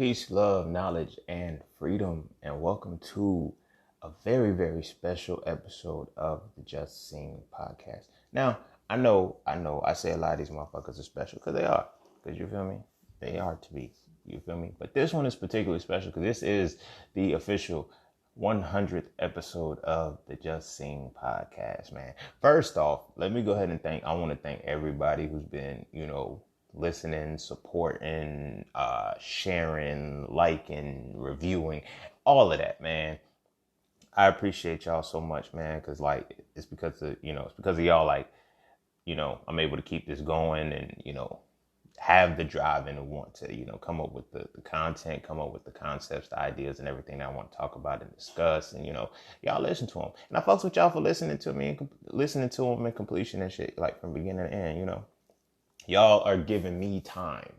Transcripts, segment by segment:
Peace, love, knowledge, and freedom, and welcome to a very, very special episode of the Just Sing podcast. Now, I say a lot of these motherfuckers are special because they are. Because you feel me? They are to be. You feel me? But this one is particularly special because this is the official 100th episode of the Just Sing podcast, man. First off, let me go ahead and I want to thank everybody who's been, listening, supporting, sharing, liking, reviewing, all of that, man. I appreciate y'all so much, man, because it's because of y'all, I'm able to keep this going and, have the drive and the want to, come up with the content, come up with the concepts, the ideas and everything that I want to talk about and discuss. And, y'all listen to them. And I fucks with y'all for listening to me and listening to them in completion and shit, like from beginning to end, Y'all are giving me time.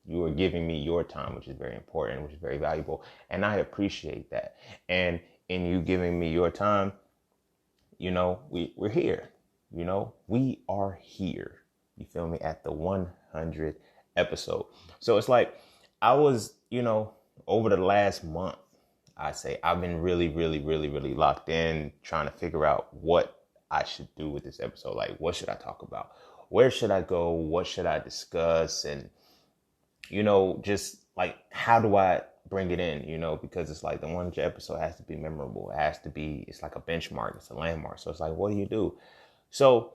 You are giving me your time, which is very important, which is very valuable. And I appreciate that. And in you giving me your time, we're here. We are here. You feel me? At the 100th episode. So it's like I was, over the last month, I've been really, really, really, really locked in trying to figure out what I should do with this episode. Like, what should I talk about? Where should I go? What should I discuss? And, just like, how do I bring it in, because it's like the 100th episode has to be memorable. It's like a benchmark. It's a landmark. So it's like, what do you do? So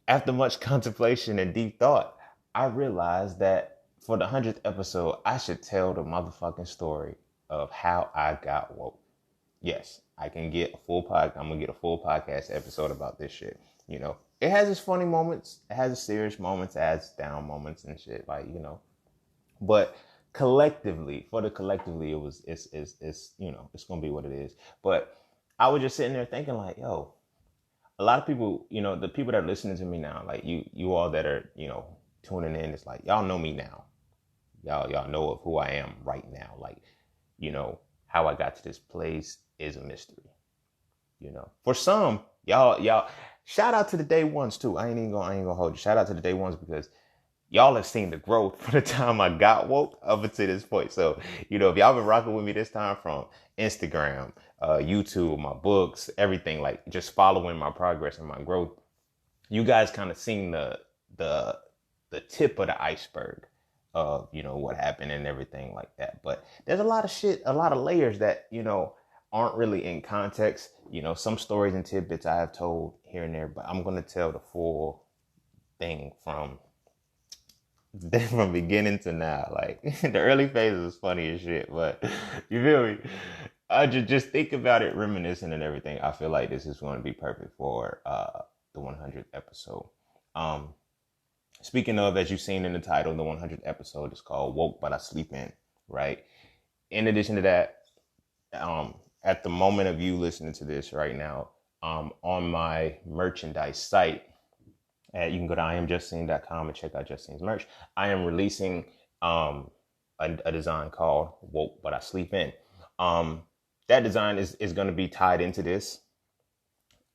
after much contemplation and deep thought, I realized that for the 100th episode, I should tell the motherfucking story of how I got woke. Yes, I can get I'm going to get a full podcast episode about this shit. It has its funny moments. It has its serious moments. It has its down moments and shit. But collectively, it's going to be what it is. But I was just sitting there thinking like, yo, a lot of people, the people that are listening to me now, like you all that are, tuning in, it's like, y'all know me now. Y'all know of who I am right now. Like, how I got to this place is a mystery. For some, y'all, shout out to the day ones too. I ain't gonna hold you. Shout out to the day ones because y'all have seen the growth from the time I got woke up until this point. So, if y'all been rocking with me this time from Instagram, YouTube, my books, everything, like just following my progress and my growth, you guys kind of seen the tip of the iceberg of, what happened and everything like that. But there's a lot of shit, a lot of layers that, aren't really in context. Some stories and tidbits I have told here and there, but I'm going to tell the full thing from beginning to now. Like the early phases is funny as shit, but you feel me? I just think about it, reminiscing and everything. I feel like this is going to be perfect for the 100th episode. Speaking of, as you've seen in the title, the 100th episode is called Woke But I Sleep In, right? In addition to that, at the moment of you listening to this right now, on my merchandise site, you can go to iamjustseen.com and check out Just Seen's merch. I am releasing a design called Woke But I Sleep In. That design is going to be tied into this.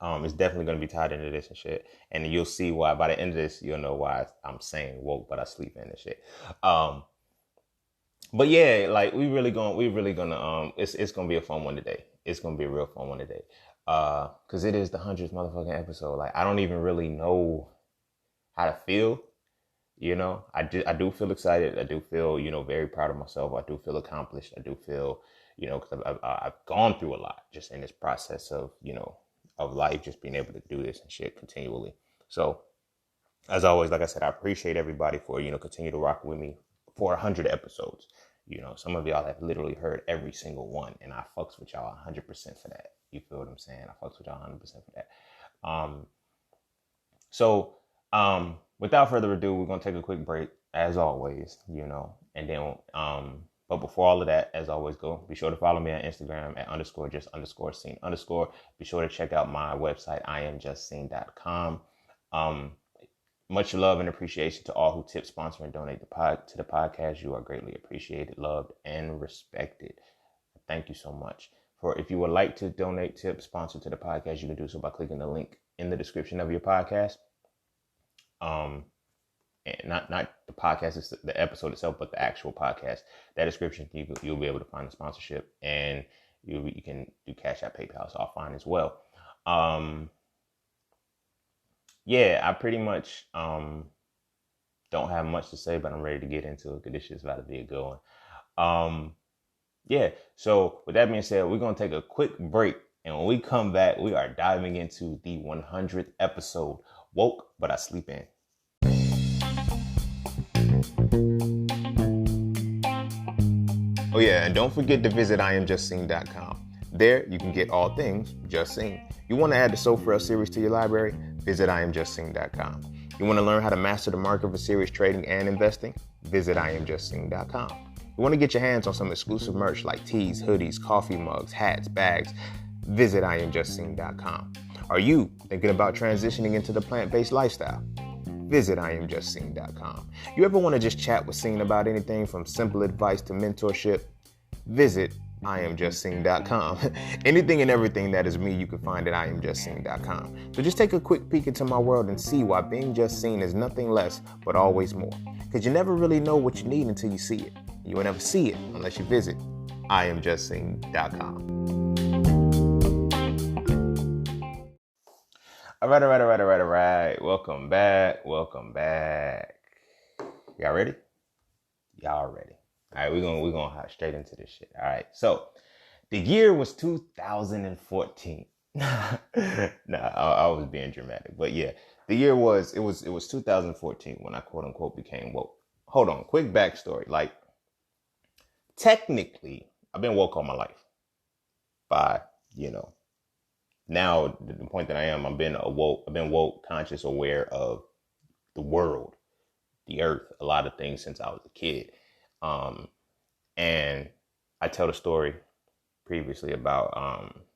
It's definitely going to be tied into this and shit. And you'll see why by the end of this, you'll know why I'm saying woke, but I sleep in and shit. But yeah, like it's going to be a fun one today. It's going to be a real fun one today. Cause it is the 100th motherfucking episode. Like, I don't even really know how to feel. I do feel excited. I do feel, very proud of myself. I do feel accomplished. I do feel, cause I've gone through a lot just in this process of, of life, just being able to do this and shit continually. So as always, like I said, I appreciate everybody for, continue to rock with me for 100 episodes. Some of y'all have literally heard every single one, and I fucks with y'all 100% for that. You feel what I'm saying? I fucks with y'all 100% for that. So without further ado, we're going to take a quick break as always, and then, but before all of that, as always, be sure to follow me on Instagram at _just_seen_. Be sure to check out my website, iamjustseen.com. Much love and appreciation to all who tip, sponsor, and donate to the podcast. You are greatly appreciated, loved, and respected. Thank you so much. If you would like to donate, tip, sponsor to the podcast, you can do so by clicking the link in the description of your podcast. And not the podcast, it's the episode itself, but the actual podcast. That description, you'll be able to find the sponsorship, and you can do Cash App, PayPal, so I'll find as well. Yeah, I pretty much don't have much to say, but I'm ready to get into it because this shit's about to be a good one. Yeah, so with that being said, we're going to take a quick break. And when we come back, we are diving into the 100th episode, Woke, But I Sleep In. Oh yeah, and don't forget to visit IamJustSing.com. There, you can get all things Just Sing. You want to add the So Frail series to your library? Visit IamJustSing.com. You want to learn how to master the market for serious trading and investing? Visit IamJustSing.com. You want to get your hands on some exclusive merch like tees, hoodies, coffee mugs, hats, bags? Visit IamJustSing.com. Are you thinking about transitioning into the plant-based lifestyle? Visit IamJustSing.com. You ever want to just chat with Sing about anything from simple advice to mentorship? Visit IamJustSing.com. Anything and everything that is me, you can find at IamJustSing.com. So just take a quick peek into my world and see why being just seen is nothing less but always more. Because you never really know what you need until you see it. You will never see it unless you visit IamJustSing.com. All right. Welcome back. Y'all ready? Y'all ready? All right, we're gonna hop straight into this shit. All right, so the year was 2014. Nah, I was being dramatic, but yeah, the year was 2014 when I quote unquote became woke. Hold on, quick backstory. Like, technically, I've been woke all my life. By now the point that I am, I've been woke, conscious, aware of the world, the earth, a lot of things since I was a kid. And I tell the story previously about,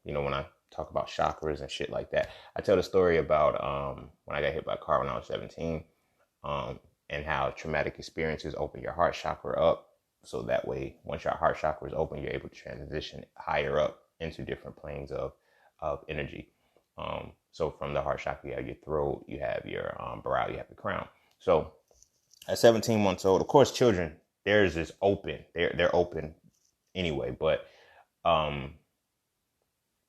when I talk about chakras and shit like that, I tell the story about, when I got hit by a car when I was 17, and how traumatic experiences open your heart chakra up. So that way, once your heart chakra is open, you're able to transition higher up into different planes of energy. So from the heart chakra, you have your throat, you have your brow, you have the crown. So at 17 months old, of course, children, theirs is open. They're open anyway, but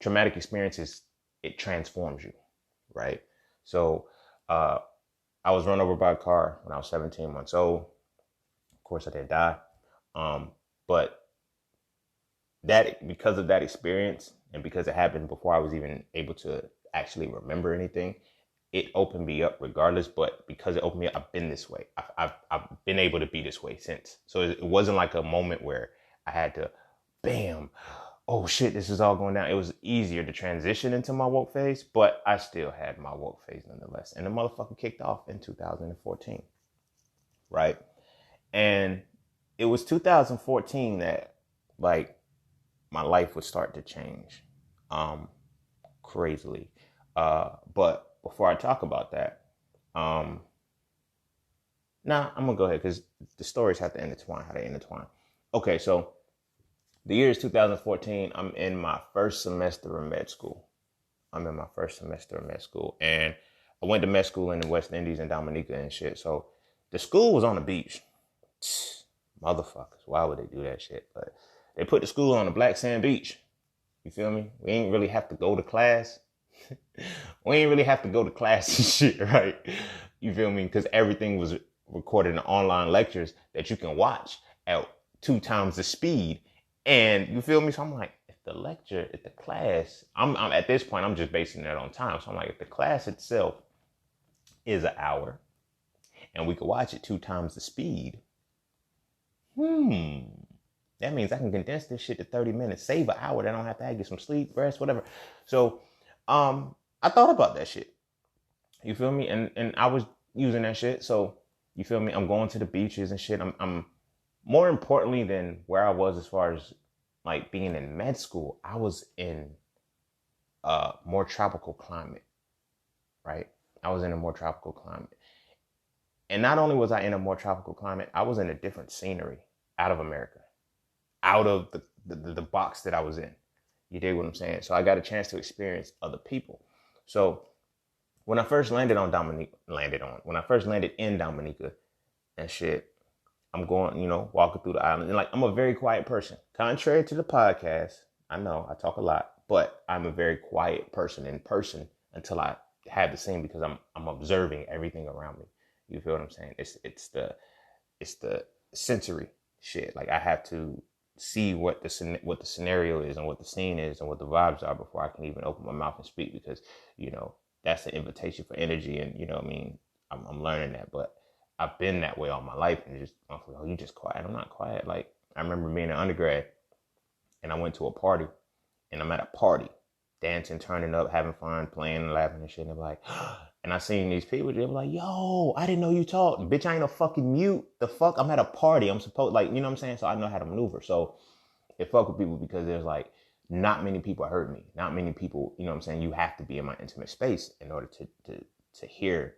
traumatic experiences, it transforms you, right? So I was run over by a car when I was 17 months old. Of course, I didn't die. But that, because of that experience and because it happened before I was even able to actually remember anything, it opened me up regardless. But because it opened me up, I've been this way. I've been able to be this way since. So it wasn't like a moment where I had to, bam, oh shit, this is all going down. It was easier to transition into my woke phase, but I still had my woke phase nonetheless. And the motherfucker kicked off in 2014, right? And it was 2014 that, like, my life would start to change crazily. But before I talk about that, I'm gonna go ahead because the stories have to intertwine, how they intertwine. Okay, so the year is 2014. I'm in my first semester of med school. And I went to med school in the West Indies and Dominica and shit. So the school was on the beach. Motherfuckers, why would they do that shit? But they put the school on the black sand beach. You feel me? We ain't really have to go to class. And shit, right? You feel me? Because everything was recorded in online lectures that you can watch at 2 times the speed. And you feel me? So I'm like, if the class, I'm at this point, I'm just basing that on time. So I'm like, if the class itself is an hour and we could watch it 2 times the speed, that means I can condense this shit to 30 minutes, save an hour. Then I don't have to get some sleep, rest, whatever. So, I thought about that shit. You feel me? And I was using that shit. So, you feel me? I'm going to the beaches and shit. I'm more importantly than where I was as far as like being in med school, I was in a more tropical climate, right? I was in a more tropical climate. And not only was I in a more tropical climate, I was in a different scenery out of America, out of the box that I was in. You dig what I'm saying? So I got a chance to experience other people. So when I first landed in Dominica, and shit. I'm going, walking through the island. And like, I'm a very quiet person. Contrary to the podcast, I know I talk a lot, but I'm a very quiet person in person until I have the scene because I'm observing everything around me. You feel what I'm saying? It's the sensory shit. Like I have to see what the scenario is and what the scene is and what the vibes are before I can even open my mouth and speak because, that's an invitation for energy. And, what I mean, I'm learning that, but I've been that way all my life. And I'm like, oh, you just quiet. I'm not quiet. Like I remember being an undergrad and I went to a party and I'm at a party dancing, turning up, having fun, playing and laughing and shit. And they're like, and I seen these people, they were like, yo, I didn't know you talked. Bitch, I ain't no fucking mute. The fuck? I'm at a party. I'm supposed, like, you know what I'm saying? So I know how to maneuver. So it fuck with people because there's like, not many people heard me. Not many people, you know what I'm saying? You have to be in my intimate space in order to hear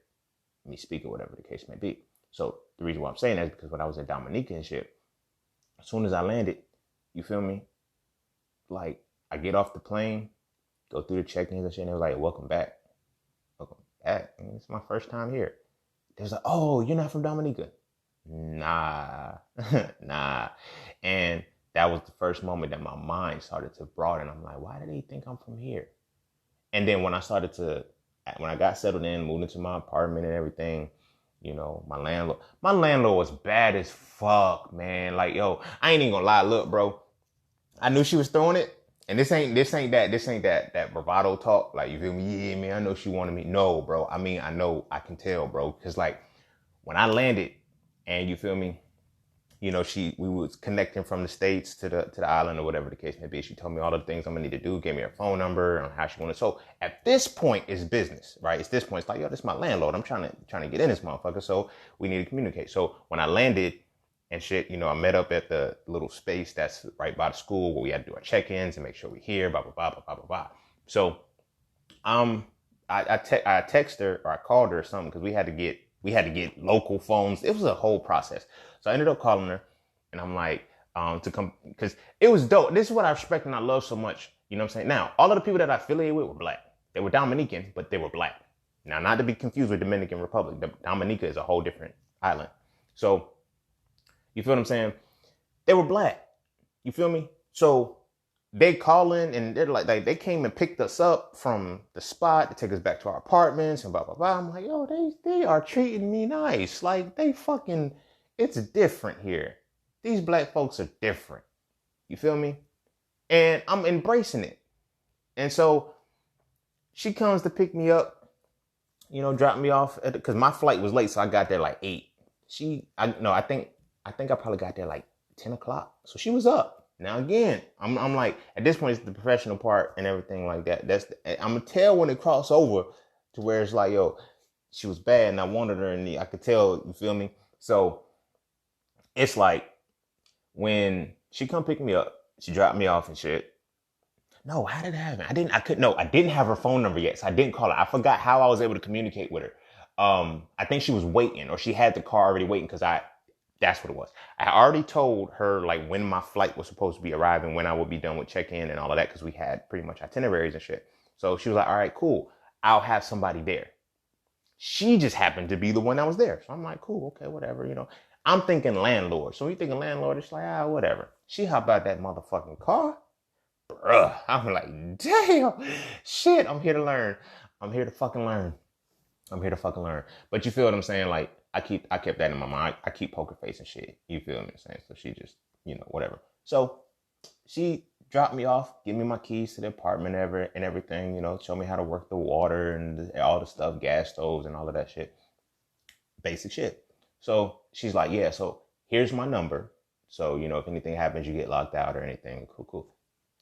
me speak or whatever the case may be. So the reason why I'm saying that is because when I was in Dominica and shit, as soon as I landed, you feel me? Like, I get off the plane, go through the check-ins and shit, and they were like, welcome back. Welcome back. I mean, it's my first time here. They was like, oh, you're not from Dominica? Nah. Nah. And that was the first moment that my mind started to broaden. I'm like, why do they think I'm from here? And then when I got settled in, moved into my apartment and everything, my landlord was bad as fuck, man. Like, yo, I ain't even gonna lie. Look, bro, I knew she was throwing it. And this ain't that bravado talk. Like, you feel me? Yeah, man, I know she wanted me. No, bro. I mean, I can tell, bro. Cause like when I landed and you feel me, we was connecting from the States to the island or whatever the case may be. She told me all the things I'm gonna need to do, gave me her phone number and how she wanted. So at this point, it's business, right? It's this point. It's like, yo, this is my landlord. I'm trying to get in this motherfucker. So we need to communicate. So when I landed and shit, I met up at the little space that's right by the school where we had to do our check-ins and make sure we're here, blah, blah, blah, blah, blah, blah, blah. So I texted her or I called her or something because we had to get local phones. It was a whole process. So I ended up calling her and I'm like, to come, because it was dope. This is what I respect and I love so much. You know what I'm saying? Now, all of the people that I affiliated with were black. They were Dominican, but they were black. Now, not to be confused with Dominican Republic. Dominica is a whole different island. So, you feel what I'm saying? They were black. You feel me? So they call in and they're like, they came and picked us up from the spot to take us back to our apartments and blah, blah, blah. I'm like, yo, they are treating me nice. Like it's different here. These black folks are different. You feel me? And I'm embracing it. And so she comes to pick me up, drop me off because my flight was late. So I got there like 8. I think I probably got there like 10 o'clock. So she was up. Now, again, I'm like, at this point, it's the professional part and everything like that. I'm going to tell when it cross over to where it's like, yo, she was bad and I wanted her and I could tell, you feel me? So it's like when she come pick me up, she dropped me off and shit. No, how did it happen? I didn't have her phone number yet. So I didn't call her. I forgot how I was able to communicate with her. I think she was waiting or she had the car already waiting because that's what it was. I already told her like when my flight was supposed to be arriving, when I would be done with check-in and all of that, because we had pretty much itineraries and shit. So she was like, all right, cool. I'll have somebody there. She just happened to be the one that was there. So I'm like, cool, okay, whatever, I'm thinking landlord. So when you thinking landlord, it's like, whatever. She hopped out that motherfucking car. Bruh. I'm like, damn. Shit, I'm here to learn. I'm here to fucking learn. But you feel what I'm saying? Like, I kept that in my mind. I keep poker face and shit. You feel me? Saying so she just, whatever. So she dropped me off, give me my keys to the apartment and everything, show me how to work the water and all the stuff, gas stoves and all of that shit. Basic shit. So she's like, yeah, so here's my number. So, if anything happens, you get locked out or anything. Cool.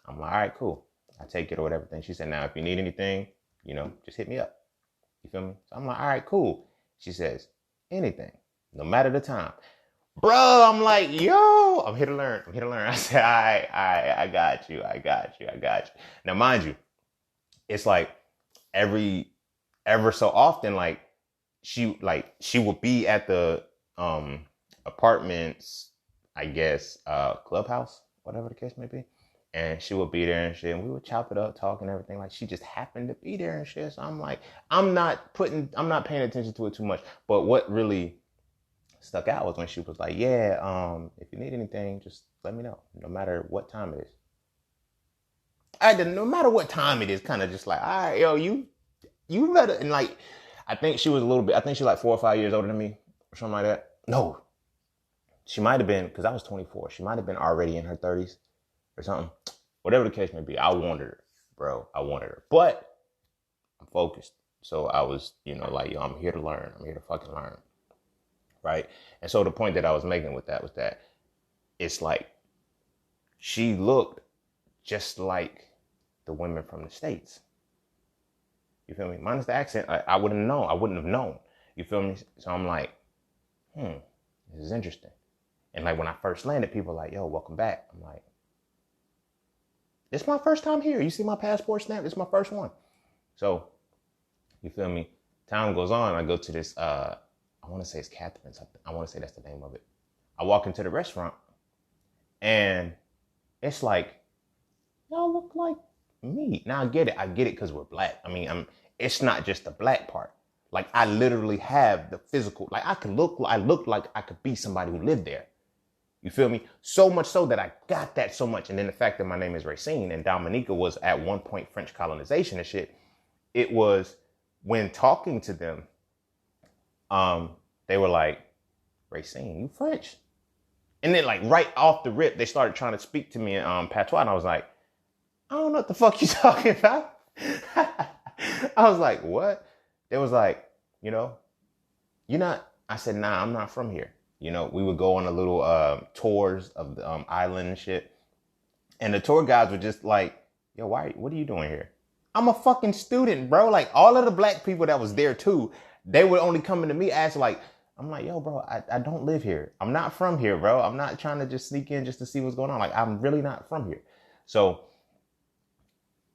I'm like, all right, cool. I take it or whatever thing. She said, now, if you need anything, just hit me up. You feel me? So I'm like, all right, cool. She says, anything, no matter the time. Bro, I'm like, yo, I'm here to learn. I said, all right, I got you. Now, mind you, it's like ever so often, like she would be at the apartments, I guess, clubhouse, whatever the case may be. And she would be there and shit. And we would chop it up, talk and everything. Like, she just happened to be there and shit. So I'm like, I'm not paying attention to it too much. But what really stuck out was when she was like, yeah, if you need anything, just let me know, no matter what time it is. No matter what time it is, kind of just like, all right, yo, you better. And like, I think she was a little bit, I think she's like 4 or 5 years older than me or something like that. No, she might have been, because I was 24. She might have been already in her 30s or something. Whatever the case may be, I wanted her, bro. I wanted her. But I'm focused. So I was, like, yo, I'm here to learn. I'm here to fucking learn. Right? And so the point that I was making with that was that it's like she looked just like the women from the States. You feel me? Minus the accent, I wouldn't have known. I wouldn't have known. You feel me? So I'm like, this is interesting. And like when I first landed, people were like, yo, welcome back. I'm like, it's my first time here. You see my passport stamp? It's my first one. So, you feel me? Time goes on. I go to this, I want to say it's Catherine's. I want to say that's the name of it. I walk into the restaurant and it's like, y'all look like me. Now I get it because we're black. I mean, it's not just the black part. Like I literally have the physical, like I look like I could be somebody who lived there. You feel me? So much so that I got that so much. And then the fact that my name is Racine and Dominica was at one point French colonization and shit. It was when talking to them, they were like, Racine, you French? And then like right off the rip, they started trying to speak to me in patois. And I was like, I don't know what the fuck you talking about. I was like, what? They was like, you're not, I said, nah, I'm not from here. We would go on a little tours of the island and shit. And the tour guides were just like, yo, what are you doing here? I'm a fucking student, bro. Like all of the black people that was there too, they were only coming to me asking like, I'm like, yo, bro, I don't live here. I'm not from here, bro. I'm not trying to just sneak in just to see what's going on. Like, I'm really not from here. So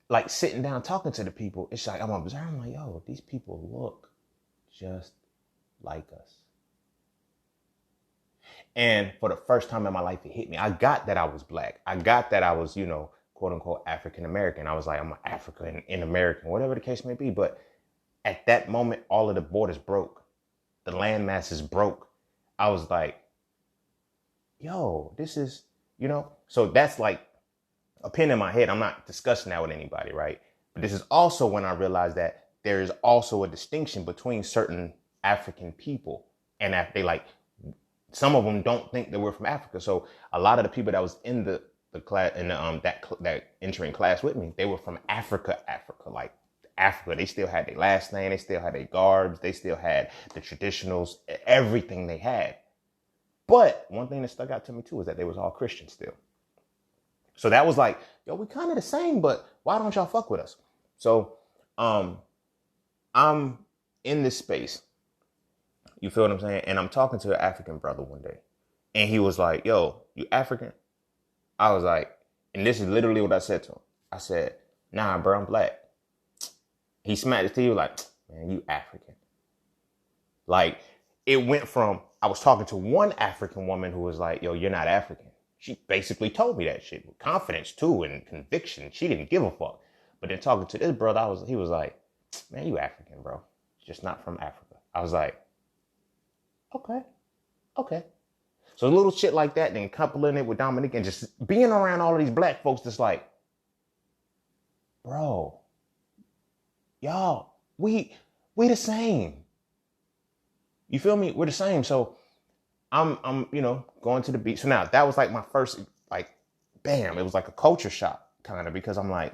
like sitting down talking to the people, it's like, I'm observing, I'm like, yo, these people look just like us. And for the first time in my life, it hit me. I got that I was black. I got that I was, quote unquote, African American. I was like, I'm an African in American, whatever the case may be. But at that moment, all of the borders broke. The land masses broke. I was like, yo, this is, so that's like a pin in my head. I'm not discussing that with anybody, right? But this is also when I realized that there is also a distinction between certain African people and that they like, some of them don't think that we're from Africa. So a lot of the people that was in the class, in the, that entering class with me, they were from Africa, like Africa. They still had their last name. They still had their garbs. They still had the traditionals, everything they had. But one thing that stuck out to me too is that they was all Christian still. So that was like, yo, we kind of the same, but why don't y'all fuck with us? So, I'm in this space. You feel what I'm saying? And I'm talking to an African brother one day. And he was like, yo, you African? I was like, and this is literally what I said to him. I said, nah, bro, I'm black. He smacked his teeth. He was like, man, you African. Like, it went from, I was talking to one African woman who was like, yo, you're not African. She basically told me that shit with confidence too and conviction. She didn't give a fuck. But then talking to this brother, he was like, man, you African, bro. Just not from Africa. I was like, okay. So a little shit like that, then coupling it with Dominique and just being around all of these black folks that's like, bro, y'all, we the same. You feel me? We're the same. So I'm going to the beach. So now that was like my first, like, bam, it was like a culture shock kind of, because I'm like,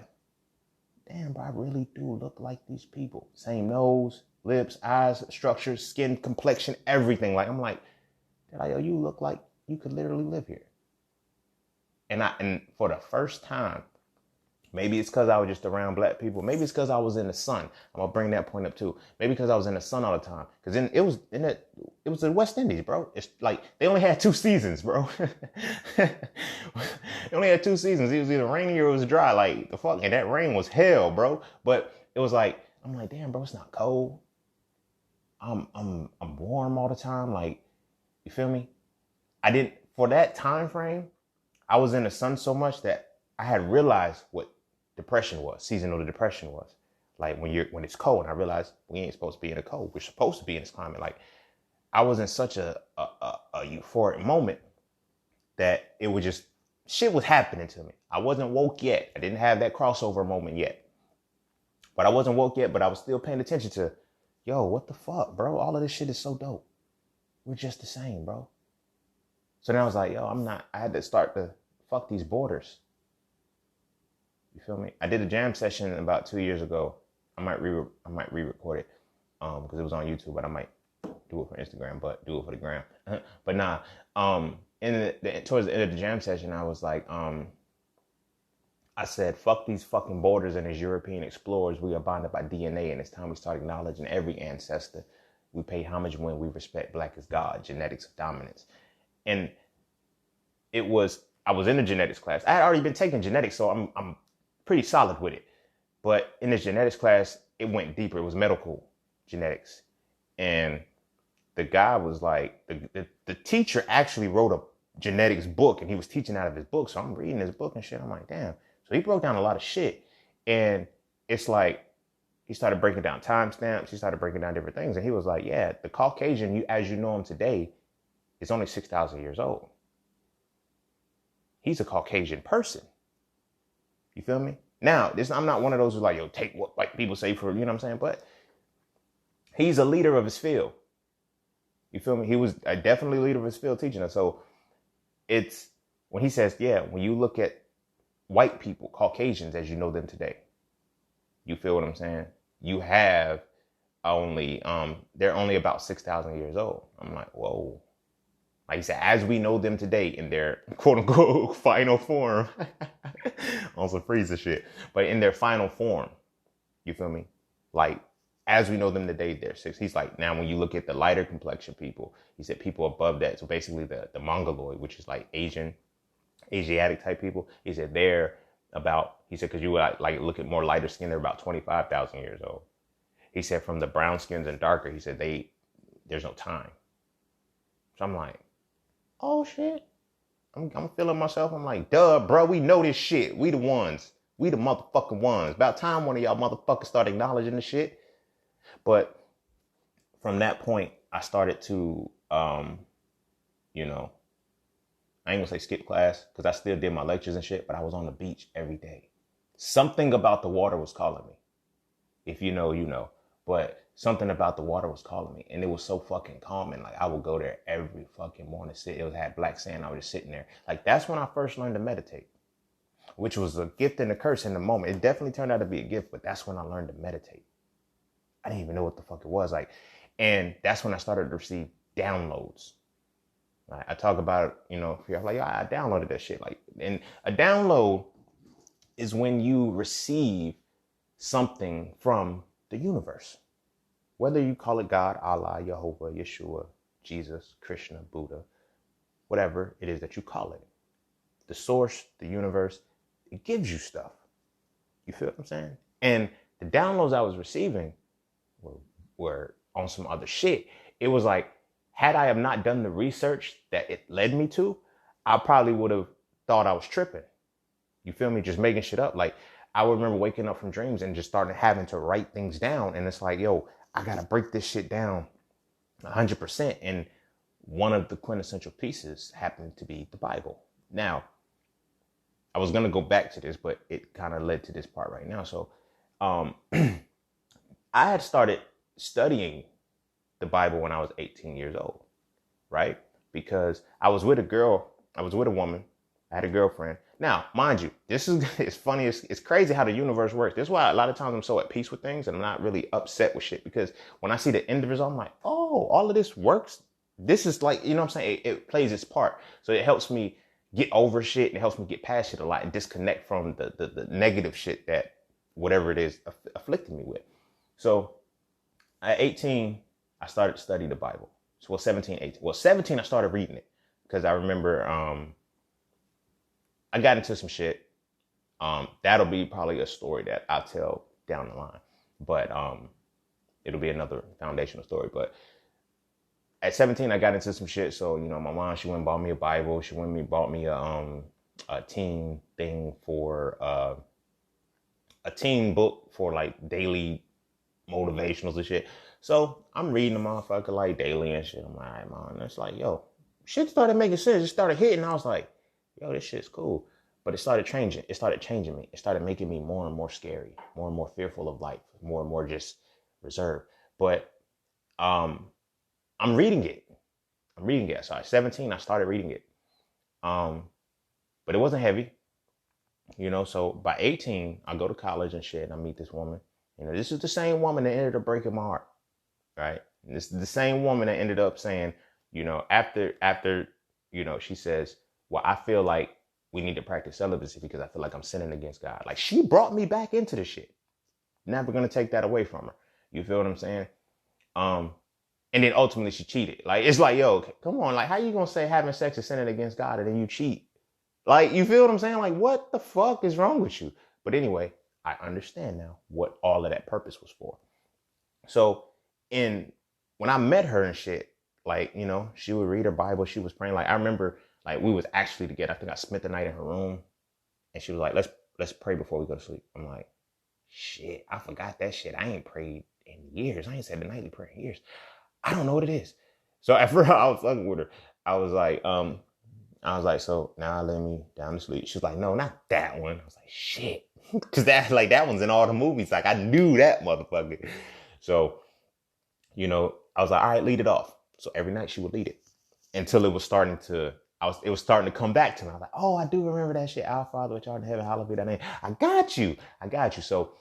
damn, bro, I really do look like these people. Same nose, lips, eyes, structure, skin, complexion, everything. Like, I'm like, yo, you look like you could literally live here. And for the first time, maybe it's because I was just around black people. Maybe it's because I was in the sun. I'm gonna bring that point up too. Maybe because I was in the sun all the time. Because it was the West Indies, bro. It's like they only had 2 seasons, bro. They only had 2 seasons. It was either rainy or it was dry. Like the fuck, and that rain was hell, bro. But it was like, I'm like, damn, bro, it's not cold. I'm warm all the time. Like, you feel me? For that time frame, I was in the sun so much that I had realized what depression was, seasonal depression was. Like when it's cold, and I realized we ain't supposed to be in the cold. We're supposed to be in this climate. Like I was in such a euphoric moment that it was just, shit was happening to me. I wasn't woke yet. I didn't have that crossover moment yet. But I wasn't woke yet, but I was still paying attention to, yo, what the fuck, bro? All of this shit is so dope. We're just the same, bro. So then I was like, yo, I had to start to fuck these borders. You feel me? I did a jam session about 2 years ago. I might re-record it because it was on YouTube, but I might do it for Instagram, but do it for the gram. But nah, towards the end of the jam session, I was like, I said, fuck these fucking borders and these European explorers. We are bonded by DNA, and it's time we start acknowledging every ancestor. We pay homage when we respect Black as God, genetics of dominance. And I was in the genetics class. I had already been taking genetics, so I'm pretty solid with it. But in this genetics class, it went deeper. It was medical genetics. And the guy was like, the teacher actually wrote a genetics book, and he was teaching out of his book. So I'm reading his book and shit. I'm like, damn. So he broke down a lot of shit. And it's like, he started breaking down timestamps. He started breaking down different things. And he was like, yeah, the Caucasian, as you know him today, is only 6,000 years old. He's a Caucasian person. You feel me? Now, I'm not one of those who's like, yo, take what white people say for, you know what I'm saying? But he's a leader of his field. You feel me? He was definitely a leader of his field teaching us. So it's when he says, yeah, when you look at white people, Caucasians, as you know them today, you feel what I'm saying? You have they're only about 6,000 years old. I'm like, whoa. Like he said, as we know them today in their quote unquote final form, on some freezer shit, but in their final form, you feel me? Like, as we know them today, they're six. He's like, now when you look at the lighter complexion people, he said people above that. So basically the Mongoloid, which is like Asiatic type people. He said because you would like look at more lighter skin, they're about 25,000 years old. He said from the brown skins and darker, he said there's no time. So I'm like, oh shit. I'm feeling myself. I'm like, duh, bro, we know this shit. We the ones. We the motherfucking ones. About time one of y'all motherfuckers start acknowledging the shit. But from that point, I started to, I ain't gonna say skip class because I still did my lectures and shit, but I was on the beach every day. Something about the water was calling me. If you know, you know. But something about the water was calling me. And it was so fucking calming. Like, I would go there every fucking morning. Had black sand. I was just sitting there. Like, that's when I first learned to meditate. Which was a gift and a curse in the moment. It definitely turned out to be a gift, but that's when I learned to meditate. I didn't even know what the fuck it was. Like, and that's when I started to receive downloads. Like, I talk about it, I'm like, I downloaded that shit. Like, and a download is when you receive something from the universe. Whether you call it God, Allah, Jehovah, Yeshua, Jesus, Krishna, Buddha, whatever it is that you call it. The source, the universe, it gives you stuff. You feel what I'm saying? And the downloads I was receiving were on some other shit. It was like, had I have not done the research that it led me to, I probably would have thought I was tripping. You feel me? Just making shit up. Like, I would remember waking up from dreams and just starting having to write things down. And it's like, yo, I got to break this shit down 100%. And one of the quintessential pieces happened to be the Bible. Now, I was going to go back to this, but it kind of led to this part right now. So I had started studying the Bible when I was 18 years old, right? Because I was with a woman. I had a girlfriend. Now, mind you, this is it's funny. It's crazy how the universe works. This is why a lot of times I'm so at peace with things and I'm not really upset with shit, because when I see the end of it, I'm like, oh, all of this works. This is like, you know what I'm saying? It plays its part. So it helps me get over shit and it helps me get past shit a lot and disconnect from the negative shit that whatever it is afflicting me with. So at 18, I started to study the Bible. So 17, 18. Well, 17, I started reading it because I remember I got into some shit. That'll be probably a story that I'll tell down the line. But it'll be another foundational story. But at 17, I got into some shit. So, my mom, she went and bought me a Bible. She went and bought me a teen thing for a teen book for like daily motivationals and shit. So I'm reading the motherfucker like daily and shit. I'm like, all right, man. And it's like, yo, shit started making sense. It started hitting. I was like, yo, this shit's cool. But it started changing. It started changing me. It started making me more and more scary, more and more fearful of life, more and more just reserved. But I'm reading it. I'm reading it. So at 17, I started reading it. But it wasn't heavy, So by 18, I go to college and shit, and I meet this woman. This is the same woman that ended up breaking my heart, right? And this is the same woman that ended up saying, after, she says, well, I feel like we need to practice celibacy because I feel like I'm sinning against God. Like, she brought me back into the shit. Never gonna take that away from her. You feel what I'm saying? And then ultimately she cheated. Like, it's like, yo, come on. Like, how you gonna say having sex is sinning against God and then you cheat? Like, you feel what I'm saying? Like, what the fuck is wrong with you? But anyway, I understand now what all of that purpose was for. So when I met her and shit, like, she would read her Bible. She was praying. Like, I remember, like, we was actually together. I think I spent the night in her room, and she was like, let's pray before we go to sleep. I'm like, shit, I forgot that shit. I ain't prayed in years. I ain't said the nightly prayer in years. I don't know what it is. So at first I was fucking with her. I was like, so now lay me down to sleep. She was like, no, not that one. I was like, shit. Cause that one's in all the movies. Like, I knew that motherfucker. So, I was like, all right, lead it off. So every night she would lead it until it was starting to come back to me. I was like, oh, I do remember that shit. Our Father which art in heaven, hallowed be thy name. I got you. So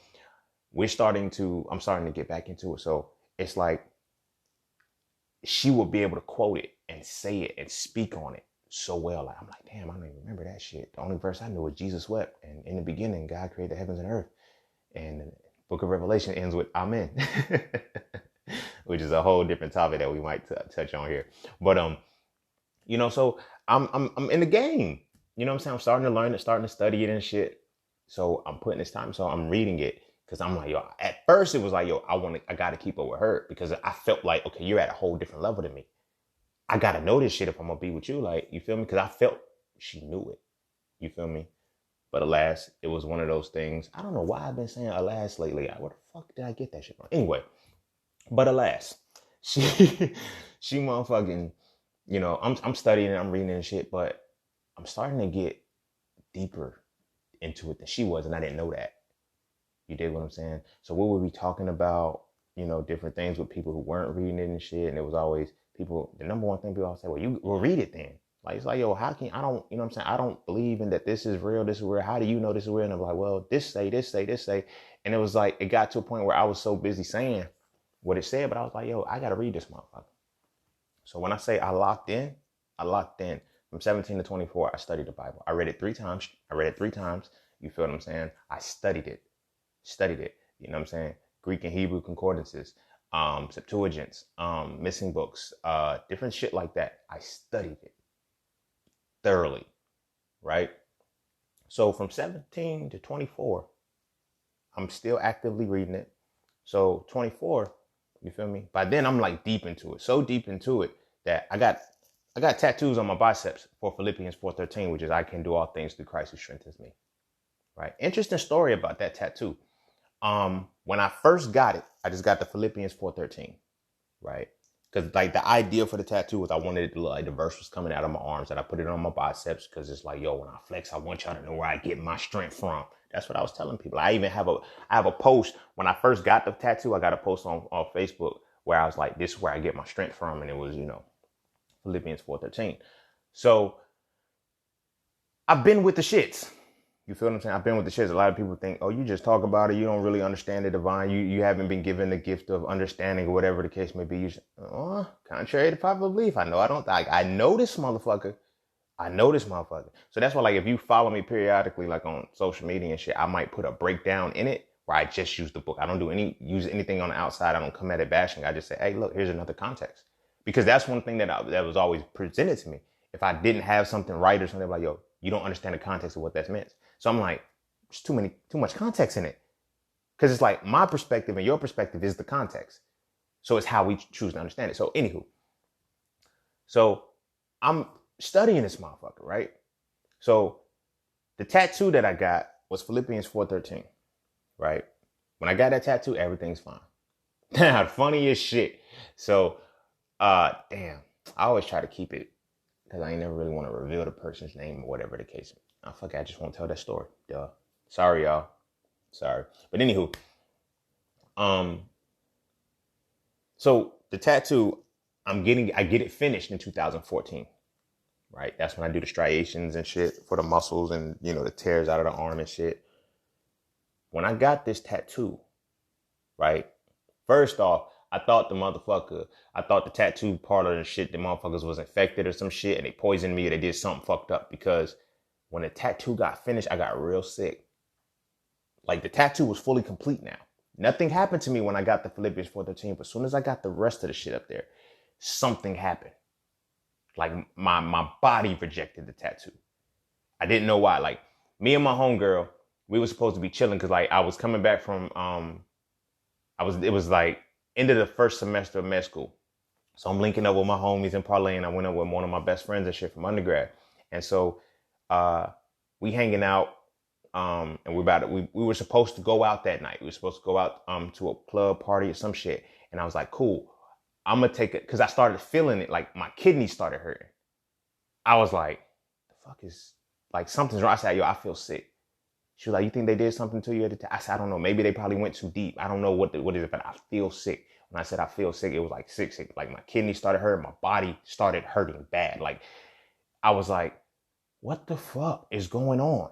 I'm starting to get back into it. So it's like, she will be able to quote it and say it and speak on it so well. Like, I'm like, damn, I don't even remember that shit. The only verse I knew was Jesus wept. And in the beginning, God created the heavens and earth. And the book of Revelation ends with Amen, which is a whole different topic that we might touch on here. But, so I'm in the game, what I'm saying? I'm starting to learn it, starting to study it and shit. So I'm putting this time. So I'm reading it. Cause I'm like, yo, at first it was like, yo, I got to keep up with her because I felt like, okay, you're at a whole different level than me. I got to know this shit if I'm going to be with you. Like, you feel me? Cause I felt she knew it. You feel me? But alas, it was one of those things. I don't know why I've been saying alas lately. Where the fuck did I get that shit from? Anyway, but alas, she motherfucking, I'm studying and I'm reading and shit, but I'm starting to get deeper into it than she was. And I didn't know that. You dig what I'm saying? So what were we talking about? Different things with people who weren't reading it and shit. And it was always people, the number one thing people always say, well, you will read it then. Like, it's like, yo, how can, I don't, what I'm saying? I don't believe in that this is real, this is real. How do you know this is real? And I'm like, well, this say. And it was like, it got to a point where I was so busy saying what it said, but I was like, yo, I got to read this motherfucker. So when I say I locked in. From 17 to 24, I studied the Bible. I read it three times. You feel what I'm saying? I studied it. You know what I'm saying? Greek and Hebrew concordances, Septuagints, missing books, different shit like that. I studied it thoroughly, right? So from 17 to 24, I'm still actively reading it. So 24, you feel me? By then I'm like deep into it, so deep into it that I got tattoos on my biceps for Philippians 4:13, which is I can do all things through Christ who strengthens me. Right? Interesting story about that tattoo. When I first got it, I just got the Philippians 4:13, right? Because like the idea for the tattoo was I wanted it to look like the verse was coming out of my arms, and I put it on my biceps because it's like, yo, when I flex, I want y'all to know where I get my strength from. That's what I was telling people. I even have a post when I first got the tattoo. I got a post on Facebook where I was like, this is where I get my strength from, and it was Philippians 4:13. So I've been with the shits. You feel what I'm saying? I've been with the shits. A lot of people think, oh, you just talk about it. You don't really understand the divine. You haven't been given the gift of understanding or whatever the case may be. Contrary to popular belief. I know this motherfucker. So that's why, like, if you follow me periodically, like on social media and shit, I might put a breakdown in it where I just use the book. I don't use anything on the outside. I don't come at it bashing. I just say, hey, look, here's another context. Because that's one thing that was always presented to me. If I didn't have something right or something, like, yo, you don't understand the context of what that's meant. So I'm like, there's too much context in it. Because it's like my perspective and your perspective is the context. So it's how we choose to understand it. So anywho, so I'm studying this motherfucker, right? So the tattoo that I got was Philippians 4:13, right? When I got that tattoo, everything's fine. Funny as shit. So, damn, I always try to keep it because I ain't never really want to reveal the person's name or whatever the case. Oh, fuck it, I just won't tell that story. Duh. Sorry, y'all. Sorry. But anywho, um, so the tattoo, I get it finished in 2014. Right? That's when I do the striations and shit for the muscles and, the tears out of the arm and shit. When I got this tattoo, right? First off, I thought the tattoo part of the shit, the motherfuckers was infected or some shit and they poisoned me or they did something fucked up because when the tattoo got finished, I got real sick. Like the tattoo was fully complete now. Nothing happened to me when I got the Philippians 4:13, but as soon as I got the rest of the shit up there, something happened. Like my body rejected the tattoo. I didn't know why. Like me and my homegirl, we were supposed to be chilling because like I was coming back from it was like end of the first semester of med school. So I'm linking up with my homies in Parlay and I went up with one of my best friends and shit from undergrad. And so we hanging out and we were supposed to go out that night. We were supposed to go out to a club party or some shit. And I was like, cool, I'm gonna take it because I started feeling it, like my kidneys started hurting. I was like, the fuck is like something's wrong. I said, yo, I feel sick. She was like, you think they did something to you at the time? I said, I don't know. Maybe they probably went too deep. I don't know what is it, but I feel sick. When I said I feel sick, it was like sick. Like my kidneys started hurting, my body started hurting bad. Like I was like, what the fuck is going on?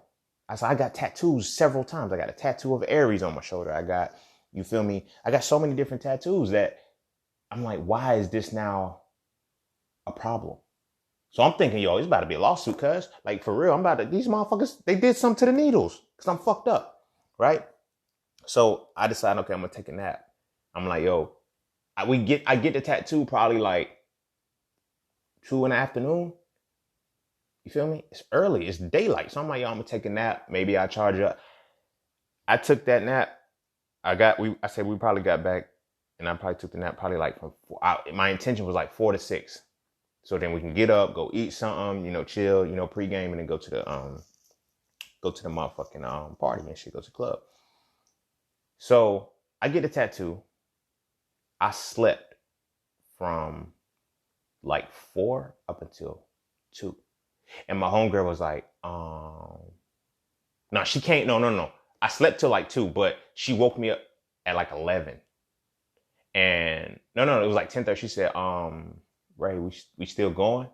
I said, I got tattoos several times. I got a tattoo of Aries on my shoulder. I got, you feel me? I got so many different tattoos that I'm like, why is this now a problem? So I'm thinking, yo, it's about to be a lawsuit, cuz. Like, for real, these motherfuckers, they did something to the needles. Because I'm fucked up, right? So I decided, okay, I'm going to take a nap. I'm like, yo, I get the tattoo probably like 2 in the afternoon. You feel me? It's early. It's daylight. So I'm like, yo, I'm going to take a nap. Maybe I charge up. I took that nap. I said we probably got back. And I probably took the nap probably like from 4. My intention was like 4 to 6. So then we can get up, go eat something, chill, pregame, and then go to the motherfucking party and shit, go to the club. So I get a tattoo. I slept from like 4 up until 2. And my homegirl was like, no, she can't, no. I slept till like 2, but she woke me up at like 11. And no, it was like 10:30. She said, Ray, we still going?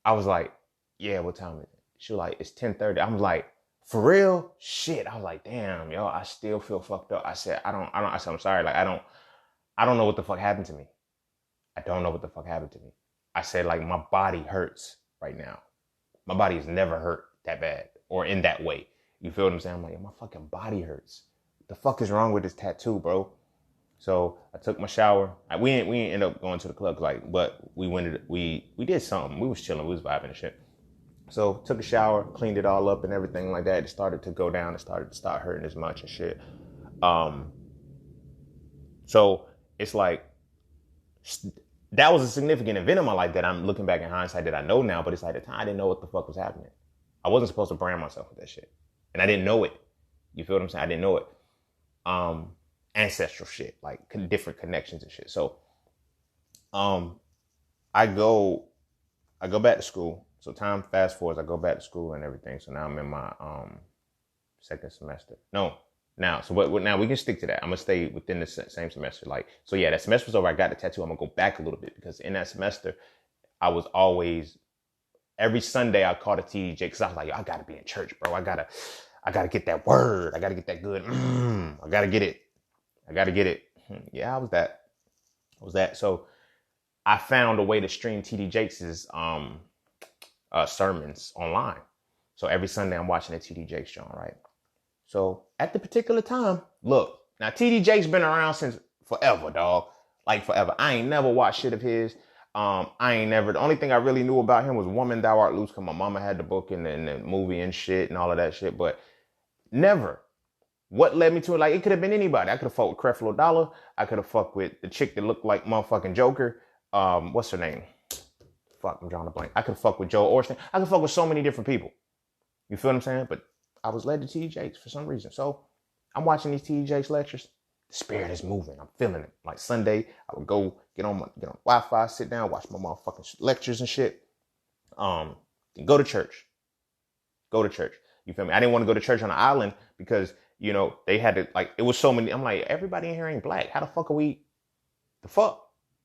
I was like, yeah, what time is it? She was like, it's 10:30. I was like, for real? Shit. I was like, damn, yo, I still feel fucked up. I said, I said, I'm sorry. Like, I don't know what the fuck happened to me. I don't know what the fuck happened to me. I said, like, my body hurts right now. My body has never hurt that bad or in that way. You feel what I'm saying? I'm like, my fucking body hurts. What the fuck is wrong with this tattoo, bro? So I took my shower. We didn't end up going to the club, but we did something. We was chilling. We was vibing and shit. So took a shower, cleaned it all up and everything like that. It started to go down. It started to start hurting as much and shit. So it's like that was a significant event in my life that I'm looking back in hindsight that I know now. But it's like at the time I didn't know what the fuck was happening. I wasn't supposed to brand myself with that shit, and I didn't know it. You feel what I'm saying? I didn't know it. Ancestral shit, like different connections and shit. So, I go back to school. So time fast forwards, I go back to school and everything. So now I'm in my second semester. No, now. So what? Now we can stick to that. I'm gonna stay within the same semester. Like, so yeah, that semester was over. I got the tattoo. I'm gonna go back a little bit because in that semester, I was always every Sunday I called a TDJ because I was like, yo, I gotta be in church, bro. I gotta get that word. I gotta get that good. I gotta get it. Yeah, I was that. So I found a way to stream TD Jakes' sermons online. So every Sunday I'm watching a TD Jakes show, right? So at the particular time, look, now TD Jakes been around since forever, dog. Like forever. I ain't never watched shit of his. The only thing I really knew about him was Woman Thou Art Loose, because my mama had the book and the movie and shit and all of that shit, but never. What led me to it? Like, it could have been anybody. I could have fucked with Creflo Dollar. I could have fucked with the chick that looked like motherfucking Joker. What's her name? Fuck, I'm drawing a blank. I could have fucked with Joel Osteen. I could fuck with so many different people. You feel what I'm saying? But I was led to T.D. Jakes for some reason. So I'm watching these T.D. Jakes lectures. The spirit is moving. I'm feeling it. Like Sunday, I would go get on Wi-Fi, sit down, watch my motherfucking lectures and shit. Go to church. Go to church. You feel me? I didn't want to go to church on the island because, they had to, like, it was so many. I'm like, everybody in here ain't black. How the fuck are we? The fuck?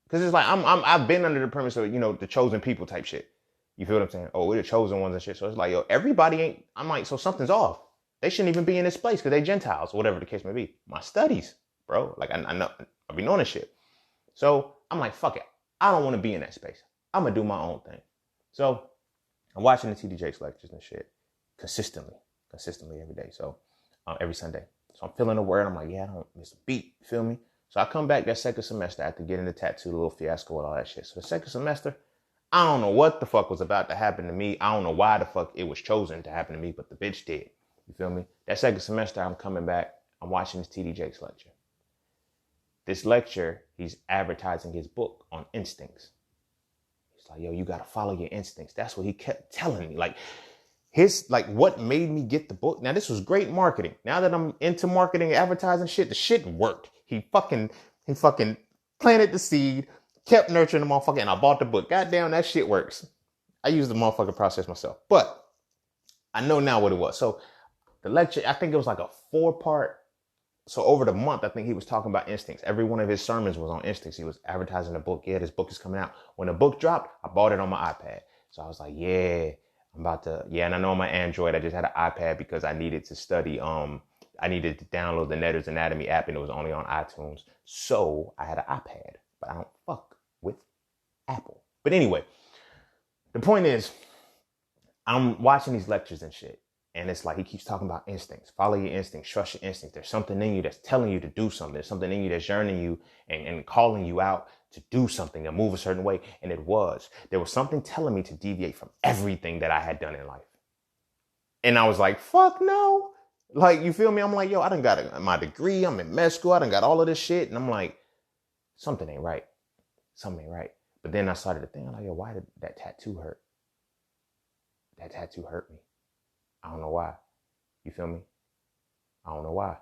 Because it's like, I've been under the premise of, the chosen people type shit. You feel what I'm saying? Oh, we're the chosen ones and shit. So it's like, yo, everybody ain't, I'm like, so something's off. They shouldn't even be in this place because they Gentiles, whatever the case may be. My studies, bro. Like, I know, I've been on this shit. So I'm like, fuck it. I don't want to be in that space. I'm going to do my own thing. So I'm watching the TD Jakes lectures and shit consistently every day. So every Sunday. So I'm feeling the word. I'm like, yeah, I don't miss a beat. You feel me? So I come back that second semester after getting the tattoo, the little fiasco and all that shit. So the second semester, I don't know what the fuck was about to happen to me. I don't know why the fuck it was chosen to happen to me, but the bitch did. You feel me? That second semester, I'm coming back. I'm watching this TD Jakes lecture. This lecture, he's advertising his book on instincts. He's like, yo, you got to follow your instincts. That's what he kept telling me. What made me get the book. Now, this was great marketing. Now that I'm into marketing, advertising shit, the shit worked. He fucking planted the seed, kept nurturing the motherfucker, and I bought the book. Goddamn, that shit works. I use the motherfucking process myself, but I know now what it was. So the lecture, I think it was like a 4-part. So over the month, I think he was talking about instincts. Every one of his sermons was on instincts. He was advertising the book. Yeah, this book is coming out. When the book dropped, I bought it on my iPad. So I was like, yeah, and I know on my Android, I just had an iPad because I needed to study. I needed to download the Netter's Anatomy app and it was only on iTunes. So I had an iPad, but I don't fuck with Apple. But anyway, the point is, I'm watching these lectures and shit. And it's like he keeps talking about instincts. Follow your instincts. Trust your instincts. There's something in you that's telling you to do something. There's something in you that's yearning you and calling you out to do something and move a certain way. And there was something telling me to deviate from everything that I had done in life. And I was like, fuck no. Like, you feel me? I'm like, yo, I done got my degree. I'm in med school. I done got all of this shit. And I'm like, something ain't right. Something ain't right. But then I started to think, I'm like, yo, why did that tattoo hurt? That tattoo hurt me. I don't know why. You feel me? I don't know why.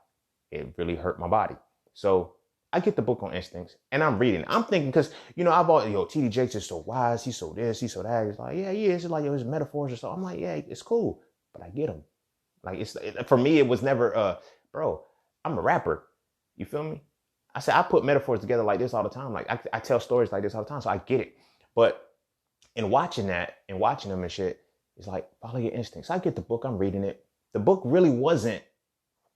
It really hurt my body. So I get the book on instincts and I'm reading it. I'm thinking, because, I've always, TD Jakes is so wise. He's so this, he's so that. He's like, yeah, he is. It's like, his metaphors or so. I'm like, yeah, it's cool. But I get them. Like, for me, it was never, bro, I'm a rapper. You feel me? I said, I put metaphors together like this all the time. Like, I tell stories like this all the time. So I get it. But in watching them and shit, it's like, follow your instincts. I get the book. I'm reading it. The book really wasn't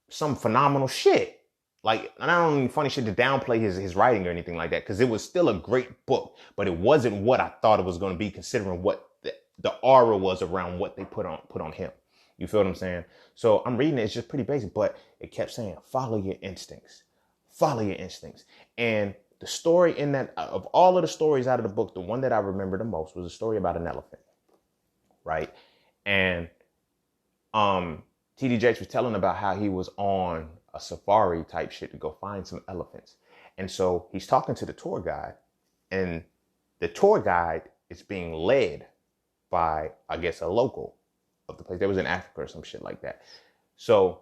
some phenomenal shit. Like, and I don't mean funny shit to downplay his writing or anything like that, because it was still a great book, but it wasn't what I thought it was going to be, considering what the aura was around what they put on him. You feel what I'm saying? So I'm reading it. It's just pretty basic, but it kept saying, follow your instincts. Follow your instincts. And the story in that, of all of the stories out of the book, the one that I remember the most was a story about an elephant. Right. And TD Jakes was telling about how he was on a safari type shit to go find some elephants. And so he's talking to the tour guide, and the tour guide is being led by, I guess, a local of the place. They was in Africa or some shit like that. So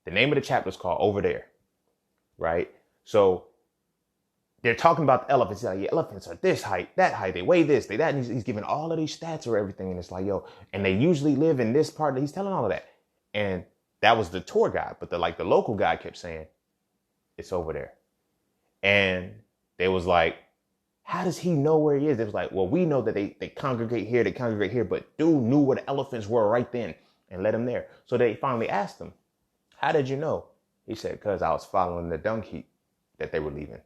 the name of the chapter is called Over There. Right. So they're talking about the elephants. He's like, yeah, elephants are this height, that height. They weigh this, they that. And he's giving all of these stats or everything. And it's like, yo, and they usually live in this part. He's telling all of that. And that was the tour guide. But the local guy kept saying, it's over there. And they was like, how does he know where he is? It was like, well, we know that they congregate here. But dude knew where the elephants were right then and led him there. So they finally asked him, how did you know? He said, because I was following the dung heap that they were leaving.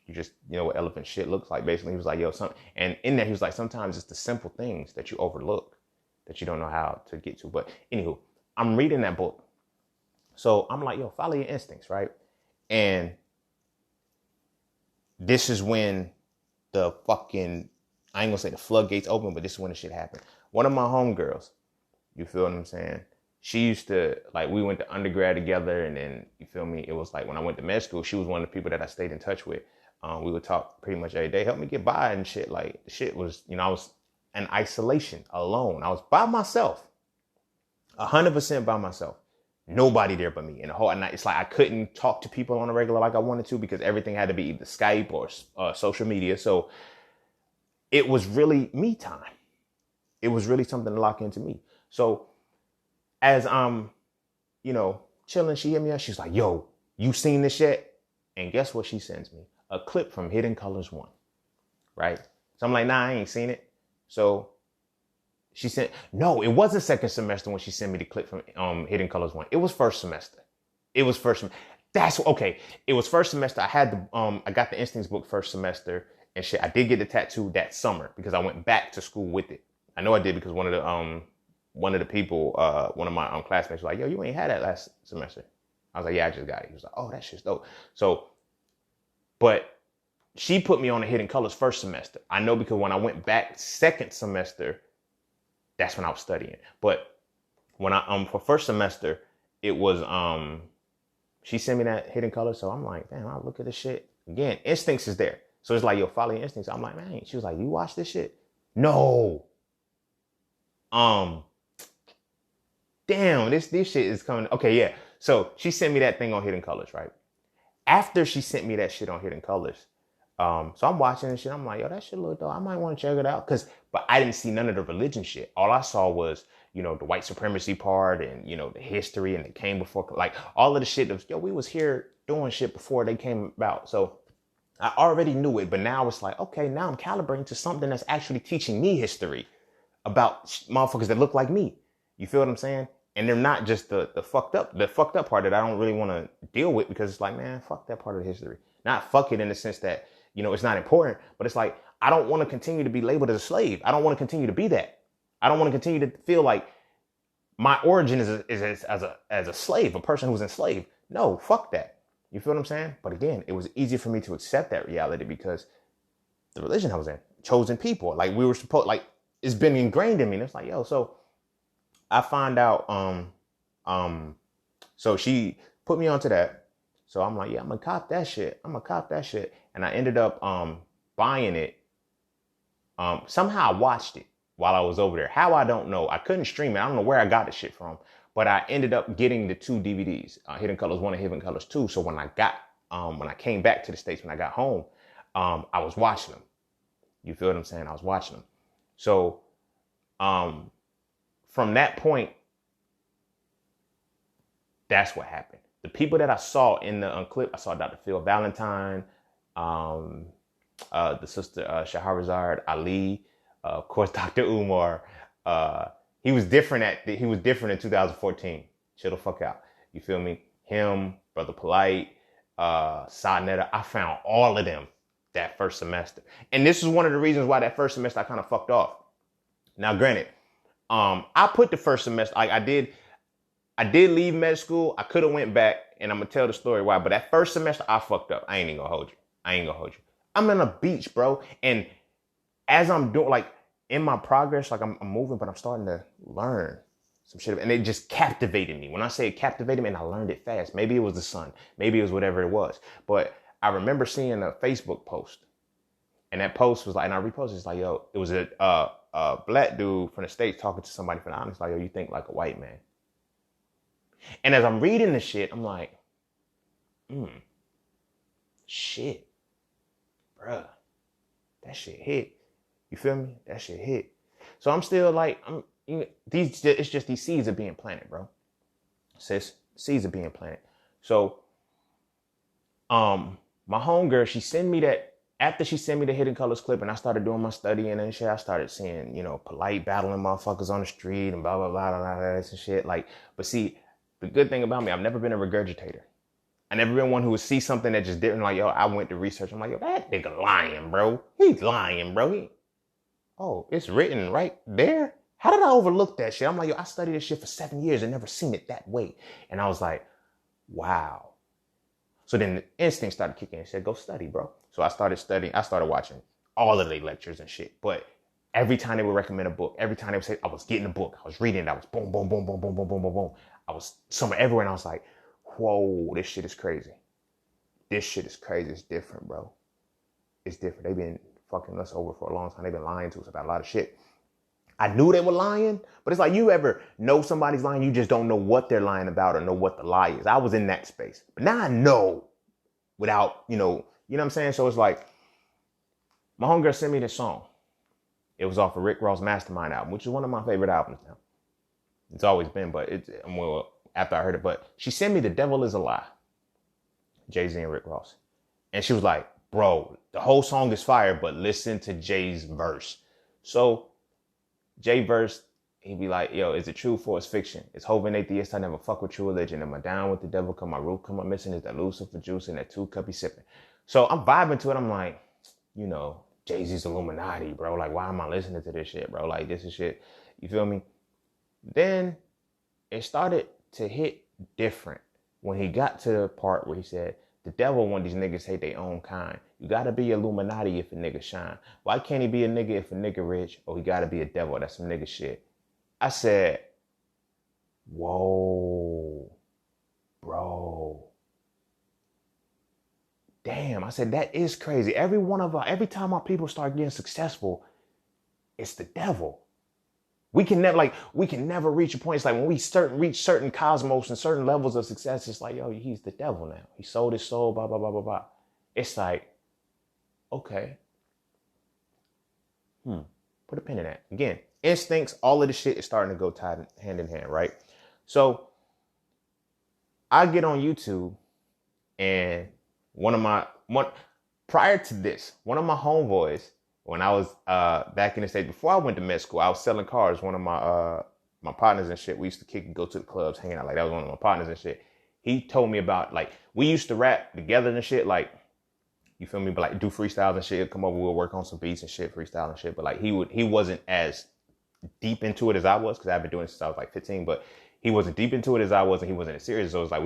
You know what elephant shit looks like. Basically, he was like, yo, and in there, he was like, sometimes it's the simple things that you overlook that you don't know how to get to. But anywho, I'm reading that book. So I'm like, yo, follow your instincts, right? And this is when the fucking, I ain't gonna say the floodgates open, but this is when the shit happened. One of my homegirls, you feel what I'm saying? She used to, like, we went to undergrad together, and then, you feel me, it was like when I went to med school, she was one of the people that I stayed in touch with. We would talk pretty much every day, help me get by and shit. Like, the shit was, I was in isolation, alone. I was by myself, 100% by myself. Nobody there but me. And the whole night, it's like I couldn't talk to people on a regular like I wanted to because everything had to be either Skype or social media. So it was really me time. It was really something to lock into me. So as chilling, she hit me up. She's like, yo, you seen this yet? And guess what she sends me? A clip from Hidden Colors 1, right? So I'm like, nah, I ain't seen it. So she said, no, it wasn't second semester when she sent me the clip from Hidden Colors 1. It was first semester. It was first. That's okay. It was first semester. I had I got the Instincts book first semester and shit. I did get the tattoo that summer because I went back to school with it. I know I did because one of the people, one of my classmates was like, yo, you ain't had that last semester. I was like, yeah, I just got it. He was like, oh, that shit's dope. So, but she put me on the Hidden Colors first semester. I know because when I went back second semester, that's when I was studying. But when I for first semester, it was she sent me that Hidden Colors. So I'm like, damn, I'll look at this shit. Again, Instincts is there. So it's like, yo, follow your instincts. I'm like, man, she was like, you watch this shit? No. Damn, this shit is coming. Okay, yeah. So she sent me that thing on Hidden Colors, right? After she sent me that shit on Hidden Colors, so I'm watching this shit. I'm like, yo, that shit look dope. I might want to check it out. But I didn't see none of the religion shit. All I saw was, the white supremacy part and, the history and it came before, like all of the shit of, yo, we was here doing shit before they came about. So I already knew it, but now it's like, okay, now I'm calibrating to something that's actually teaching me history about motherfuckers that look like me. You feel what I'm saying? And they're not just the fucked up part that I don't really want to deal with because it's like, man, fuck that part of the history. Not fuck it in the sense that, it's not important, but it's like, I don't want to continue to be labeled as a slave. I don't want to continue to be that. I don't want to continue to feel like my origin is as a slave, a person who's enslaved. No, fuck that. You feel what I'm saying? But again, it was easy for me to accept that reality because the religion I was in, chosen people, like we were supposed, like it's been ingrained in me. And it's like, yo, so I find out, so she put me onto that. So I'm like, yeah, I'm gonna cop that shit. And I ended up, buying it. Somehow I watched it while I was over there. How, I don't know. I couldn't stream it. I don't know where I got the shit from, but I ended up getting the 2 DVDs, Hidden Colors 1 and Hidden Colors 2. So when I came back to the States, when I got home, I was watching them. You feel what I'm saying? I was watching them. So, from that point, that's what happened. The people that I saw in the clip, I saw Dr. Phil Valentine, the sister Shahrazad Ali, of course, Dr. Umar. He was different in 2014. Chill the fuck out. You feel me? Him, Brother Polite, Sa Neter. I found all of them that first semester. And this is one of the reasons why that first semester I kind of fucked off. Now, granted, I put the first semester, I did leave med school. I could have went back and I'm going to tell the story why. But that first semester, I fucked up. I ain't even going to hold you. I'm in a beach, bro. And as I'm doing, like, in my progress, like, I'm moving, but I'm starting to learn some shit. And it just captivated me. When I say it captivated me, and I learned it fast. Maybe it was the sun. Maybe it was whatever it was. But I remember seeing a Facebook post. And that post was like, and I reposted, it's like, yo, it was a black dude from the States talking to somebody from the islands, like, yo, you think like a white man. And as I'm reading the shit, I'm like, shit, bruh, that shit hit. You feel me? That shit hit. So I'm still like, it's just these seeds are being planted, bro. Sis, seeds are being planted. So, my homegirl, she sent me that. After she sent me the Hidden Colors clip and I started doing my studying and shit, I started seeing, Polite battling motherfuckers on the street and blah, blah, blah, blah, blah, and shit. Like, but see, the good thing about me, I've never been a regurgitator. I never been one who would see something that just didn't, like, yo, I went to research. I'm like, yo, that nigga lying, bro. He's lying, bro. Oh, it's written right there? How did I overlook that shit? I'm like, yo, I studied this shit for 7 years and never seen it that way. And I was like, wow. So then the instinct started kicking in and said, go study, bro. So I started studying. I started watching all of the lectures and shit. But every time they would recommend a book, every time they would say, I was getting a book, I was reading it, I was boom, boom, boom, boom, boom, boom, boom, boom, boom. I was somewhere everywhere and I was like, whoa, this shit is crazy. This shit is crazy. It's different, bro. It's different. They've been fucking us over for a long time. They've been lying to us about a lot of shit. I knew they were lying, but it's like you ever know somebody's lying, you just don't know what they're lying about or know what the lie is. I was in that space. But now I know without, what I'm saying? So it's like my homegirl sent me this song. It was off of Rick Ross' Mastermind album, which is one of my favorite albums now. It's always been, but after I heard it, but she sent me The Devil Is a Lie, Jay-Z and Rick Ross. And she was like, bro, the whole song is fire, but listen to Jay's verse. So Jay verse, he'd be like, yo, is it true for it's fiction? It's Hov and atheist, I never fuck with true religion. Am I down with the devil? Cause my roof come up missing. Is that Lucifer juice and that 2 cup he sipping? So I'm vibing to it. I'm like, Jay-Z's Illuminati, bro. Like, why am I listening to this shit, bro? Like, this is shit. You feel me? Then it started to hit different when he got to the part where he said, the devil want these niggas hate their own kind. You gotta be Illuminati if a nigga shine. Why can't he be a nigga if a nigga rich? Or he gotta be a devil? That's some nigga shit. I said, whoa, bro. Damn, I said, that is crazy. Every time our people start getting successful, it's the devil. We can never reach a point. It's like when we reach certain cosmos and certain levels of success, it's like, yo, he's the devil now. He sold his soul, blah, blah, blah, blah, blah. It's like, okay. Put a pin in that. Again, instincts, all of the shit is starting to go tied hand in hand, right? So I get on YouTube and prior to this, one of my homeboys, when I was back in the States, before I went to med school, I was selling cars. One of my partners and shit, we used to kick and go to the clubs, hanging out. Like, that was one of my partners and shit. He told me about, like, we used to rap together and shit, like, you feel me? But like do freestyles and shit. He'd come over, we'll work on some beats and shit, freestyle and shit. But like he wasn't as deep into it as I was, because I've been doing it since I was like 15, but he wasn't deep into it as I was, and he wasn't as serious. So it was like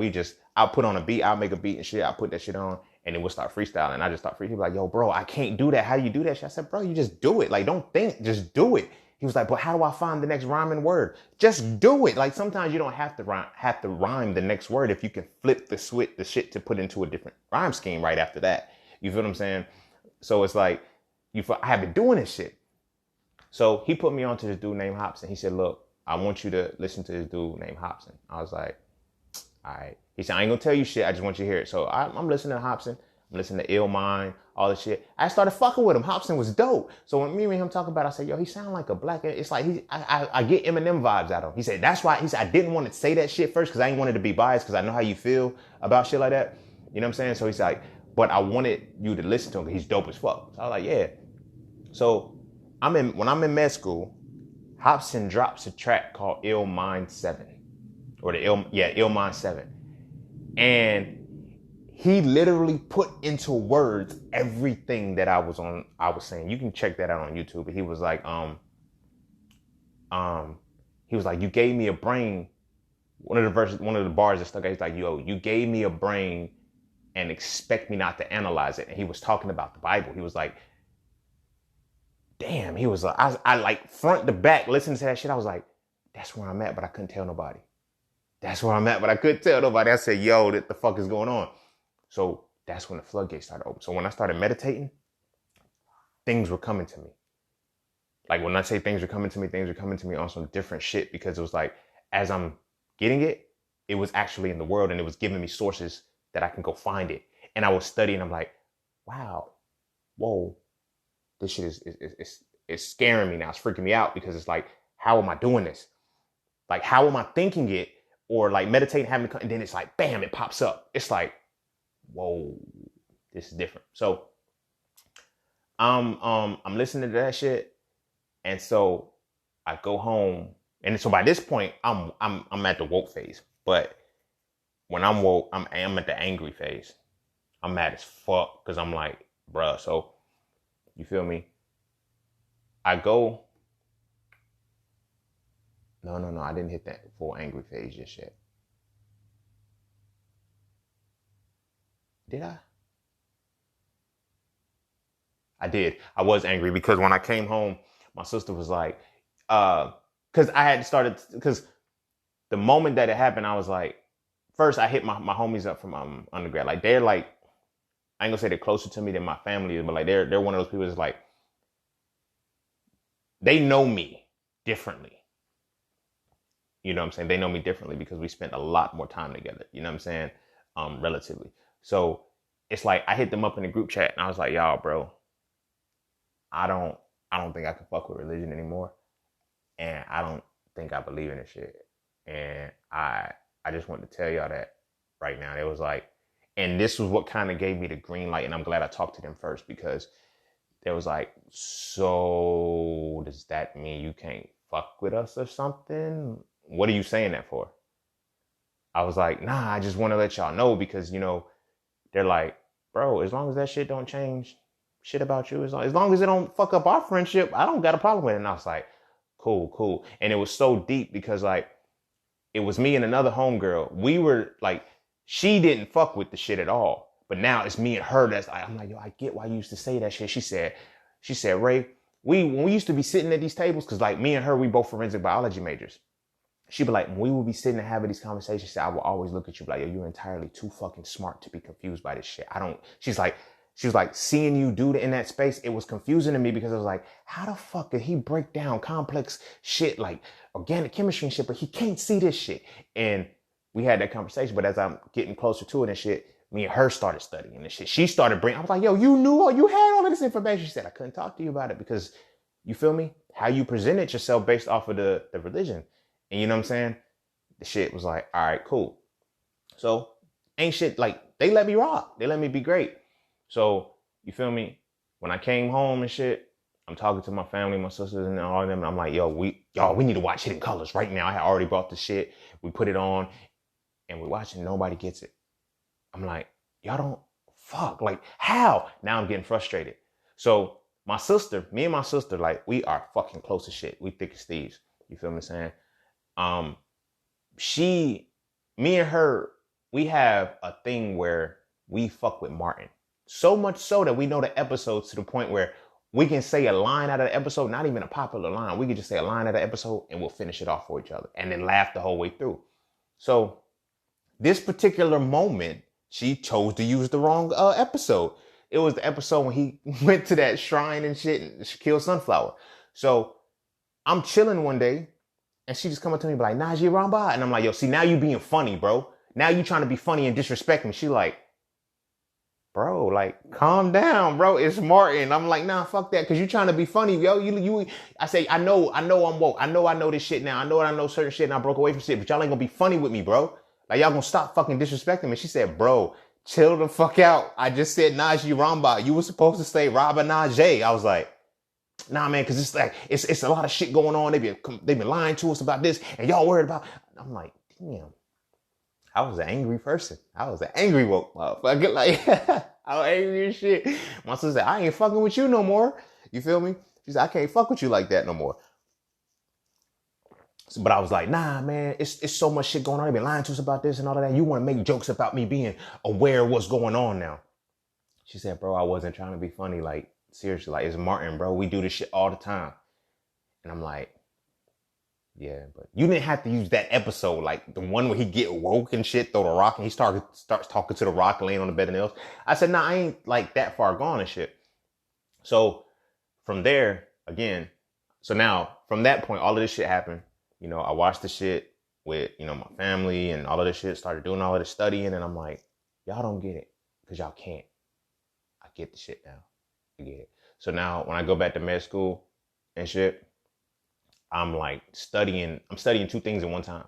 I'll put on a beat, I'll make a beat and shit, I'll put that shit on, and then we'll start freestyling. I just start freestyling. He was like, yo, bro, I can't do that. How do you do that shit? I said, bro, you just do it. Like, don't think, just do it. He was like, but how do I find the next rhyming word? Just do it. Like, sometimes you don't have to rhyme the next word if you can flip the shit to put into a different rhyme scheme right after that. You feel what I'm saying? So it's like, I have been doing this shit. So he put me on to this dude named Hopsin. He said, look, I want you to listen to this dude named Hopsin. I was like, all right. He said, I ain't gonna tell you shit. I just want you to hear it. So I'm listening to Hopsin. I'm listening to Illmind, all this shit. I started fucking with him. Hopsin was dope. So when me and him talk about it, I said, yo, he sound like a black, it's like, I get Eminem vibes out of him. He said, that's why, he said, I didn't want to say that shit first because I ain't wanted to be biased because I know how you feel about shit like that. You know what I'm saying? So he's like, but I wanted you to listen to him because he's dope as fuck. So I was like, yeah. So when I'm in med school, Hopsin drops a track called Illmind 7. Or Illmind 7. And he literally put into words everything that I was saying. You can check that out on YouTube. But he was like, you gave me a brain. One of the bars that stuck out, he's like, yo, you gave me a brain and expect me not to analyze it. And he was talking about the Bible. He was like, damn, he was like, I like front to back listening to that shit. I was like, that's where I'm at, but I couldn't tell nobody. That's where I'm at, but I couldn't tell nobody. I said, yo, what the fuck is going on? So that's when the floodgates started open. So when I started meditating, things were coming to me. Like, when I say things were coming to me on some different shit, because it was like, as I'm getting it, it was actually in the world, and it was giving me sources that I can go find it. And I was studying. I'm like, wow, whoa, this shit is scaring me now. It's freaking me out, because it's like, how am I doing this? Like, how am I thinking it? Or like meditating, having and then it's like, bam, it pops up. It's like, whoa, this is different. So I'm listening to that shit. And so I go home. And so by this point, I'm at the woke phase. But when I'm woke, I'm at the angry phase. I'm mad as fuck, because I'm like, bruh. So you feel me? I go. No, I didn't hit that full angry phase just yet. Did I? I did. I was angry because when I came home, my sister was like, because I had started, because the moment that it happened, I was like, first I hit my homies up from undergrad. Like, they're like, I ain't gonna say they're closer to me than my family is, but like they're one of those people that's like, they know me. differently. You know what I'm saying? They know me differently because we spent a lot more time together. You know what I'm saying? Relatively. So it's like I hit them up in the group chat and I was like, y'all, bro, I don't think I can fuck with religion anymore. And I don't think I believe in this shit. And I just want to tell y'all that right now. It was like, and this was what kind of gave me the green light. And I'm glad I talked to them first because there was like, so does that mean you can't fuck with us or something? What are you saying that for? I was like, nah, I just want to let y'all know because, you know, they're like, bro, as long as that shit don't change shit about you, as long as it don't fuck up our friendship, I don't got a problem with it. And I was like, cool. And it was so deep because like, it was me and another homegirl. We were like, she didn't fuck with the shit at all. But now it's me and her that's like, I'm like, yo, I get why you used to say that shit. She said, Ray, when we used to be sitting at these tables, because like me and her, we both forensic biology majors. She'd be like, when we would be sitting and having these conversations, she said, I will always look at you like, yo, you're entirely too fucking smart to be confused by this shit. She was like, seeing you do in that space, it was confusing to me because I was like, how the fuck did he break down complex shit like organic chemistry and shit, but he can't see this shit. And we had that conversation, but as I'm getting closer to it and shit, me and her started studying this shit. She started bringing, I was like, yo, you had all of this information. She said, I couldn't talk to you about it because, you feel me? How you presented yourself based off of the religion. And you know what I'm saying? The shit was like, all right, cool. So ain't shit like, they let me rock. They let me be great. So you feel me? When I came home and shit, I'm talking to my family, my sisters and all of them. And I'm like, yo, we need to watch Hidden Colors right now. I had already bought the shit. We put it on and we're watching. Nobody gets it. I'm like, y'all don't fuck. Like, how? Now I'm getting frustrated. So me and my sister, like, we are fucking close as shit. We thick as thieves. You feel me saying? Me and her, we have a thing where we fuck with Martin. So much so that we know the episodes to the point where we can say a line out of the episode, not even a popular line. We can just say a line out of the episode and we'll finish it off for each other and then laugh the whole way through. So this particular moment, she chose to use the wrong episode. It was the episode when he went to that shrine and shit and killed Sunflower. So I'm chilling one day and she just come up to me like, Najee Ramba. And I'm like, yo, see, now you being funny, bro. Now you trying to be funny and disrespect me. She like, bro, like, calm down, bro. It's Martin. I'm like, nah, fuck that. Cause you trying to be funny, yo. I say, I know I'm woke. I know this shit now. I know certain shit and I broke away from shit, but y'all ain't gonna be funny with me, bro. Like, y'all gonna stop fucking disrespecting me. She said, bro, chill the fuck out. I just said Najee Ramba. You were supposed to say Rabba Najee. I was like, nah, man, cause it's like, it's a lot of shit going on. They've been lying to us about this and y'all worried about, I'm like, damn. I was an angry person. I was an angry woke motherfucker. Like, I was angry as shit. My sister said, I ain't fucking with you no more. You feel me? She said, I can't fuck with you like that no more. So, but I was like, nah, man, it's so much shit going on. They've been lying to us about this and all of that. You want to make jokes about me being aware of what's going on now. She said, bro, I wasn't trying to be funny. Like, seriously, like, it's Martin, bro. We do this shit all the time. And I'm like, yeah, but you didn't have to use that episode, like the one where he get woke and shit, throw the rock, and he starts talking to the rock laying on the bed of nails. I said, nah, I ain't like that far gone and shit. So from there, again, so now from that point, all of this shit happened. You know, I watched the shit with, you know, my family and all of this shit, started doing all of this studying, and I'm like, y'all don't get it because y'all can't. I get the shit now. I get it. So now when I go back to med school and shit, I'm studying two things at one time.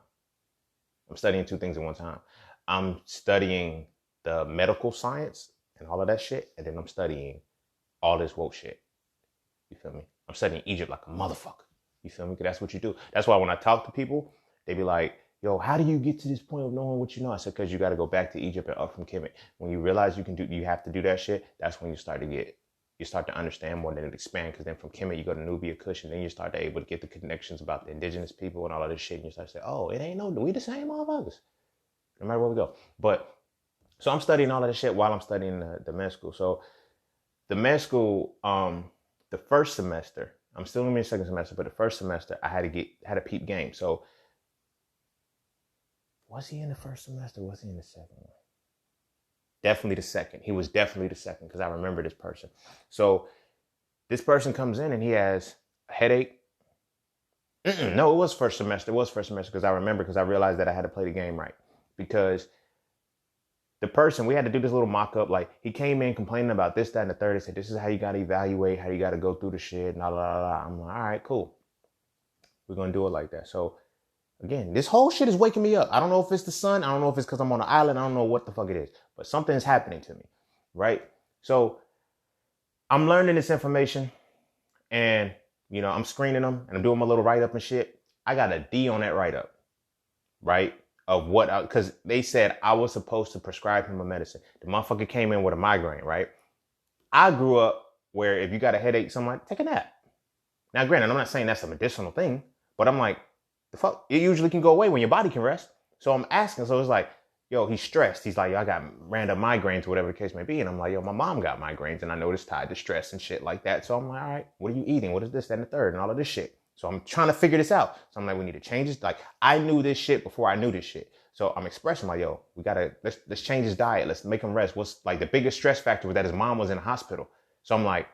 I'm studying the medical science and all of that shit. And then I'm studying all this woke shit. You feel me? I'm studying Egypt like a motherfucker. You feel me? Because that's what you do. That's why when I talk to people, they be like, yo, how do you get to this point of knowing what you know? I said, because you got to go back to Egypt and up from Kemet. When you realize you have to do that shit, that's when you start to understand more, then it expand, because then from Kemet you go to Nubia, Kush, and then you start to able to get the connections about the indigenous people and all of this shit, and you start to say, oh, it ain't we the same motherfuckers, no matter where we go. But so I'm studying all of this shit while I'm studying the med school. So the med school, the first semester, I'm still in the second semester, but the first semester I had a peep game. So was he in the first semester? Was he in the second one? Definitely the second. He was definitely the second because I remember this person. So this person comes in and he has a headache, No, it was first semester. It was first semester because I remember because I realized that I had to play the game right. Because the person, we had to do this little mock-up. Like, he came in complaining about this, that, and the third. He said, this is how you got to evaluate, how you got to go through the shit, and blah, blah, blah. I'm like, all right, cool. We're going to do it like that. So, again, this whole shit is waking me up. I don't know if it's the sun. I don't know if it's because I'm on an island. I don't know what the fuck it is. But something's happening to me, right? So, I'm learning this information, and, you know, I'm screening them, and I'm doing my little write-up and shit. I got a D on that write-up, right? Of what, because they said I was supposed to prescribe him a medicine. The motherfucker came in with a migraine, right? I grew up where if you got a headache, someone take a nap. Now, granted, I'm not saying that's a medicinal thing, but I'm like, the fuck, it usually can go away when your body can rest. So I'm asking, so it's like, yo, he's stressed. He's like, yo, I got random migraines or whatever the case may be. And I'm like, yo, my mom got migraines and I know it's tied to stress and shit like that. So I'm like, all right, what are you eating? What is this, that, and the third, and all of this shit. So I'm trying to figure this out. So I'm like, we need to change this. Like, I knew this shit before I knew this shit. So I'm expressing like, yo, let's change his diet. Let's make him rest. What's like the biggest stress factor was that his mom was in the hospital. So I'm like,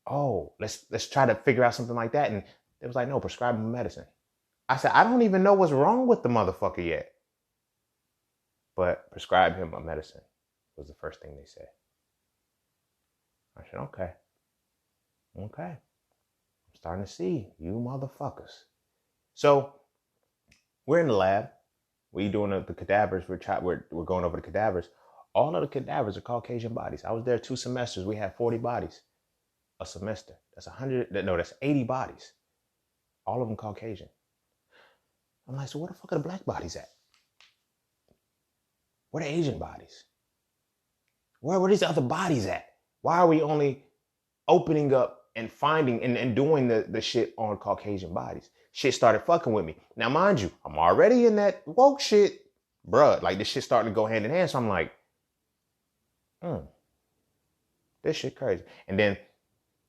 oh, let's try to figure out something like that. And it was like, no, prescribe him medicine. I said, I don't even know what's wrong with the motherfucker yet. But prescribe him a medicine was the first thing they said. I said, okay. I'm starting to see you motherfuckers. So we're in the lab. We doing the cadavers. We're going over the cadavers. All of the cadavers are Caucasian bodies. I was there 2 semesters. We had 40 bodies a semester. That's 80 bodies. All of them Caucasian. I'm like, so where the fuck are the black bodies at? Where are the Asian bodies? Where were these other bodies at? Why are we only opening up and finding and doing the shit on Caucasian bodies? Shit started fucking with me. Now, mind you, I'm already in that woke shit. Bruh, like this shit starting to go hand in hand. So I'm like, this shit crazy. And then,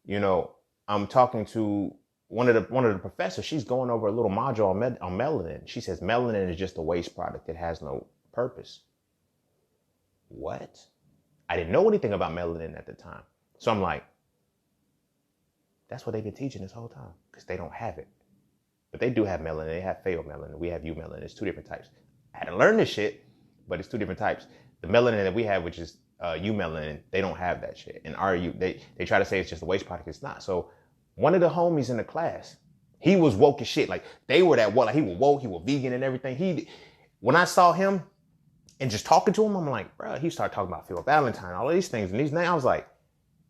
you know, I'm talking to one of the professors. She's going over a little module on melanin. She says melanin is just a waste product. It has no purpose. What? I didn't know anything about melanin at the time. So I'm like, that's what they've been teaching this whole time because they don't have it. But they do have melanin. They have pheomelanin. We have eumelanin. It's 2 different types. I had to learn this shit, but it's 2 different types. The melanin that we have, which is eumelanin, they don't have that shit. And they try to say it's just a waste product. It's not. So one of the homies in the class, he was woke as shit. Like they were that like he was woke. He was vegan and everything. When I saw him and just talking to him, I'm like, bro, he started talking about Phil Valentine, all of these things. And these names, I was like,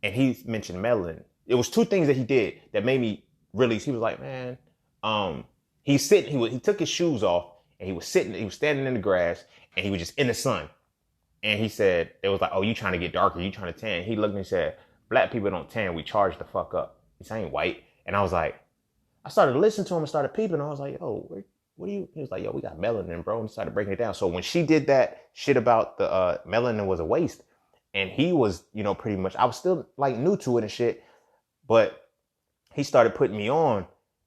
and he mentioned melanin. It was 2 things that he did that made me really, he was like, man, he took his shoes off and he was standing in the grass and he was just in the sun. And he said, it was like, oh, you trying to get darker, you trying to tan. He looked at me and said, black people don't tan, we charge the fuck up. He ain't white. And I was like, I started listening to him and started peeping. And I was like, yo, what do you, he was like, yo, we got melanin, bro. And started breaking it down. So when she did that shit about the melanin was a waste, and he was, you know, pretty much, I was still like new to it and shit, but he started putting me on.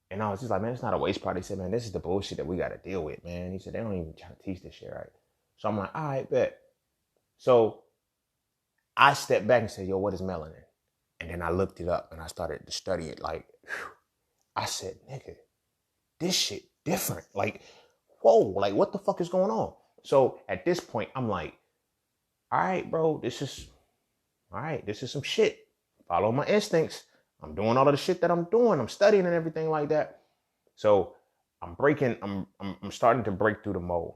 And I was just like, man, it's not a waste product. He said, man, this is the bullshit that we got to deal with, man. He said, they don't even try to teach this shit right. So I'm like, all right, bet. So I stepped back and said, yo, what is melanin? And then I looked it up and I started to study it. Like, I said, nigga, this shit different. Like, whoa, like what the fuck is going on? So at this point, I'm like, all right, bro, this is some shit. Follow my instincts. I'm doing all of the shit that I'm doing. I'm studying and everything like that. So I'm starting to break through the mold,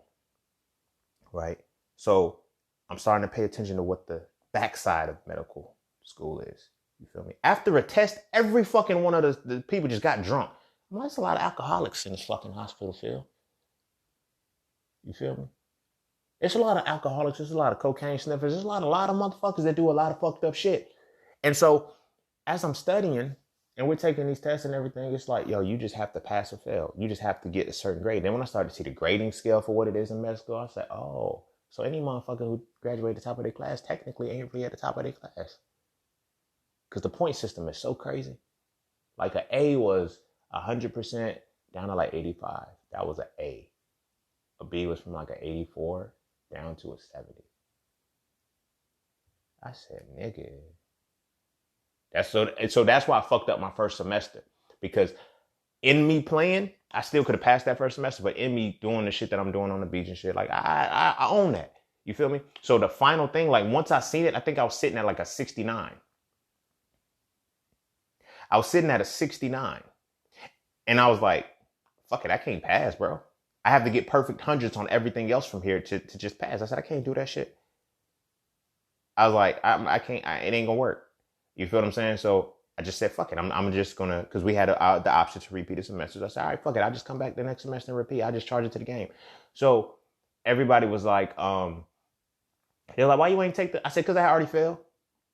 right? So I'm starting to pay attention to what the backside of medical school is. You feel me? After a test, every fucking one of the people just got drunk. I'm like, there's a lot of alcoholics in this fucking hospital, Phil. You feel me? There's a lot of alcoholics. There's a lot of cocaine sniffers. There's a lot of motherfuckers that do a lot of fucked up shit. And so as I'm studying and we're taking these tests and everything, it's like, yo, you just have to pass or fail. You just have to get a certain grade. Then when I started to see the grading scale for what it is in med school, I said, oh, so any motherfucker who graduated the top of their class technically ain't really at the top of their class. Because the point system is so crazy. Like an A was 100% down to like 85. That was an A. A B was from like an 84 down to a 70. I said, nigga. So that's why I fucked up my first semester. Because in me playing, I still could have passed that first semester, but in me doing the shit that I'm doing on the beach and shit, like I own that. You feel me? So the final thing, like once I seen it, I think I was sitting at like a 69. I was sitting at a 69. And I was like, fuck it, I can't pass, bro. I have to get perfect hundreds on everything else from here to just pass. I said, I can't do that shit. I was like, I can't, it ain't gonna work. You feel what I'm saying? So I just said, fuck it. I'm just gonna, cause we had the option to repeat the semester. So I said, all right, fuck it. I'll just come back the next semester and repeat. I just charge it to the game. So everybody was like, they're like, why you ain't take the, I said, cause I already failed.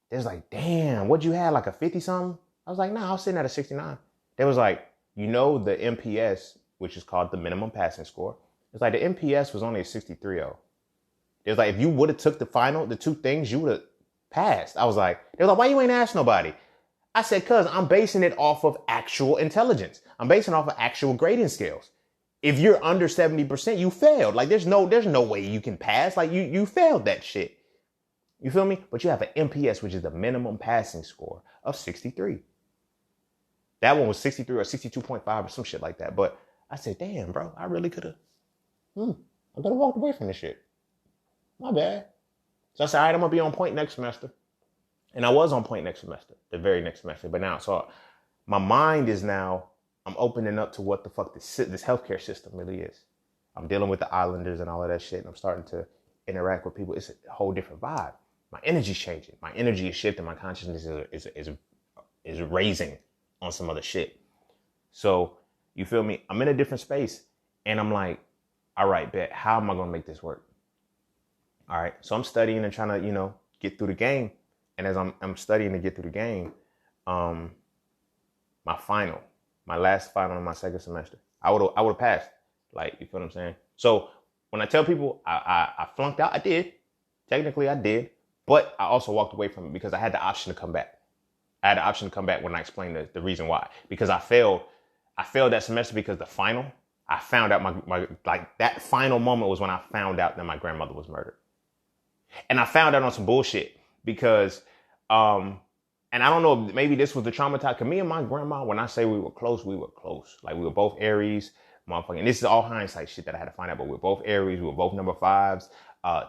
They was like, damn, what'd you have? Like a 50 something? I was like, nah, I was sitting at a 69. They was like, you know, the MPS, which is called the minimum passing score. It's like the MPS was only a 63.0. It was like, if you would have took the final, the two things, you would have passed. I was like, they were like, why you ain't asked nobody? I said, cause I'm basing it off of actual intelligence. I'm basing it off of actual grading scales. If you're under 70%, you failed. Like there's no way you can pass. Like you failed that shit. You feel me? But you have an MPS, which is the minimum passing score of 63. That one was 63 or 62.5 or some shit like that. But I said, damn, bro, I really could have, I could have walked away from this shit. My bad. So I said, all right, I'm going to be on point next semester. And I was on point next semester, the very next semester. But now, so my mind is now, I'm opening up to what the fuck this healthcare system really is. I'm dealing with the islanders and all of that shit. And I'm starting to interact with people. It's a whole different vibe. My energy's changing. My energy is shifting. My consciousness is raising on some other shit. So you feel me? I'm in a different space. And I'm like, all right, bet. How am I going to make this work? All right. So I'm studying and trying to, get through the game. And as I'm studying to get through the game, my last final in my second semester, I would have passed. Like, you feel what I'm saying? So when I tell people I flunked out, I did. Technically, I did. But I also walked away from it because I had the option to come back. I had the option to come back when I explained the reason why. Because I failed that semester because the final, I found out my like that final moment was when I found out that my grandmother was murdered. And I found out on some bullshit because, and I don't know, maybe this was the traumatized, cause me and my grandma, when I say we were close, we were close. Like we were both Aries, motherfucking, and this is all hindsight shit that I had to find out, but we were both Aries, we were both number 5s.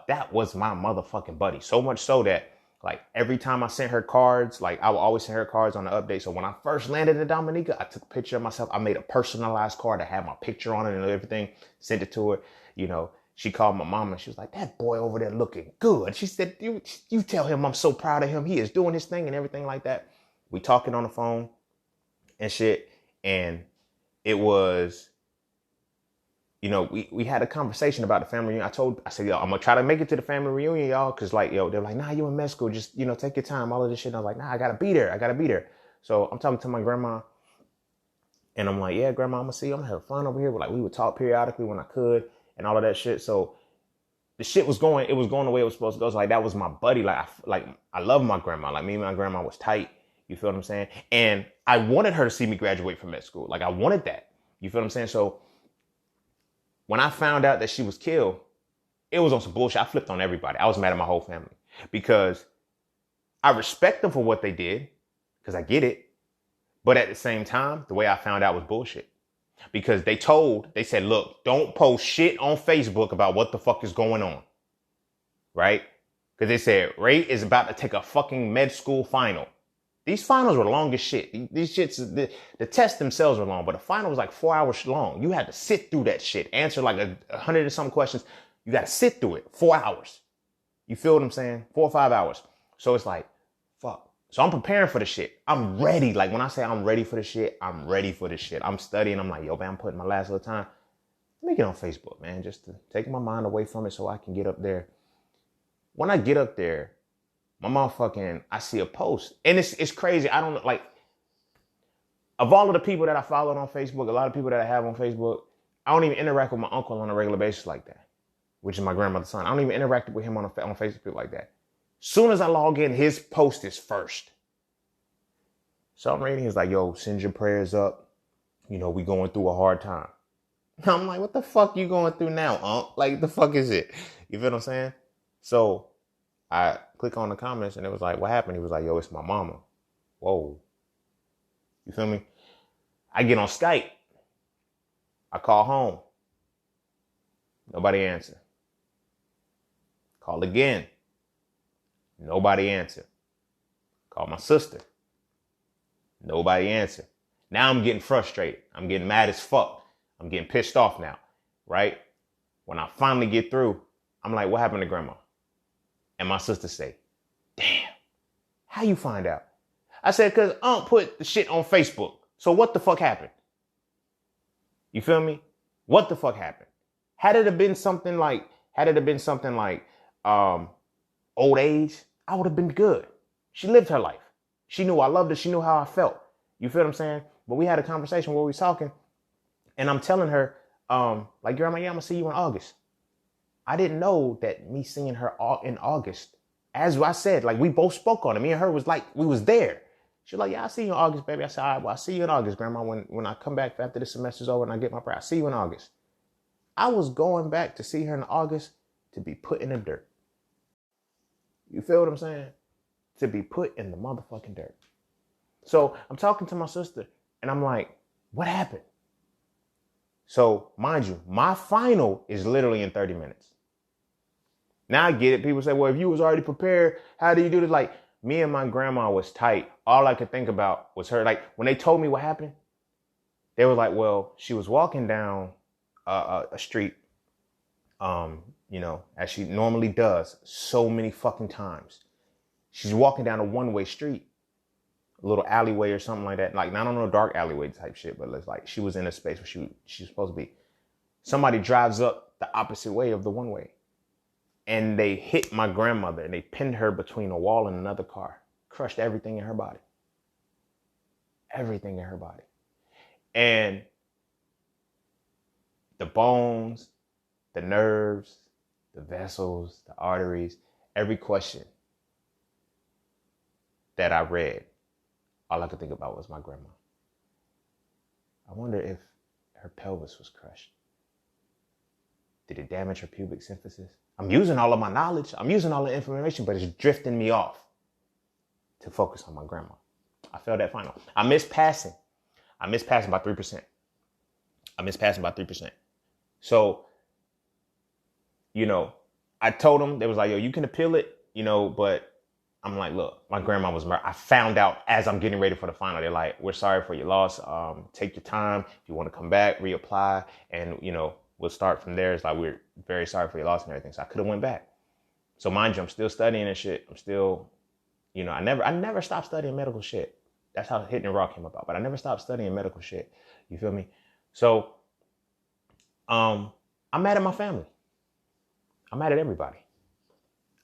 That was my motherfucking buddy. So much so that like every time I sent her cards, like I would always send her cards on the update. So when I first landed in Dominica, I took a picture of myself. I made a personalized card that had my picture on it and everything, sent it to her. She called my mom and she was like, that boy over there looking good. She said, you tell him I'm so proud of him. He is doing his thing and everything like that. We talking on the phone and shit. And it was, we had a conversation about the family reunion. I said, yo, I'm going to try to make it to the family reunion, y'all. Cause like, they're like, nah, you in med school. Just, take your time, all of this shit. And I was like, nah, I got to be there. So I'm talking to my grandma and I'm like, yeah, grandma, I'm going to see you. I'm going to have fun over here. But like, we would talk periodically when I could. And all of that shit. So the shit was going the way it was supposed to go. So like that was my buddy. Like I love my grandma. Like me and my grandma was tight. You feel what I'm saying? And I wanted her to see me graduate from med school. Like I wanted that. You feel what I'm saying? So when I found out that she was killed, it was on some bullshit. I flipped on everybody. I was mad at my whole family because I respect them for what they did because I get it. But at the same time, the way I found out was bullshit. Because they said, look, don't post shit on Facebook about what the fuck is going on. Right? Because they said, Ray is about to take a fucking med school final. These finals were long as shit. These shits, the tests themselves were long, but the final was like 4 hours long. You had to sit through that shit, answer like 100 and some questions. You got to sit through it 4 hours. You feel what I'm saying? 4 or 5 hours. So it's like, fuck. So I'm preparing for the shit. I'm ready. Like when I say I'm ready for the shit, I'm ready for the shit. I'm studying. I'm like, yo, man, I'm putting my last little time. Let me get on Facebook, man, just to take my mind away from it so I can get up there. When I get up there, I see a post. And it's crazy. I don't like, of all of the people that I followed on Facebook, a lot of people that I have on Facebook, I don't even interact with my uncle on a regular basis like that, which is my grandmother's son. I don't even interact with him on Facebook like that. Soon as I log in, his post is first. So I'm reading, he's like, yo, send your prayers up. We going through a hard time. I'm like, what the fuck you going through now, Unc? Like, the fuck is it? You feel what I'm saying? So I click on the comments and it was like, what happened? He was like, yo, it's my mama. Whoa. You feel me? I get on Skype I call home. Nobody answer. Call again. Nobody answer. Call my sister. Nobody answer. Now I'm getting frustrated. I'm getting mad as fuck. I'm getting pissed off now, right? When I finally get through, I'm like, what happened to grandma? And my sister say, damn, how you find out? I said, because Aunt put the shit on Facebook. So what the fuck happened? You feel me? What the fuck happened? Had it been something like old age, I would have been good. She lived her life. She knew I loved her. She knew how I felt. You feel what I'm saying? But we had a conversation where we was talking, and I'm telling her, like, Grandma, yeah, I'm gonna see you in August. I didn't know that me seeing her in August, as I said, like, we both spoke on it. Me and her was like, we was there. She was like, yeah, I'll see you in August, baby. I said, all right, well, I'll see you in August, Grandma, when I come back after the semester's over and I get my prayer. I'll see you in August. I was going back to see her in August to be put in the dirt. You feel what I'm saying? To be put in the motherfucking dirt. So I'm talking to my sister and I'm like, what happened? So mind you, my final is literally in 30 minutes. Now I get it. People say, well, if you was already prepared, how do you do this? Like, me and my grandma was tight. All I could think about was her. Like, when they told me what happened, they were like, well, she was walking down a street, you know, as she normally does so many fucking times. She's walking down a one-way street, a little alleyway or something like that. Like, not on a dark alleyway type shit, but it's like she was in a space where she's supposed to be. Somebody drives up the opposite way of the one-way. And they hit my grandmother and they pinned her between a wall and another car. Crushed everything in her body. Everything in her body. And the bones, the nerves, the vessels, the arteries, every question that I read, all I could think about was my grandma. I wonder if her pelvis was crushed. Did it damage her pubic symphysis? I'm using all of my knowledge. I'm using all the information, but it's drifting me off to focus on my grandma. I failed that final. I missed passing by 3%. I missed passing by 3%. So, you know, I told them, they was like, yo, you can appeal it, you know, but I'm like, look, my grandma was murdered. I found out as I'm getting ready for the final. They're like, we're sorry for your loss. Take your time. If you want to come back, reapply, and, you know, we'll start from there. It's like, we're very sorry for your loss and everything. So I could have went back. So mind you, I'm still studying and shit. I'm still, you know, I never stopped studying medical shit. That's how Hitting Raw came about. But I never stopped studying medical shit. You feel me? So, I'm mad at my family. I'm mad at everybody.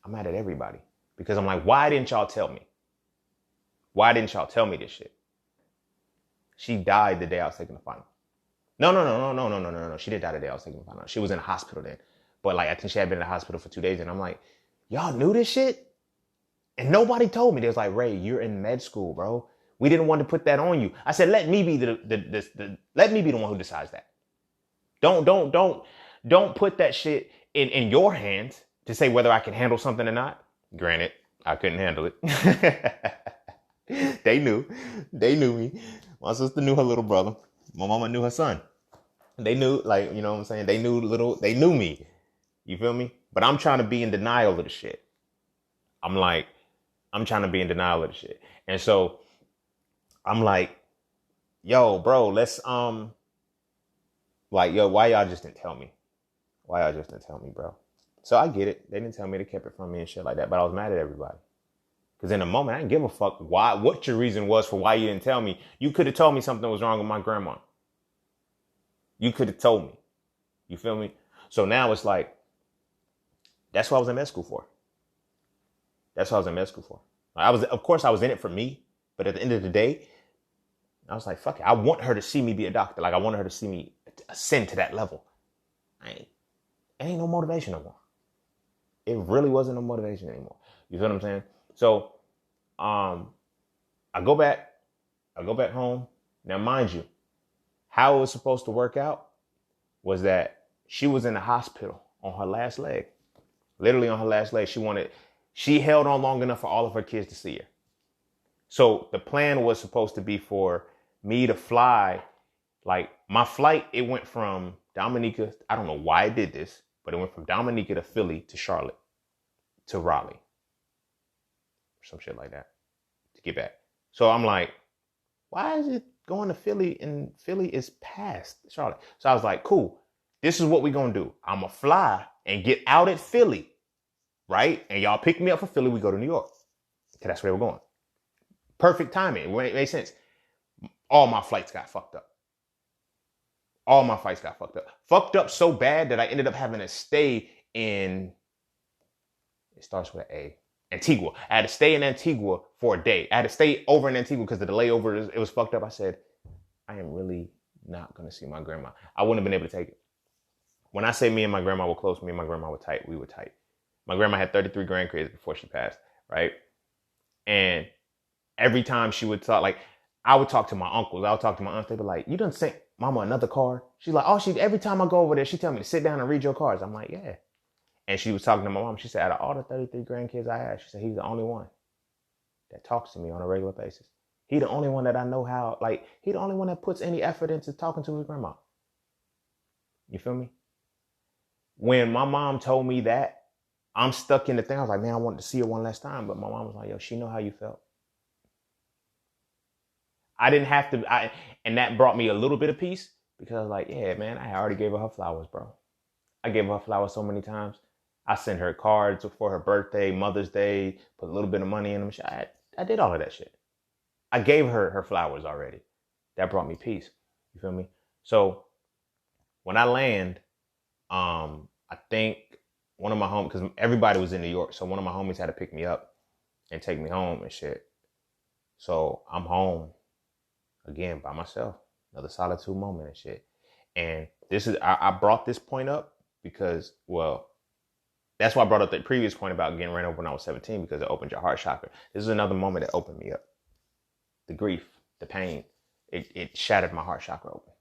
I'm mad at everybody. Because I'm like, why didn't y'all tell me? Why didn't y'all tell me this shit? She died the day I was taking the final. No. She didn't die the day I was taking the final. She was in the hospital then. But like, I think she had been in the hospital for 2 days. And I'm like, y'all knew this shit? And nobody told me. They was like, Ray, you're in med school, bro. We didn't want to put that on you. I said, let me be let me be the one who decides that. Don't put that shit in your hands to say whether I can handle something or not. Granted, I couldn't handle it. They knew me. My sister knew her little brother. My mama knew her son. They knew, like, you know what I'm saying? They knew me. You feel me? But I'm trying to be in denial of the shit. I'm trying to be in denial of the shit. And so I'm like, yo, bro, let's, like, yo, why y'all just didn't tell me? Why y'all just didn't tell me, bro? So I get it. They didn't tell me. They kept it from me and shit like that. But I was mad at everybody. Because in the moment, I didn't give a fuck what your reason was for why you didn't tell me. You could have told me something was wrong with my grandma. You could have told me. You feel me? So now it's like, that's what I was in med school for. Of course, I was in it for me. But at the end of the day, I was like, fuck it. I want her to see me be a doctor. Like, I want her to see me ascend to that level. It ain't no motivation no more. It really wasn't no motivation anymore. You feel what I'm saying? So, I go back home. Now, mind you, how it was supposed to work out was that she was in the hospital on her last leg, literally on her last leg. She held on long enough for all of her kids to see her. So the plan was supposed to be for me to fly, like My flight, it went from Dominica. I don't know why I did this, but it went from Dominica to Philly to Charlotte to Raleigh. Some shit like that to get back. So I'm like, why is it going to Philly and Philly is past Charlotte? So I was like, cool. This is what we're going to do. I'm going to fly and get out at Philly, right? And y'all pick me up for Philly. We go to New York. Because that's where we're going. Perfect timing. It made sense. All my flights got fucked up. All my flights got fucked up. Fucked up so bad that I ended up having to stay in, it starts with an A, Antigua. I had to stay in Antigua for a day. I had to stay over in Antigua because of the layover, it was fucked up. I said, I am really not going to see my grandma. I wouldn't have been able to take it. When I say me and my grandma were close, me and my grandma were tight. We were tight. My grandma had 33 grandkids before she passed, right? And every time she would talk, like, I would talk to my uncles. I would talk to my aunts. They'd be like, you done sent mama another card? She's like, every time I go over there, she tell me to sit down and read your cards. I'm like, yeah. And she was talking to my mom. She said, out of all the 33 grandkids I have, she said, he's the only one that talks to me on a regular basis. He the only one that I know how, like, he the only one that puts any effort into talking to his grandma. You feel me? When my mom told me that, I'm stuck in the thing. I was like, man, I wanted to see her one last time. But my mom was like, yo, she know how you felt. I didn't have to, and that brought me a little bit of peace because I was like, yeah, man, I already gave her flowers, bro. I gave her flowers so many times. I sent her cards for her birthday, Mother's Day, put a little bit of money in them. I did all of that shit. I gave her flowers already. That brought me peace. You feel me? So when I land, I think one of my homies, because everybody was in New York, so one of my homies had to pick me up and take me home and shit. So I'm home again by myself. Another solitude moment and shit. And this is, I brought this point up because, well, that's why I brought up the previous point about getting ran over when I was 17, because it opened your heart chakra. This is another moment that opened me up. The grief, the pain, it shattered my heart chakra open.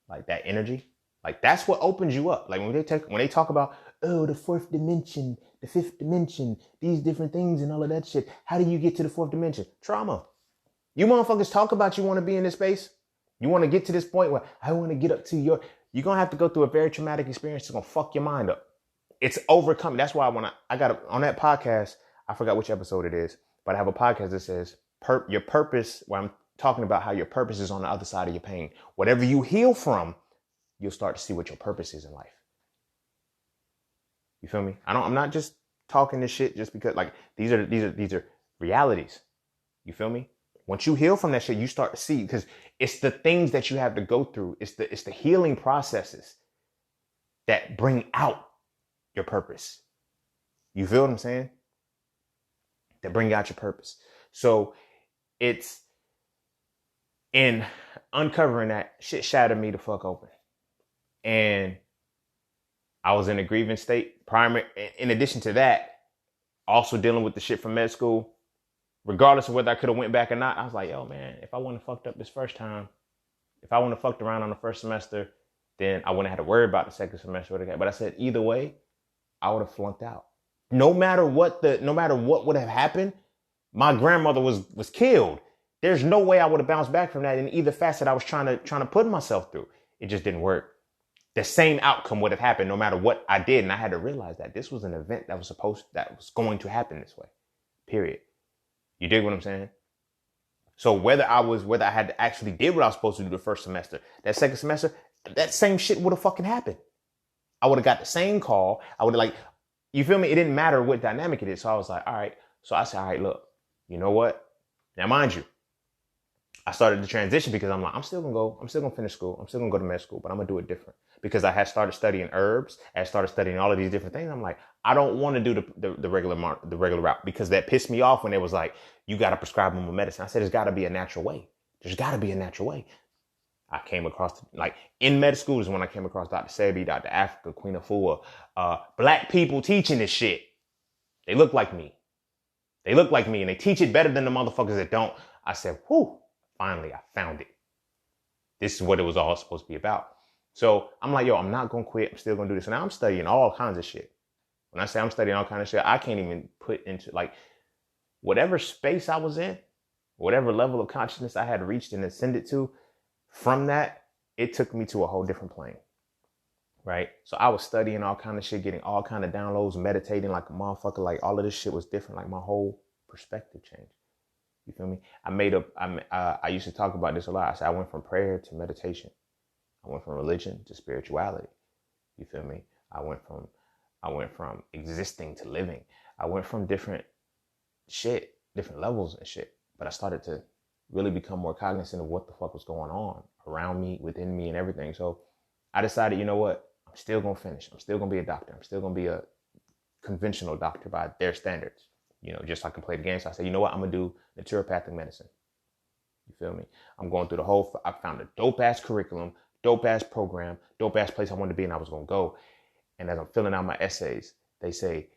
Like that energy, like that's what opens you up. Like when they talk about, oh, the fourth dimension, the fifth dimension, these different things and all of that shit. How do you get to the fourth dimension? Trauma. You motherfuckers talk about you want to be in this space. You want to get to this point where I want to get up to you're going to have to go through a very traumatic experience to going to fuck your mind up. It's overcoming. That's why I got on that podcast, I forgot which episode it is, but I have a podcast that says your purpose, where I'm talking about how your purpose is on the other side of your pain. Whatever you heal from, you'll start to see what your purpose is in life. You feel me? I'm not just talking this shit just because, like, these are realities. You feel me? Once you heal from that shit, you start to see, because it's the things that you have to go through. It's the healing processes that bring out your purpose. You feel what I'm saying? That bring out your purpose. So it's in uncovering that shit shattered me the fuck open. And I was in a grieving state. In addition to that, also dealing with the shit from med school. Regardless of whether I could have went back or not, I was like, yo, man, if I wouldn't have fucked up this first time, if I wouldn't have fucked around on the first semester, then I wouldn't have had to worry about the second semester. But I said, either way, I would have flunked out. No matter what would have happened, my grandmother was killed. There's no way I would have bounced back from that in either facet I was trying to put myself through. It just didn't work. The same outcome would have happened no matter what I did. And I had to realize that this was an event that was going to happen this way. Period. You dig what I'm saying? So whether I had to actually did what I was supposed to do the first semester, that second semester, that same shit would have fucking happened. I would have got the same call. I would have, you feel me? It didn't matter what dynamic it is. So I was like, all right. So I said, all right, look, you know what? Now, mind you, I started the transition because I'm like, I'm still gonna finish school. I'm still gonna go to med school, but I'm gonna do it different, because I had started studying herbs. I had started studying all of these different things. I'm like, I don't want to do the regular route, because that pissed me off when it was like, you got to prescribe them with medicine. I said, there's got to be a natural way. There's got to be a natural way. I came across, in med school is when I came across Dr. Sebi, Dr. Africa, Queen Afua, black people teaching this shit. They look like me. They look like me, and they teach it better than the motherfuckers that don't. I said, whew, finally, I found it. This is what it was all supposed to be about. So I'm like, yo, I'm not going to quit. I'm still going to do this. And now I'm studying all kinds of shit. When I say I'm studying all kinds of shit, I can't even put into, whatever space I was in, whatever level of consciousness I had reached and ascended to, from that, it took me to a whole different plane. Right. So I was studying all kind of shit, getting all kind of downloads, meditating like a motherfucker. Like all of this shit was different. Like my whole perspective changed. You feel me? I used to talk about this a lot. I said, I went from prayer to meditation. I went from religion to spirituality. You feel me? I went from existing to living. I went from different levels and shit. But I started to really become more cognizant of what the fuck was going on around me, within me and everything. So I decided, you know what? I'm still going to finish. I'm still going to be a doctor. I'm still going to be a conventional doctor by their standards, just so I can play the game. So I said, you know what? I'm going to do naturopathic medicine. You feel me? I'm going through I found a dope ass curriculum, dope ass program, dope ass place I wanted to be, and I was going to go. And as I'm filling out my essays, they say,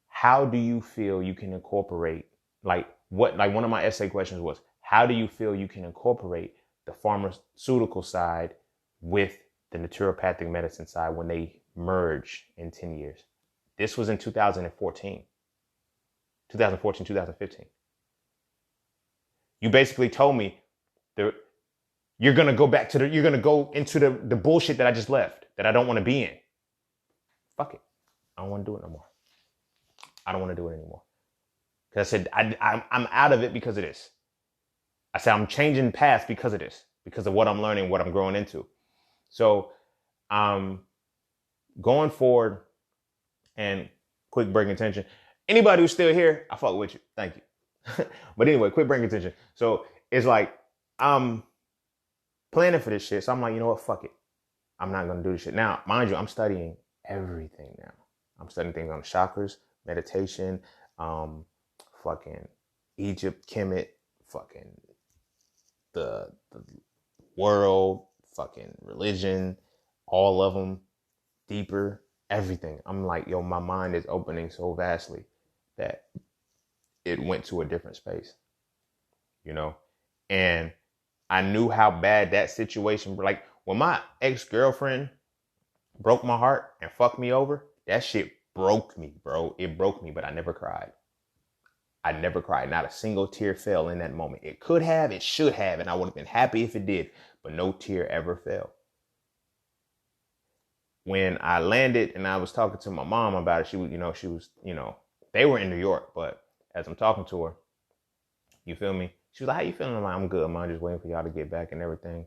how do you feel you can incorporate, one of my essay questions was, how do you feel you can incorporate the pharmaceutical side with the naturopathic medicine side when they merge in 10 years. This was in 2015. You basically told me you're going to go into the bullshit that I just left, that I don't want to be in. Fuck it. I don't want to do it no more. I don't want to do it anymore. Because I said, I'm out of it because of this. I said, I'm changing paths because of this, because of what I'm learning, what I'm growing into. So, going forward, and quick break attention. Anybody who's still here, I fuck with you. Thank you. But anyway, quick break attention. So it's like, I'm planning for this shit. So I'm like, you know what? Fuck it. I'm not going to do this shit. Now, mind you, I'm studying everything now. I'm studying things on chakras, meditation, fucking Egypt, Kemet, fucking the world, fucking religion, all of them, deeper, everything. I'm like, yo, my mind is opening so vastly that it went to a different space, and I knew how bad that situation, like when my ex-girlfriend broke my heart and fucked me over, that shit broke me, bro. It broke me, but I never cried. Not a single tear fell in that moment. It could have, it should have, and I would have been happy if it did, but no tear ever fell. When I landed and I was talking to my mom about it, she was, they were in New York, but as I'm talking to her, you feel me? She was like, how you feeling? I'm like, I'm good, Mom. Just waiting for y'all to get back and everything.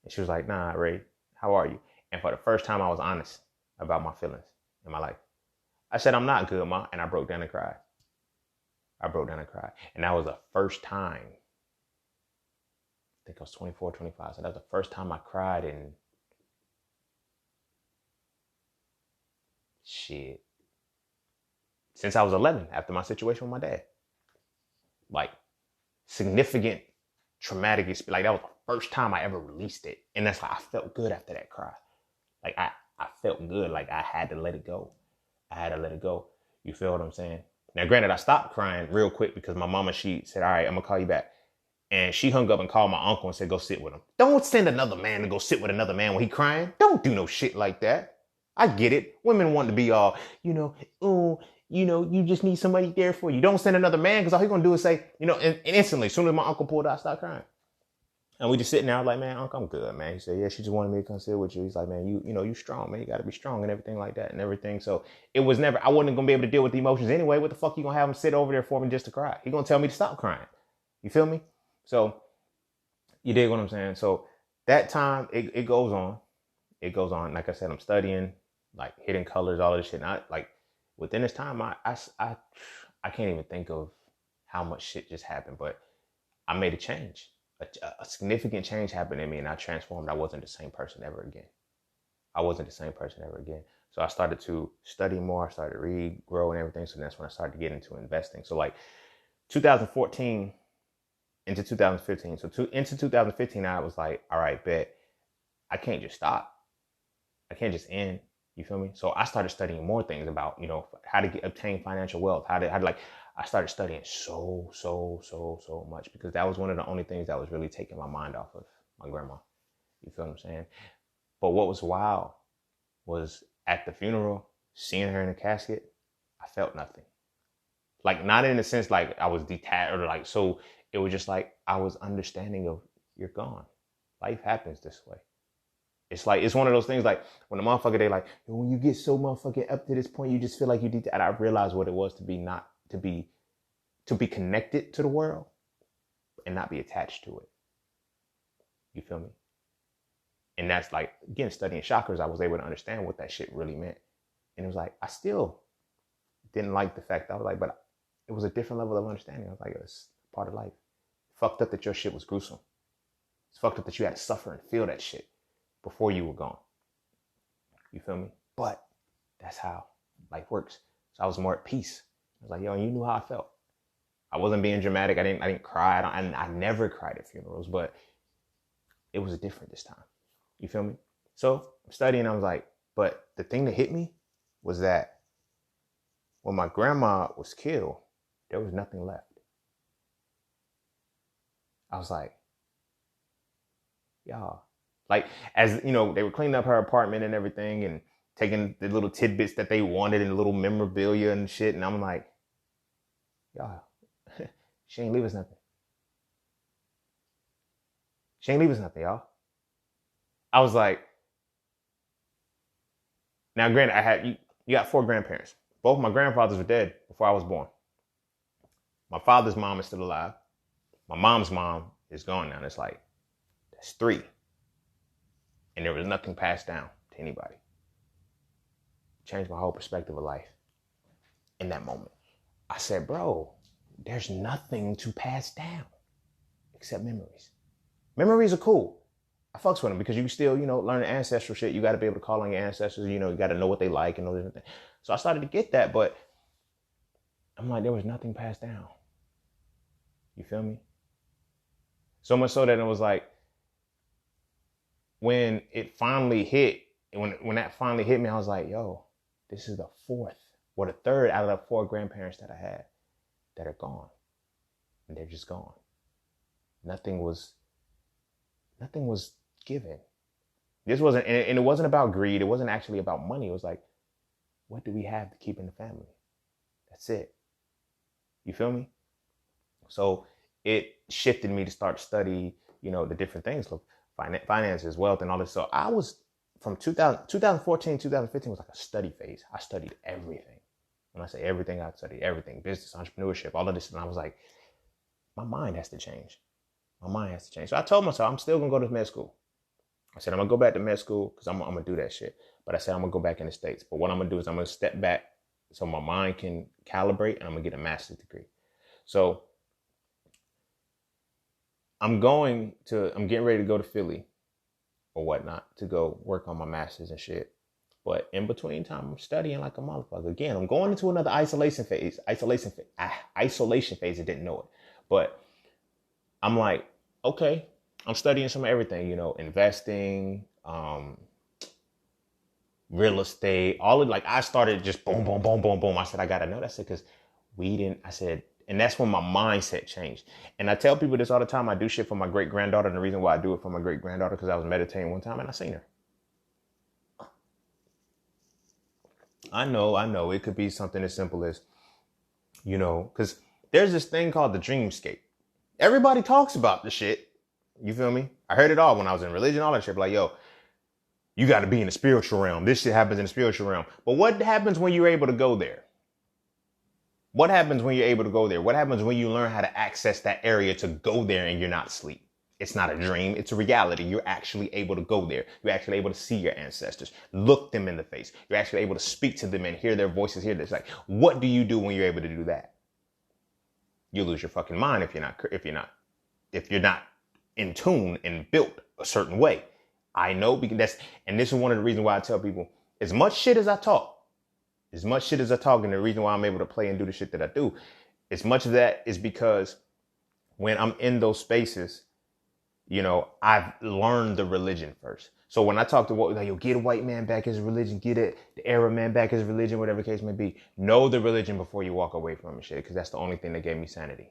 And she was like, nah, Ray, how are you? And for the first time, I was honest about my feelings in my life. I said, I'm not good, Ma. And I broke down and cried. And that was the first time. I think I was 24, 25. So that was the first time I cried in shit. Since I was 11, after my situation with my dad. Like, significant traumatic experience. Like, that was the first time I ever released it. And that's why I felt good after that cry. Like, I felt good. Like, I had to let it go. You feel what I'm saying? Now, granted, I stopped crying real quick because my mama, she said, all right, I'm going to call you back. And she hung up and called my uncle and said, go sit with him. Don't send another man to go sit with another man when he crying. Don't do no shit like that. I get it. Women want to be all, you just need somebody there for you. Don't send another man because all he's going to do is say, and instantly, as soon as my uncle pulled out, I started crying. And we just sitting there, I was like, man, Uncle, I'm good, man. He said, yeah, she just wanted me to come sit with you. He's like, man, you strong, man. You got to be strong and everything like that and everything. So it was never, I wasn't going to be able to deal with the emotions anyway. What the fuck you going to have him sit over there for me just to cry? He going to tell me to stop crying. You feel me? So you dig what I'm saying? So that time, it goes on. It goes on. Like I said, I'm studying, like Hidden Colors, all of this shit. And within this time, I can't even think of how much shit just happened, but I made a change. A significant change happened in me and I transformed. I wasn't the same person ever again. So I started to study more. I started to read, grow and everything. So that's when I started to get into investing. So like 2014 into 2015. So into 2015, I was like, all right, bet. I can't just stop. I can't just end. You feel me? So I started studying more things about, how to obtain financial wealth, I started studying so much because that was one of the only things that was really taking my mind off of my grandma. You feel what I'm saying? But what was wild was at the funeral, seeing her in the casket, I felt nothing. Like, not in the sense like I was detached or like, it was just like I was understanding of you're gone. Life happens this way. It's like, it's one of those things like when the motherfucker, they like, when you get so motherfucking up to this point, you just feel like you need to, and I realized what it was to be connected to the world and not be attached to it. You feel me? And that's like, again, studying chakras, I was able to understand what that shit really meant. And it was like, I still didn't like the fact that I was like, but it was a different level of understanding. I was like, it's part of life. Fucked up that your shit was gruesome. It's fucked up that you had to suffer and feel that shit before you were gone. You feel me? But that's how life works. So I was more at peace. I was like, yo, and you knew how I felt. I wasn't being dramatic. I didn't cry. I never cried at funerals, but it was different this time. You feel me? So I'm studying. I was like, but the thing that hit me was that when my grandma was killed, there was nothing left. I was like, y'all, like, as you know, they were cleaning up her apartment and everything and taking the little tidbits that they wanted and little memorabilia and shit. And I'm like, y'all, she ain't leave us nothing. She ain't leave us nothing, y'all. I was like, now granted, I had, you got 4 grandparents. Both my grandfathers were dead before I was born. My father's mom is still alive. My mom's mom is gone now. It's like, that's 3. And there was nothing passed down to anybody. Changed my whole perspective of life in that moment. I said, bro, there's nothing to pass down except memories. Memories are cool. I fucks with them because you can still, learn the ancestral shit. You got to be able to call on your ancestors. You got to know what they like and those different things. So I started to get that, but I'm like, there was nothing passed down. You feel me? So much so that it was like, when it finally hit, when that finally hit me, I was like, yo, this is the 4th or the 3rd out of the 4 grandparents that I had that are gone. And they're just gone. Nothing was given. This wasn't, and it wasn't about greed. It wasn't actually about money. It was like, what do we have to keep in the family? That's it. You feel me? So it shifted me to start study, the different things, like finances, wealth, and all this. So I was, from 2014, 2015 was like a study phase. I studied everything. When I say everything, I studied everything, business, entrepreneurship, all of this. And I was like, my mind has to change. My mind has to change. So I told myself, I'm still going to go to med school. I said, I'm going to go back to med school because I'm going to do that shit. But I said, I'm going to go back in the States. But what I'm going to do is I'm going to step back so my mind can calibrate, and I'm going to get a master's degree. So I'm getting ready to go to Philly or whatnot to go work on my master's and shit. But in between time, I'm studying like a motherfucker. Again, I'm going into another isolation phase. Isolation phase. I didn't know it. But I'm like, okay, I'm studying some of everything, investing, real estate, all of, like, I started just boom, boom, boom, boom, boom. I said, I got to know that. Because and that's when my mindset changed. And I tell people this all the time. I do shit for my great granddaughter. And the reason why I do it for my great granddaughter, because I was meditating one time and I seen her. I know. It could be something as simple as, because there's this thing called the dreamscape. Everybody talks about the shit. You feel me? I heard it all when I was in religion, all that shit. Like, yo, you got to be in the spiritual realm. This shit happens in the spiritual realm. But what happens when you're able to go there? What happens when you're able to go there? What happens when you learn how to access that area to go there and you're not asleep? It's not a dream. It's a reality. You're actually able to go there. You're actually able to see your ancestors, look them in the face. You're actually able to speak to them and hear their voices, hear this. Like, what do you do when you're able to do that? You lose your fucking mind if you're not in tune and built a certain way. I know, because and this is one of the reasons why I tell people, as much shit as I talk, and the reason why I'm able to play and do the shit that I do, as much of that is because when I'm in those spaces, I've learned the religion first. So when I talk to get a white man back as a religion, get the Arab man back as a religion, whatever the case may be, know the religion before you walk away from it, shit, because that's the only thing that gave me sanity.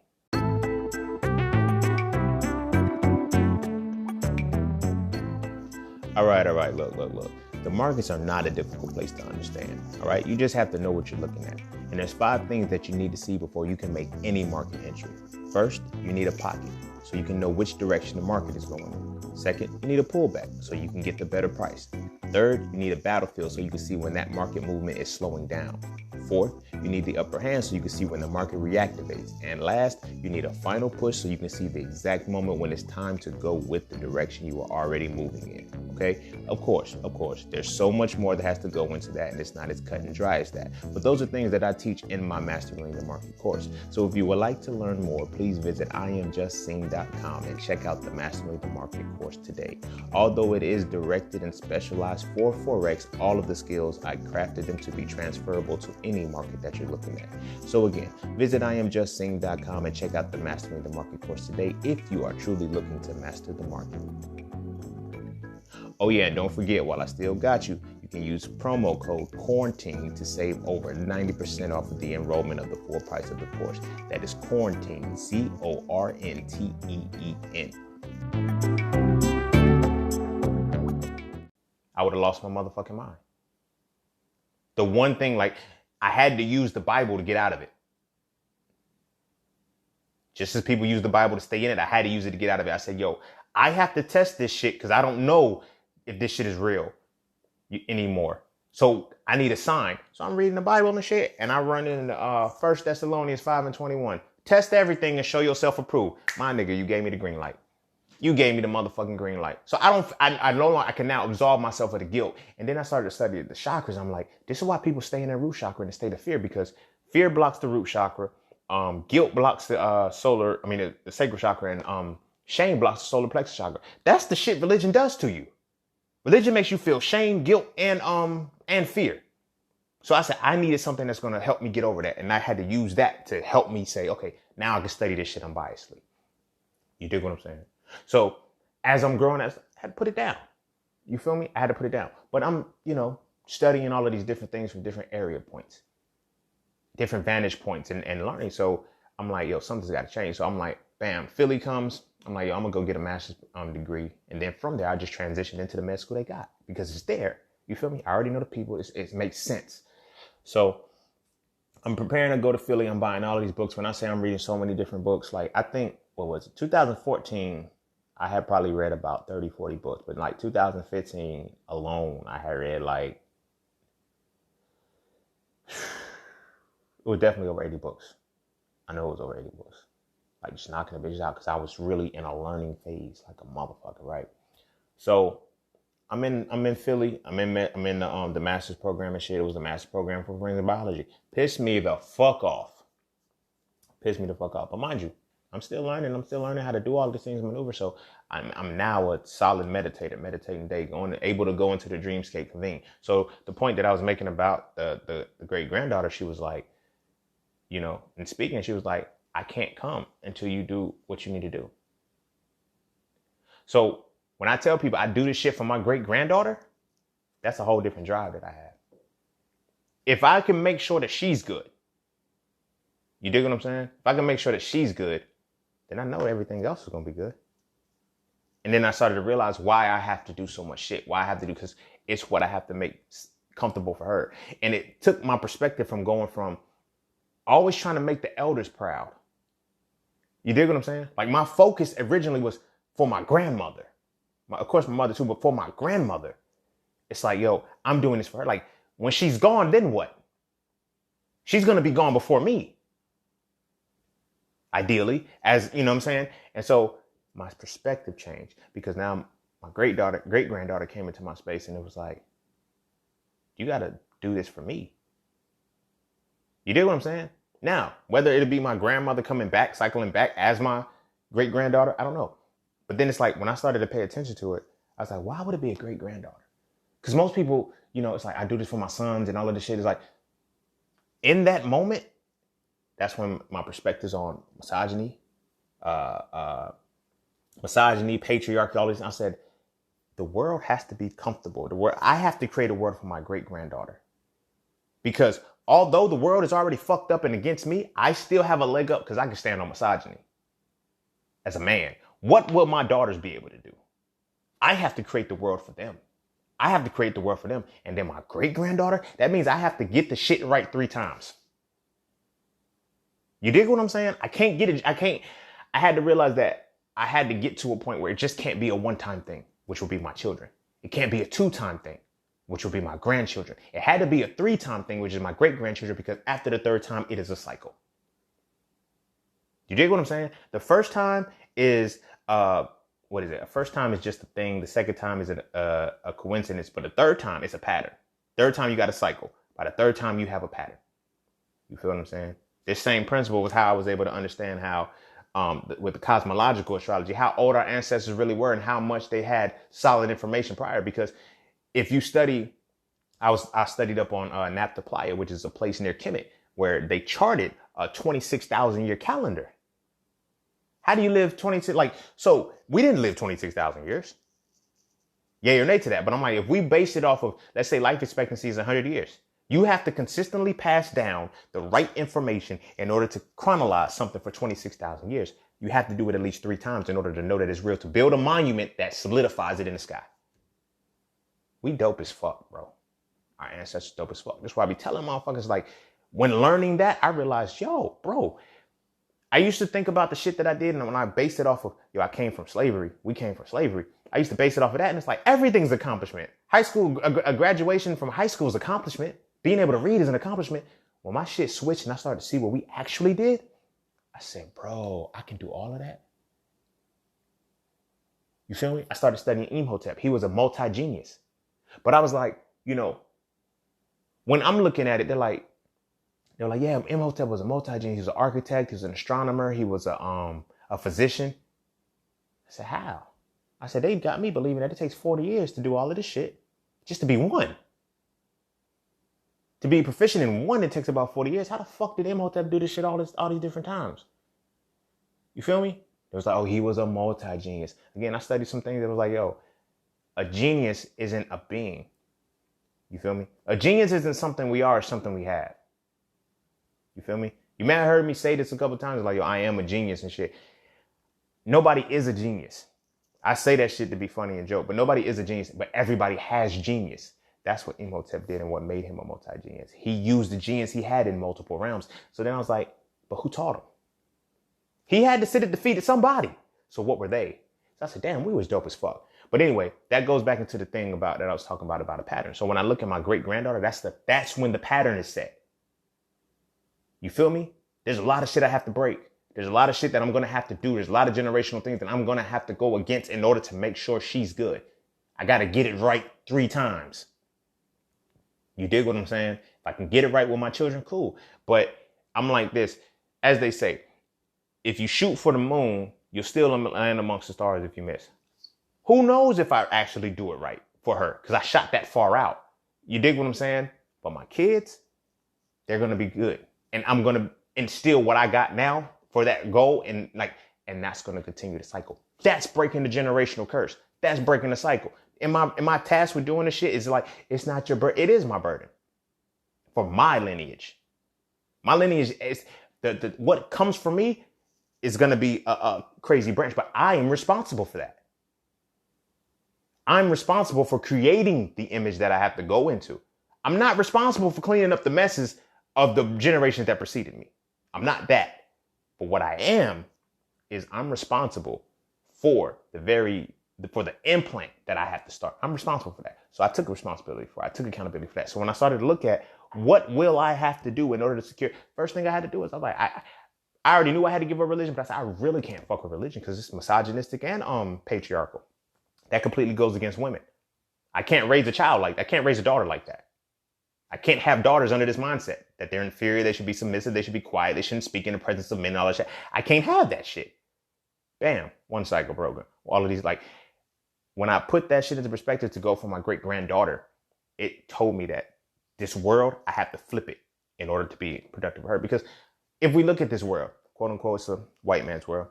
All right. Look. The markets are not a difficult place to understand. All right. You just have to know what you're looking at. And there's 5 things that you need to see before you can make any market entry. First, you need a pocket, so you can know which direction the market is going in. Second, you need a pullback, so you can get the better price. Third, you need a battlefield, so you can see when that market movement is slowing down. Fourth, you need the upper hand, so you can see when the market reactivates. And last, you need a final push, so you can see the exact moment when it's time to go with the direction you are already moving in. Okay? Of course, there's so much more that has to go into that, and it's not as cut and dry as that. But those are things that I teach in my Mastering the Market course. So if you would like to learn more, please visit IamJustSing.com and check out the Mastering the Market course today. Although it is directed and specialized for Forex, all of the skills, I crafted them to be transferable to any market that you're looking at. So again, visit IamJustSing.com and check out the Mastering the Market course today if you are truly looking to master the market. Oh yeah, and don't forget, while I still got you, you can use promo code QUARANTINE to save over 90% off of the enrollment of the full price of the course. That is QUARANTINE, QUARANTEEN. I would have lost my motherfucking mind. The one thing, like, I had to use the Bible to get out of it. Just as people use the Bible to stay in it, I had to use it to get out of it. I said, yo, I have to test this shit because I don't know if this shit is real anymore. So I need a sign. So I'm reading the Bible and shit, and I run in 1 Thessalonians 5:21. Test everything and show yourself approved. My nigga, you gave me the green light. You gave me the motherfucking green light. So I no longer, I can now absolve myself of the guilt. And then I started to study the chakras. I'm like, this is why people stay in their root chakra in a state of fear, because fear blocks the root chakra. Guilt blocks the the sacral chakra, and shame blocks the solar plexus chakra. That's the shit religion does to you. Religion makes you feel shame, guilt, and fear. So I said, I needed something that's going to help me get over that. And I had to use that to help me say, okay, now I can study this shit unbiasedly. You dig what I'm saying? So as I'm growing, I had to put it down. You feel me? I had to put it down. But I'm, studying all of these different things from different area points, different vantage points, and learning. So I'm like, yo, something's got to change. So I'm like, bam, Philly comes. I'm like, yo, I'm going to go get a master's degree. And then from there, I just transitioned into the med school they got because it's there. You feel me? I already know the people. It makes sense. So I'm preparing to go to Philly. I'm buying all of these books. When I say I'm reading so many different books, like I think, 2014, I had probably read about 30, 40 books. But like 2015 alone, I had read it was definitely over 80 books. I know it was over 80 books. Like just knocking the bitches out because I was really in a learning phase like a motherfucker, right? So I'm in Philly. I'm in the master's program and shit. It was the master's program for forensic biology. Pissed me the fuck off. But mind you, I'm still learning. I'm still learning how to do all these things, maneuver. So I'm now a solid meditating day, able to go into the dreamscape convene. So the point that I was making about the great granddaughter, she was like, in speaking, she was like, I can't come until you do what you need to do. So when I tell people I do this shit for my great granddaughter, that's a whole different drive that I have. If I can make sure that she's good, you dig what I'm saying? If I can make sure that she's good, then I know everything else is going to be good. And then I started to realize why I have to do so much shit. Why I have to do, because it's what I have to make comfortable for her. And it took my perspective from going from always trying to make the elders proud. You dig what I'm saying? Like my focus originally was for my grandmother. Of course, my mother too, but for my grandmother. It's like, yo, I'm doing this for her. Like when she's gone, then what? She's going to be gone before me. Ideally, as you know what I'm saying? And so my perspective changed because now my great granddaughter came into my space and it was like, you got to do this for me. You dig what I'm saying? Now, whether it'll be my grandmother cycling back as my great granddaughter, I don't know. But then it's like, when I started to pay attention to it, I was like, why would it be a great granddaughter? Because most people, it's like, I do this for my sons and all of this shit. Is like, in that moment, that's when my perspectives on misogyny, patriarchy, all this. I said, the world has to be comfortable. I have to create a world for my great granddaughter. Because although the world is already fucked up and against me, I still have a leg up because I can stand on misogyny. As a man, what will my daughters be able to do? I have to create the world for them. And then my great granddaughter, that means I have to get the shit right 3 times. You dig what I'm saying? I can't get it. I had to realize that I had to get to a point where it just can't be a one-time thing, which will be my children. It can't be a two-time thing, which will be my grandchildren. It had to be a three-time thing, which is my great-grandchildren, because after the third time, it is a cycle. You dig what I'm saying? The first time is, what is it? The first time is just a thing. The second time is a coincidence. But the third time, it's a pattern. Third time, you got a cycle. By the third time, you have a pattern. You feel what I'm saying? This same principle was how I was able to understand how, with the cosmological astrology, how old our ancestors really were and how much they had solid information prior. Because if you study, I studied up on Nabta Playa, which is a place near Kemet, where they charted a 26,000 year calendar. How do you live 26? So we didn't live 26,000 years. Yay or nay to that. But I'm like, if we base it off of, let's say life expectancy is 100 years. You have to consistently pass down the right information in order to chronologize something for 26,000 years. You have to do it at least 3 times in order to know that it's real, to build a monument that solidifies it in the sky. We dope as fuck, bro. Our ancestors dope as fuck. That's why I be telling motherfuckers, like, when learning that, I realized, yo, bro, I used to think about the shit that I did, and when I based it off of, I came from slavery. We came from slavery. I used to base it off of that, and it's like, everything's accomplishment. High school, a graduation from high school is accomplishment. Being able to read is an accomplishment. When my shit switched and I started to see what we actually did, I said, bro, I can do all of that. You feel me? I started studying Imhotep. He was a multi-genius. But I was like, when I'm looking at it, they're like, yeah, Imhotep was a multi-genius. He was an architect. He was an astronomer. He was a physician. I said, how? I said, they've got me believing that it takes 40 years to do all of this shit just to be one. To be proficient in one, it takes about 40 years. How the fuck did Imhotep do this shit all these different times? You feel me? It was like, oh, he was a multi-genius. Again, I studied some things that was like, yo, a genius isn't a being. You feel me? A genius isn't something we are, it's something we have. You feel me? You may have heard me say this a couple times, like, yo, I am a genius and shit. Nobody is a genius. I say that shit to be funny and joke, but nobody is a genius, but everybody has genius. That's what Imhotep did and what made him a multi-genius. He used the genius he had in multiple realms. So then I was like, but who taught him? He had to sit at the feet of somebody. So what were they? So I said, damn, we was dope as fuck. But anyway, that goes back into the thing about that I was talking about a pattern. So when I look at my great-granddaughter, that's when the pattern is set. You feel me? There's a lot of shit I have to break. There's a lot of shit that I'm going to have to do. There's a lot of generational things that I'm going to have to go against in order to make sure she's good. I got to get it right 3 times. You dig what I'm saying? If I can get it right with my children, cool. But I'm like this, as they say, if you shoot for the moon, you'll still land amongst the stars if you miss. Who knows if I actually do it right for her? Because I shot that far out. You dig what I'm saying? But my kids, they're going to be good. And I'm going to instill what I got now for that goal. And that's going to continue the cycle. That's breaking the generational curse. That's breaking the cycle. In my task with doing this shit is like, it's not your burden. It is my burden for my lineage. My lineage is what comes from me is going to be a crazy branch, but I am responsible for that. I'm responsible for creating the image that I have to go into. I'm not responsible for cleaning up the messes of the generations that preceded me. I'm not that. But what I am is I'm responsible for the implant that I have to start. I'm responsible for that. So I took responsibility for it. I took accountability for that. So when I started to look at what will I have to do in order to secure, first thing I had to do is I was like, I already knew I had to give up religion, but I said, I really can't fuck with religion because it's misogynistic and patriarchal. That completely goes against women. I can't raise a child like that. I can't raise a daughter like that. I can't have daughters under this mindset that they're inferior. They should be submissive. They should be quiet. They shouldn't speak in the presence of men and all that shit. I can't have that shit. Bam. One cycle broken. All of these, when I put that shit into perspective to go for my great granddaughter, it told me that this world, I have to flip it in order to be productive for her. Because if we look at this world, quote unquote, it's a white man's world.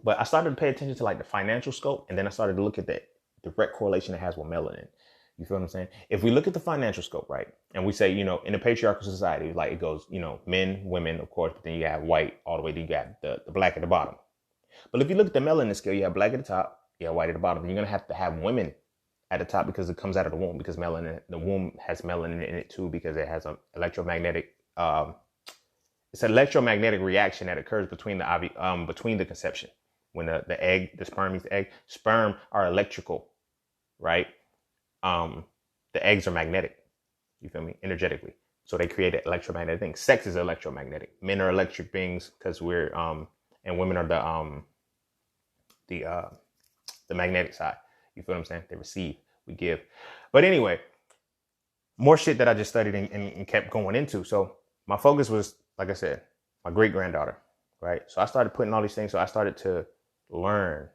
But I started to pay attention to the financial scope. And then I started to look at the direct correlation it has with melanin. You feel what I'm saying? If we look at the financial scope, right? And we say, in a patriarchal society, it goes, men, women, of course, but then you have white all the way, then you got the black at the bottom. But if you look at the melanin scale, you have black at the top, you have white at the bottom. You're going to have women at the top because it comes out of the womb, because the womb has melanin in it too, because it has an electromagnetic it's an electromagnetic reaction that occurs between the conception. When the egg, the sperm meets the egg, sperm are electrical, right? The eggs are magnetic. You feel me? Energetically. So they create an electromagnetic thing. Sex is electromagnetic. Men are electric beings because we're and women are the magnetic side. You feel what I'm saying? They receive, we give. But anyway, more shit that I just studied and kept going into. So my focus was, like I said, my great granddaughter, right? So I started putting all these things. So I started to learn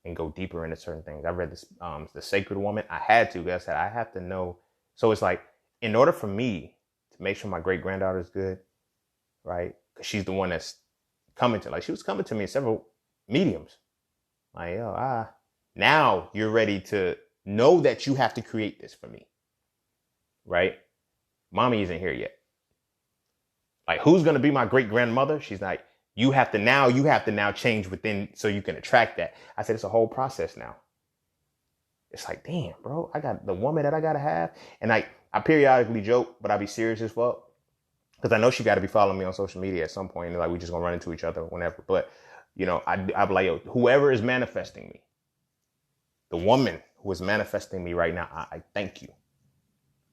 and go deeper into certain things. I read this, The Sacred Woman. I had to, because I said, I have to know. So it's like, in order for me to make sure my great granddaughter is good, right? Because she's the one that's coming to, like, she was coming to me in several mediums. Like, yo, now you're ready to know that you have to create this for me, right? Mommy isn't here yet. Like, who's going to be my great grandmother? She's like, you have to now change within so you can attract that. I said, it's a whole process now. It's like, damn, bro, I got the woman that I got to have. And I periodically joke, but I be serious as fuck. Because I know she got to be following me on social media at some point. And like, we just going to run into each other whenever. But, you know, I'm like, yo, whoever is manifesting me, the woman who is manifesting me right now, I thank you.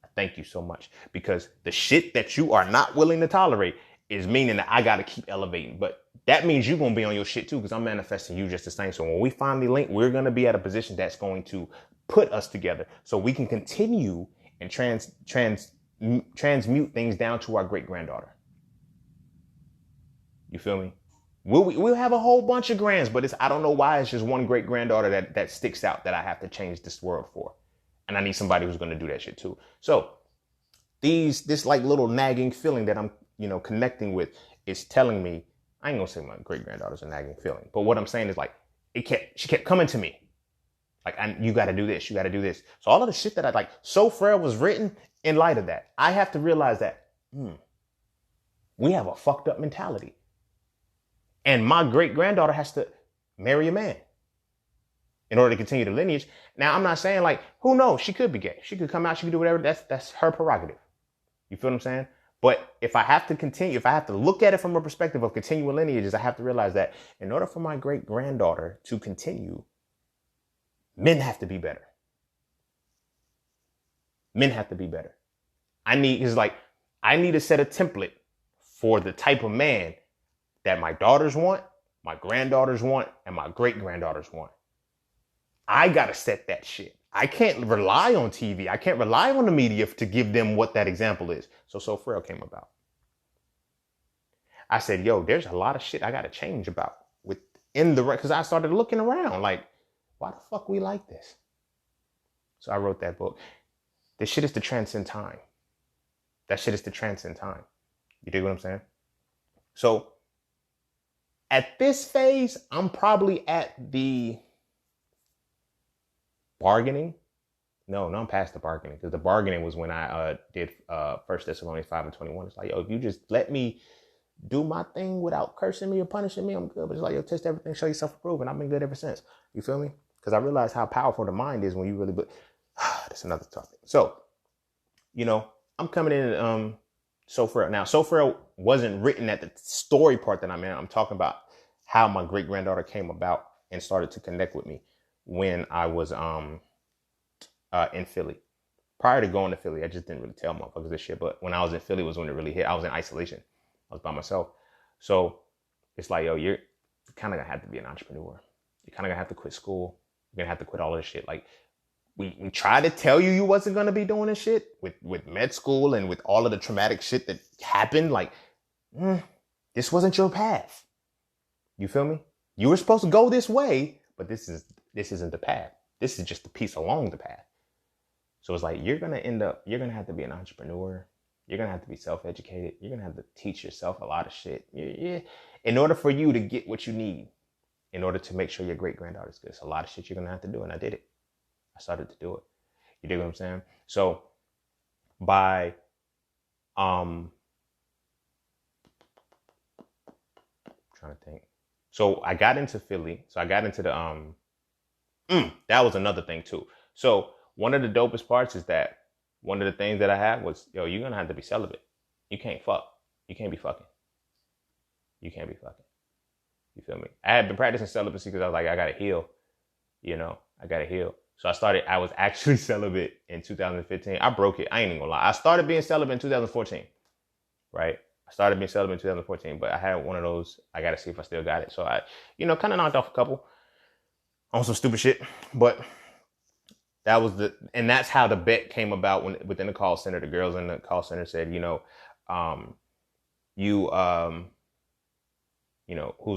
I thank you so much. Because the shit that you are not willing to tolerate is meaning that I got to keep elevating. But that means you're going to be on your shit too, because I'm manifesting you just the same. So when we finally link, we're going to be at a position that's going to put us together so we can continue and transmute things down to our great granddaughter. You feel me? We'll have a whole bunch of grands, but I don't know why it's just one great granddaughter that sticks out that I have to change this world for. And I need somebody who's going to do that shit too. So this like little nagging feeling that I'm, connecting with is telling me, I ain't gonna say my great granddaughter's a nagging feeling, but what I'm saying is like, she kept coming to me. Like, you got to do this. You got to do this. So all of the shit that I like, So Frail was written in light of that. I have to realize that we have a fucked up mentality. And my great granddaughter has to marry a man in order to continue the lineage. Now, I'm not saying like, who knows? She could be gay. She could come out. She could do whatever. That's her prerogative. You feel what I'm saying? But if I have to look at it from a perspective of continuing lineages, I have to realize that in order for my great granddaughter to continue, men have to be better. Men have to be better. I need to set a template for the type of man that my daughters want, my granddaughters want, and my great granddaughters want. I got to set that shit. I can't rely on TV. I can't rely on the media to give them what that example is. So Frail came about. I said, yo, there's a lot of shit I got to change about because I started looking around like, why the fuck we like this? So I wrote that book. This shit is to transcend time. That shit is to transcend time. You dig what I'm saying? So at this phase, I'm probably at the bargaining. No, I'm past the bargaining, because the bargaining was when I did 1 Thessalonians 5:21. It's like, yo, if you just let me do my thing without cursing me or punishing me, I'm good. But it's like, yo, test everything, show yourself approved. And I've been good ever since. You feel me? Because I realized how powerful the mind is when you really, that's another topic. So, I'm coming in So Frail. Now, So Frail wasn't written at the story part that I'm in. I'm talking about how my great granddaughter came about and started to connect with me when I was in Philly. Prior to going to Philly, I just didn't really tell motherfuckers this shit. But when I was in Philly was when it really hit. I was in isolation. I was by myself. So it's like, yo, you're kind of going to have to be an entrepreneur. You're kind of going to have to quit school. You're going to have to quit all of this shit. Like, we tried to tell you wasn't going to be doing this shit with med school and with all of the traumatic shit that happened. Like, this wasn't your path. You feel me? You were supposed to go this way, but this isn't the path. This is just the piece along the path. So it's like, you're going to have to be an entrepreneur. You're going to have to be self-educated. You're going to have to teach yourself a lot of shit. Yeah. In order for you to get what you need, in order to make sure your great granddaughter's good. It's a lot of shit you're going to have to do. And I did it. I started to do it. You dig what I'm saying? So by, trying to think. So I got into Philly. So I got into the, that was another thing too. So one of the dopest parts is that one of the things that I had was, yo, you're going to have to be celibate. You can't fuck. You can't be fucking. you can't be fucking. You feel me? I had been practicing celibacy because I was like, I gotta heal. I gotta heal. So I was actually celibate in 2015. I broke it. I ain't even gonna lie. I started being celibate in 2014, right? I started being celibate in 2014, but I had one of those, I gotta see if I still got it. So I, kind of knocked off a couple on some stupid shit. But that's how the bet came about within the call center. The girls in the call center said, who's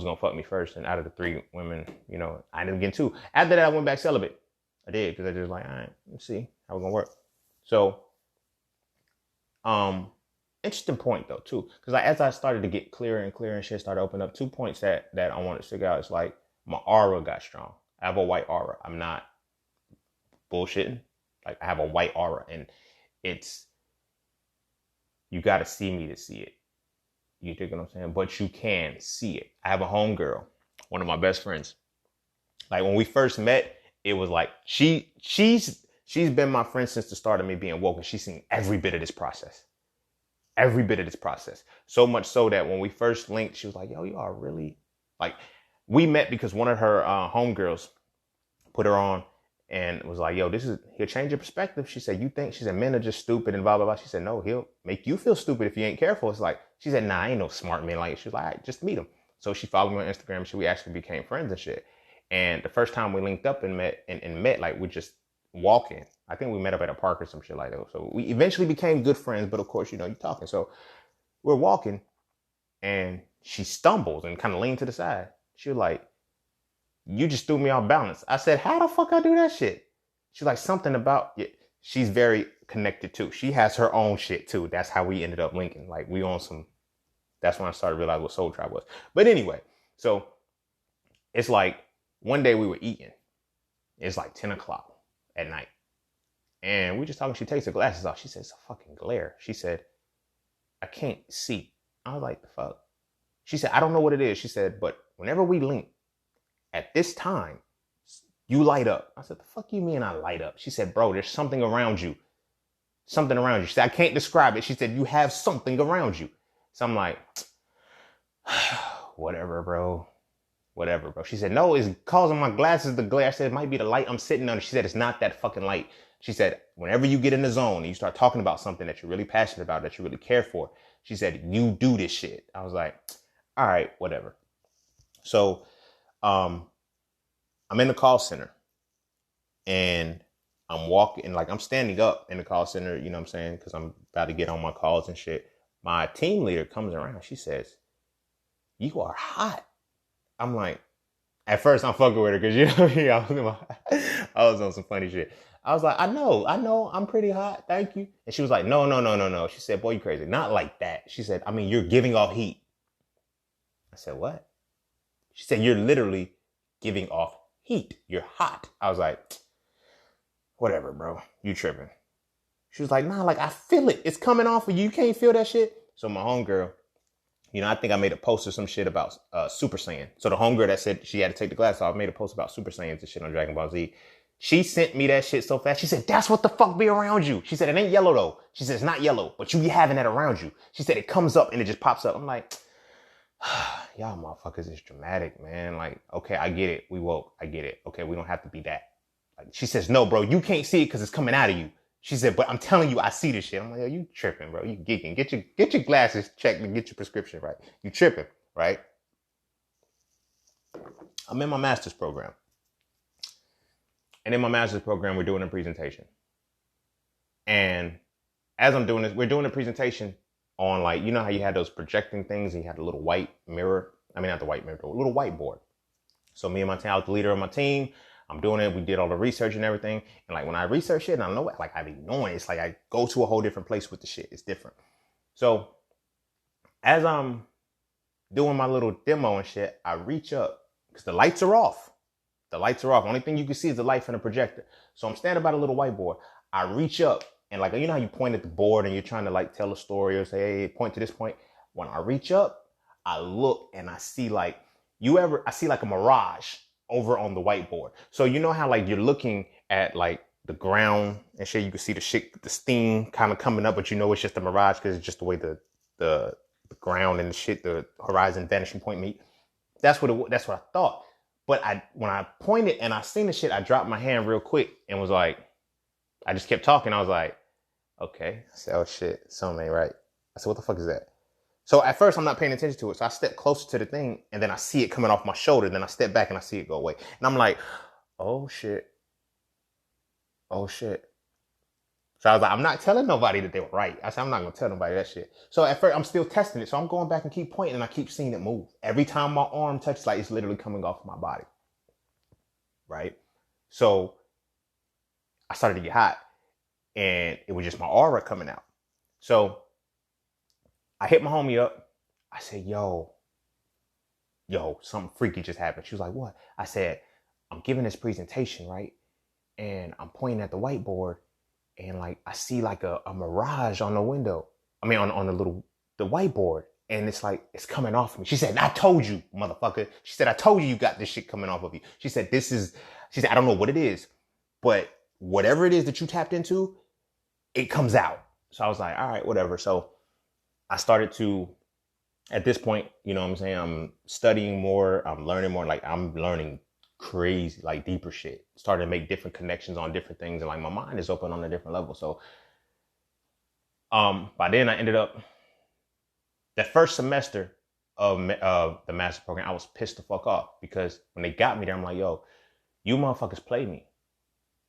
gonna fuck me first? And out of the 3 women, I ended up getting 2. After that, I went back celibate. I did, because I just like, all right, let's see how it's gonna work. So, interesting point though too, because as I started to get clearer and clearer and shit started to open up, 2 points that I wanted to figure out is like my aura got strong. I have a white aura. I'm not bullshitting. Like, I have a white aura, and you got to see me to see it. You dig what I'm saying? But you can see it. I have a homegirl, one of my best friends. Like, when we first met, it was like she's been my friend since the start of me being woke, and she's seen every bit of this process. Every bit of this process. So much so that when we first linked, she was like, yo, you are really, like, we met because one of her homegirls put her on and was like, yo, he'll change your perspective. She said, men are just stupid and blah, blah, blah. She said, no, he'll make you feel stupid if you ain't careful. It's like, she said, nah, I ain't no smart men. Like, she was like, all right, just meet him. So she followed me on Instagram and we actually became friends and shit. And the first time we linked up and met, like, we just walking. I think we met up at a park or some shit like that. So we eventually became good friends, but of course, you're talking. So we're walking and she stumbles and kind of leaned to the side. She was like, you just threw me off balance. I said, how the fuck I do that shit? She's like, something about it. She's very connected too. She has her own shit too. That's how we ended up linking. Like, we on some, that's when I started to realize what Soul Tribe was. But anyway, so it's like one day we were eating. It's like 10 o'clock at night. And we just talking, she takes her glasses off. She said, it's a fucking glare. She said, I can't see. I was like, the fuck? She said, I don't know what it is. She said, but whenever we link, at this time, you light up. I said, the fuck you mean I light up? She said, bro, there's something around you. Something around you. She said, I can't describe it. She said, you have something around you. So I'm like, whatever, bro. Whatever, bro. She said, no, it's causing my glasses to glare. I said, it might be the light I'm sitting under. She said, it's not that fucking light. She said, whenever you get in the zone and you start talking about something that you're really passionate about, that you really care for, she said, you do this shit. I was like, all right, whatever. So, I'm in the call center and I'm walking, like, I'm standing up in the call center, you know what I'm saying? Because I'm about to get on my calls and shit. My team leader comes around. She says, you are hot. I'm like, at first I'm fucking with her because, you know, I was on some funny shit. I was like, I know, I'm pretty hot. Thank you. And she was like, no. She said, boy, you crazy. Not like that. She said, I mean, you're giving off heat. I said, what? She said, you're literally giving off heat. You're hot. I was like, whatever, bro. You tripping. She was like, nah, like, I feel it. It's coming off of you. You can't feel that shit. So my homegirl, I think I made a post or some shit about Super Saiyan. So the homegirl that said she had to take the glass off made a post about Super Saiyans and shit on Dragon Ball Z. She sent me that shit so fast. She said, that's what the fuck be around you. She said, it ain't yellow though. She said, it's not yellow, but you be having that around you. She said, it comes up and it just pops up. I'm like, y'all motherfuckers is dramatic, man. Like, okay, I get it. We woke. I get it. Okay, we don't have to be that. Like, she says, no, bro, you can't see it because it's coming out of you. She said, but I'm telling you, I see this shit. I'm like, yo, you tripping, bro. You geeking. Get your glasses checked and get your prescription right. You tripping, right? I'm in my master's program. And in my master's program, we're doing a presentation. And as I'm doing this, we're doing a presentation on, like, you know how you had those projecting things and you had a little white mirror? I mean, not the white mirror, a little whiteboard. So me and my team, I was the leader of my team. I'm doing it. We did all the research and everything. And like, when I research it, and I know it, like, I be knowing it. It's like I go to a whole different place with the shit. It's different. So as I'm doing my little demo and shit, I reach up because the lights are off. The lights are off. Only thing you can see is the light from the projector. So I'm standing by the little whiteboard. I reach up and, like, you know how you point at the board and you're trying to, like, tell a story or say, hey, point to this point. When I reach up, I look and I see, like, I see like a mirage over on the whiteboard. So you know how, like, you're looking at, like, the ground and shit, you can see the steam kind of coming up, but you know it's just a mirage because it's just the way the ground and the shit, the horizon vanishing point meet. That's what I thought. But when I pointed and I seen the shit, I dropped my hand real quick and was like, I just kept talking. I was like, okay. I said, oh shit, something ain't right. I said, what the fuck is that? So at first I'm not paying attention to it. So I step closer to the thing and then I see it coming off my shoulder. Then I step back and I see it go away. And I'm like, oh shit. Oh shit. So I was like, I'm not telling nobody that they were right. I said, I'm not going to tell nobody that shit. So at first I'm still testing it. So I'm going back and keep pointing and I keep seeing it move. Every time my arm touches, like it's literally coming off my body. Right? So I started to get hot and it was just my aura coming out. So I hit my homie up. I said, yo, something freaky just happened. She was like, what? I said, I'm giving this presentation, right? And I'm pointing at the whiteboard and like, I see like a mirage on the window. I mean, on the whiteboard. And it's like, it's coming off of me. She said, I told you, motherfucker. She said, I told you got this shit coming off of you. She said, she said, I don't know what it is, but whatever it is that you tapped into, it comes out. So I was like, all right, whatever. So I started to, at this point, you know what I'm saying? I'm studying more. I'm learning more. Like I'm learning crazy, like deeper shit. Started to make different connections on different things. And like my mind is open on a different level. So by then I ended up, that first semester of the master program, I was pissed the fuck off because when they got me there, I'm like, yo, you motherfuckers played me.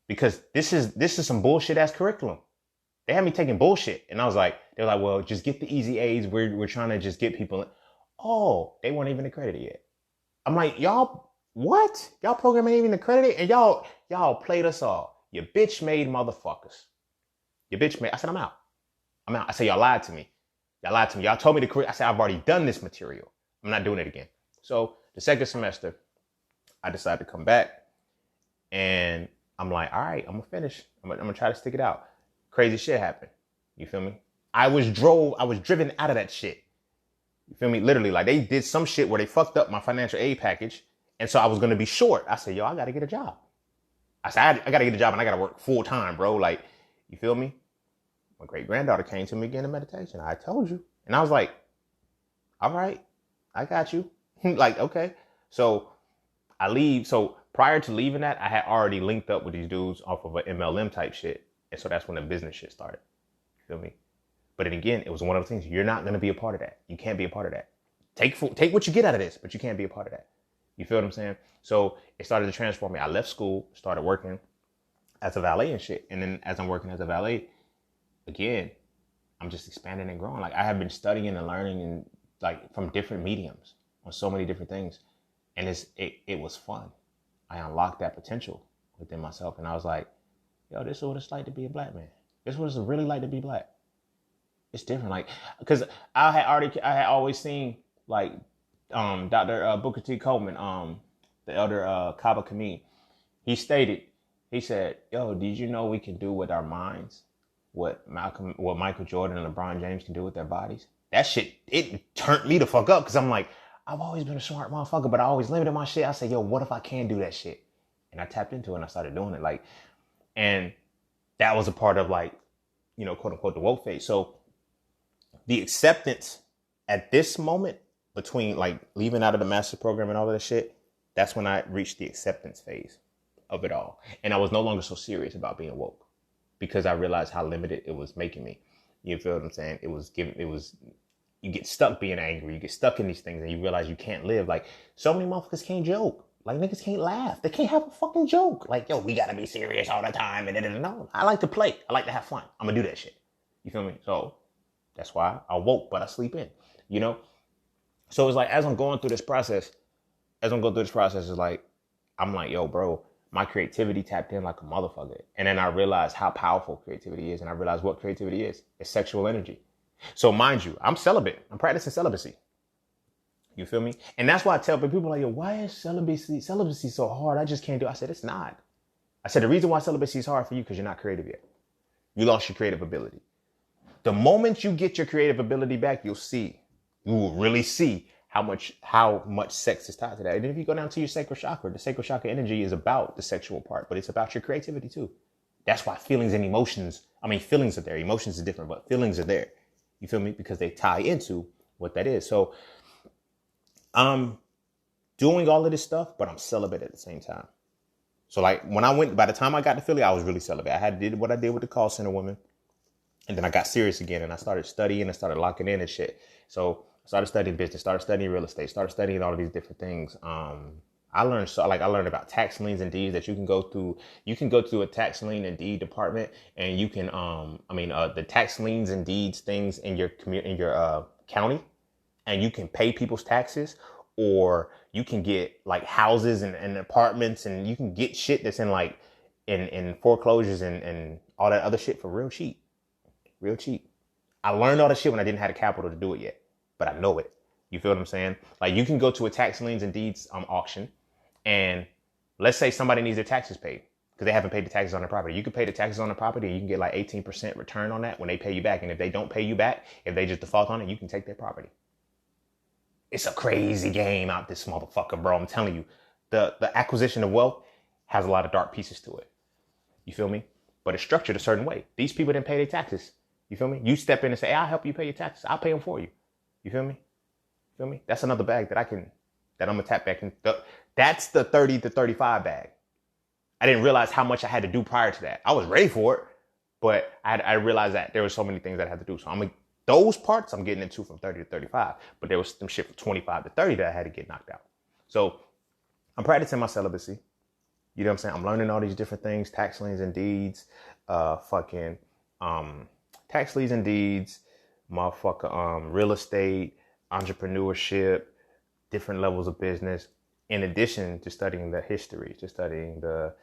Because this is some bullshit ass curriculum. They had me taking bullshit. And I was like, they're like, well, just get the easy A's. We're trying to just get people in. Oh, they weren't even accredited yet. I'm like, y'all, what? Y'all program ain't even accredited? And y'all played us all. You bitch made motherfuckers. You bitch made. I said, I'm out. I said, y'all lied to me. Y'all lied to me. Y'all told me to. I said, I've already done this material. I'm not doing it again. So the second semester, I decided to come back. And I'm like, all right, I'm going to finish. I'm going to try to stick it out. Crazy shit happened. You feel me? I was driven out of that shit. You feel me? Literally, like they did some shit where they fucked up my financial aid package. And so I was going to be short. I said, yo, I got to get a job. I said, I got to get a job and I got to work full time, bro. Like, you feel me? My great granddaughter came to me again in meditation. I told you. And I was like, all right, I got you. Like, okay. So I leave. So prior to leaving that, I had already linked up with these dudes off of an MLM type shit. And so that's when the business shit started. You feel me? But then again, it was one of the things. You're not going to be a part of that. You can't be a part of that. Take what you get out of this, but you can't be a part of that. You feel what I'm saying? So it started to transform me. I left school, started working as a valet and shit. And then as I'm working as a valet, again, I'm just expanding and growing. Like I have been studying and learning and like from different mediums on so many different things. And it was fun. I unlocked that potential within myself. And I was like, yo, this is what it's like to be a black man. This is what it's really like to be black. It's different. Like, because I had always seen like Dr. Booker T. Coleman, the elder Kaba Kameen. He said, yo, did you know we can do with our minds what Michael Jordan and LeBron James can do with their bodies? That shit, it turned me the fuck up because I'm like, I've always been a smart motherfucker, but I always limited my shit. I said, yo, what if I can do that shit? And I tapped into it and I started doing it. Like, and that was a part of like, you know, quote unquote, the woke phase. So the acceptance at this moment between like leaving out of the master program and all of that shit, that's when I reached the acceptance phase of it all. And I was no longer so serious about being woke because I realized how limited it was making me. You feel what I'm saying? You get stuck being angry. You get stuck in these things and you realize you can't live. Like so many motherfuckers can't joke. Like niggas can't laugh. They can't have a fucking joke. Like, yo, we gotta be serious all the time. And no, I like to play. I like to have fun. I'm gonna do that shit. You feel me? So that's why I woke, but I sleep in, you know? So it's like, as I'm going through this process, it's like, I'm like, yo, bro, my creativity tapped in like a motherfucker. And then I realized how powerful creativity is. And I realized what creativity is. It's sexual energy. So mind you, I'm celibate. I'm practicing celibacy. You feel me? And that's why I tell people like, yo, why is celibacy so hard? I just can't do it. I said, it's not. I said, the reason why celibacy is hard for you because you're not creative yet. You lost your creative ability. The moment you get your creative ability back, you will really see how much sex is tied to that. And if you go down to your sacral chakra, the sacral chakra energy is about the sexual part, but it's about your creativity too. That's why feelings and emotions, feelings are there. Emotions are different, but feelings are there. You feel me? Because they tie into what that is. So I'm doing all of this stuff, but I'm celibate at the same time. So like by the time I got to Philly, I was really celibate. Did what I did with the call center woman. And then I got serious again and I started studying and started locking in and shit. So I started studying business, started studying real estate, started studying all of these different things. I learned about tax liens and deeds that you can go through. You can go to a tax lien and deed department and you can, the tax liens and deeds things in your county, and you can pay people's taxes, or you can get like houses and apartments, and you can get shit that's in like in foreclosures and all that other shit for real cheap. Real cheap. I learned all the shit when I didn't have the capital to do it yet, but I know it. You feel what I'm saying? Like you can go to a tax liens and deeds auction, and let's say somebody needs their taxes paid because they haven't paid the taxes on their property. You can pay the taxes on the property and you can get like 18% return on that when they pay you back. And if they don't pay you back, if they just default on it, you can take their property. It's a crazy game out this motherfucker, bro. I'm telling you, the acquisition of wealth has a lot of dark pieces to it. You feel me? But it's structured a certain way. These people didn't pay their taxes. You feel me? You step in and say, hey, I'll help you pay your taxes. I'll pay them for you. You feel me? Feel me? That's another bag that I'm going to tap back in. That's the 30 to 35 bag. I didn't realize how much I had to do prior to that. I was ready for it, but I realized that there were so many things that I had to do. So those parts I'm getting into from 30 to 35, but there was some shit from 25 to 30 that I had to get knocked out. So I'm practicing my celibacy. You know what I'm saying? I'm learning all these different things, tax liens and deeds, tax liens and deeds, real estate, entrepreneurship, different levels of business, in addition to studying the history, to studying the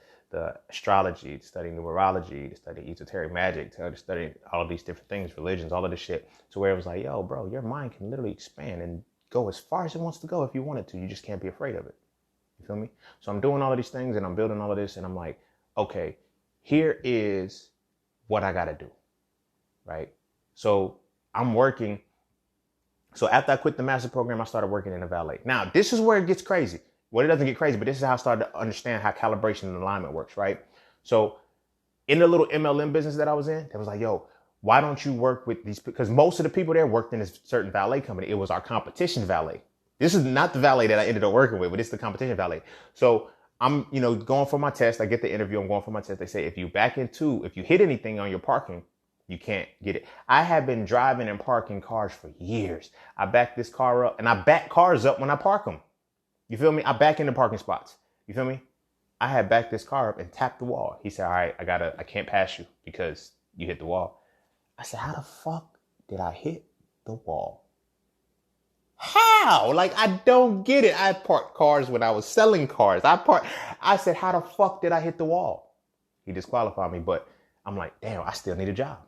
astrology, to studying numerology, to studying esoteric magic, to studying all of these different things, religions, all of this shit. So where it was like, yo, bro, your mind can literally expand and go as far as it wants to go if you want it to. You just can't be afraid of it. You feel me? So I'm doing all of these things and I'm building all of this and I'm like, okay, here is what I got to do. Right? So I'm working. So after I quit the master program, I started working in a valet. Now, this is where it gets crazy. Well, it doesn't get crazy, but this is how I started to understand how calibration and alignment works, right? So in the little MLM business that I was in, they was like, yo, why don't you work with these? Because most of the people there worked in a certain valet company. It was our competition valet. This is not the valet that I ended up working with, but it's the competition valet. So I'm, going for my test. I get the interview. I'm going for my test. They say, if you hit anything on your parking, you can't get it. I have been driving and parking cars for years. I back this car up, and I back cars up when I park them. You feel me? I back into parking spots. You feel me? I had backed this car up and tapped the wall. He said, all right, I can't pass you because you hit the wall. I said, how the fuck did I hit the wall? How? Like, I don't get it. I parked cars when I was selling cars. I said, how the fuck did I hit the wall? He disqualified me, but I'm like, damn, I still need a job.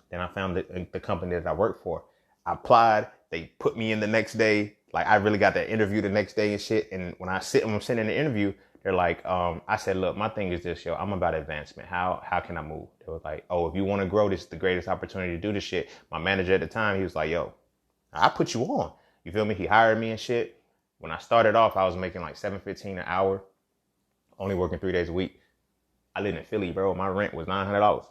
Then I found the company that I worked for. I applied. They put me in the next day. Like, I really got that interview the next day and shit. And when I'm sitting in the interview, they're like, I said, look, my thing is this, yo, I'm about advancement. How can I move? They were like, oh, if you want to grow, this is the greatest opportunity to do this shit. My manager at the time, he was like, yo, I put you on. You feel me? He hired me and shit. When I started off, I was making like $7.15 an hour, only working 3 days a week. I lived in Philly, bro. My rent was $900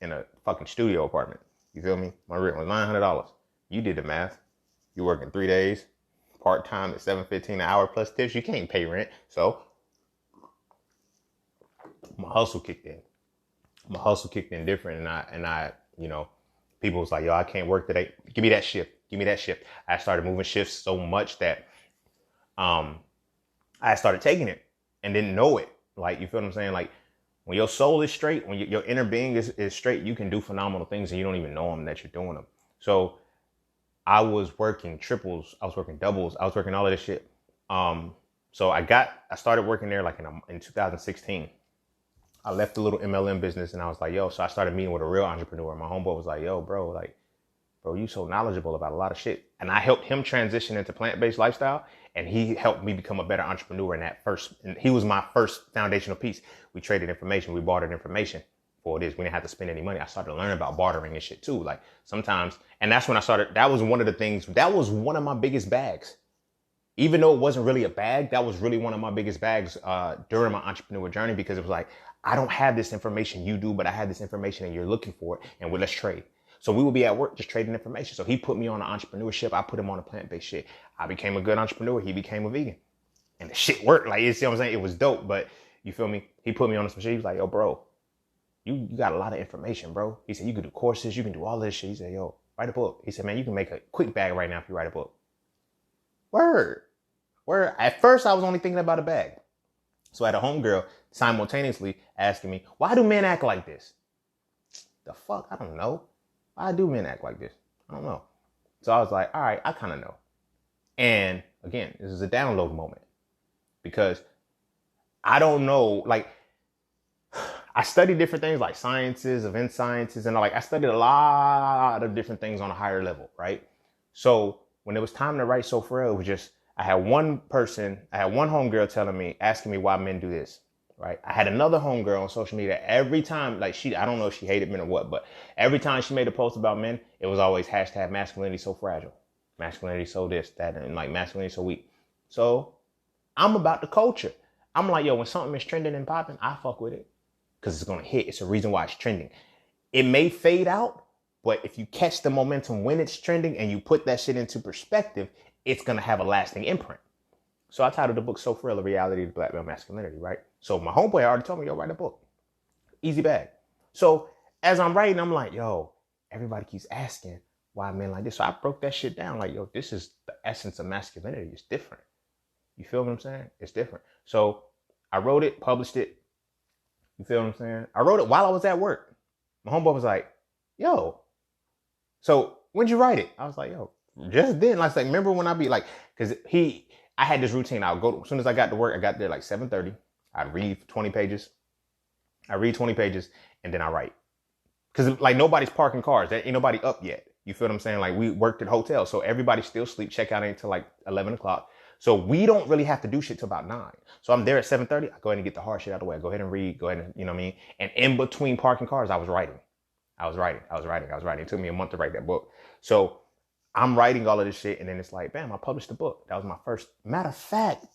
in a fucking studio apartment. You feel me? My rent was $900. You did the math. You working 3 days, part-time at $7.15 an hour plus tips. You can't pay rent. So my hustle kicked in. My hustle kicked in different. And I, people was like, yo, I can't work today. Give me that shift. Give me that shift. I started moving shifts so much that I started taking it and didn't know it. Like, you feel what I'm saying? Like, when your soul is straight, when your inner being is straight, you can do phenomenal things and you don't even know them that you're doing them. So I was working triples. I was working doubles. I was working all of this shit. So I started working there like in 2016. I left the little MLM business and I was like, yo, so I started meeting with a real entrepreneur. My homeboy was like, yo, bro, you so knowledgeable about a lot of shit. And I helped him transition into plant-based lifestyle. And he helped me become a better entrepreneur and he was my first foundational piece. We traded information. We bartered information for this. We didn't have to spend any money. I started to learn about bartering and shit too. Like sometimes, and that's when I started, that was one of the things, that was one of my biggest bags. Even though it wasn't really a bag, that was really one of my biggest bags during my entrepreneur journey, because it was like, I don't have this information you do, but I have this information and you're looking for it, and let's trade. So we would be at work just trading information. So he put me on the entrepreneurship. I put him on the plant-based shit. I became a good entrepreneur. He became a vegan. And the shit worked. Like, you see what I'm saying? It was dope, but you feel me? He put me on some shit. He was like, yo, bro, you got a lot of information, bro. He said, you can do courses. You can do all this shit. He said, yo, write a book. He said, man, you can make a quick bag right now if you write a book. Word. At first, I was only thinking about a bag. So I had a homegirl simultaneously asking me, why do men act like this? The fuck? I don't know. Why do men act like this? I don't know. So I was like, all right, I kind of know. And again, this is a download moment because I don't know, like, I studied different things like sciences, event sciences, and I studied a lot of different things on a higher level, right? So when it was time to write So For Real, it was just, I had one homegirl telling me, asking me why men do this, right? I had another homegirl on social media every time, like I don't know if she hated men or what, but every time she made a post about men, it was always hashtag masculinity so fragile, masculinity so this, that, and like masculinity so weak. So I'm about the culture. I'm like, yo, when something is trending and popping, I fuck with it because it's going to hit. It's a reason why it's trending. It may fade out, but if you catch the momentum when it's trending and you put that shit into perspective, it's going to have a lasting imprint. So I titled the book So For Real, A Reality of Black Male Masculinity, right? So my homeboy already told me, yo, write a book. Easy bag. So as I'm writing, I'm like, yo, everybody keeps asking why men like this. So I broke that shit down like, yo, this is the essence of masculinity. It's different. You feel what I'm saying? It's different. So I wrote it, published it. You feel what I'm saying? I wrote it while I was at work. My homeboy was like, yo, so when'd you write it? I was like, yo, just then. Like, remember when I be like, because I had this routine. I would go, as soon as I got to work, I got there like 7:30. I'd read 20 pages. And then I write. Because like nobody's parking cars. There ain't nobody up yet. You feel what I'm saying? Like we worked at hotels. So everybody still sleep. Check out until like 11 o'clock. So we don't really have to do shit till about 9. So I'm there at 7:30. I go ahead and get the hard shit out of the way. I go ahead and read. Go ahead and, you know what I mean? And in between parking cars, I was writing. It took me a month to write that book. So I'm writing all of this shit. And then it's like, bam, I published the book. That was my first. Matter of fact,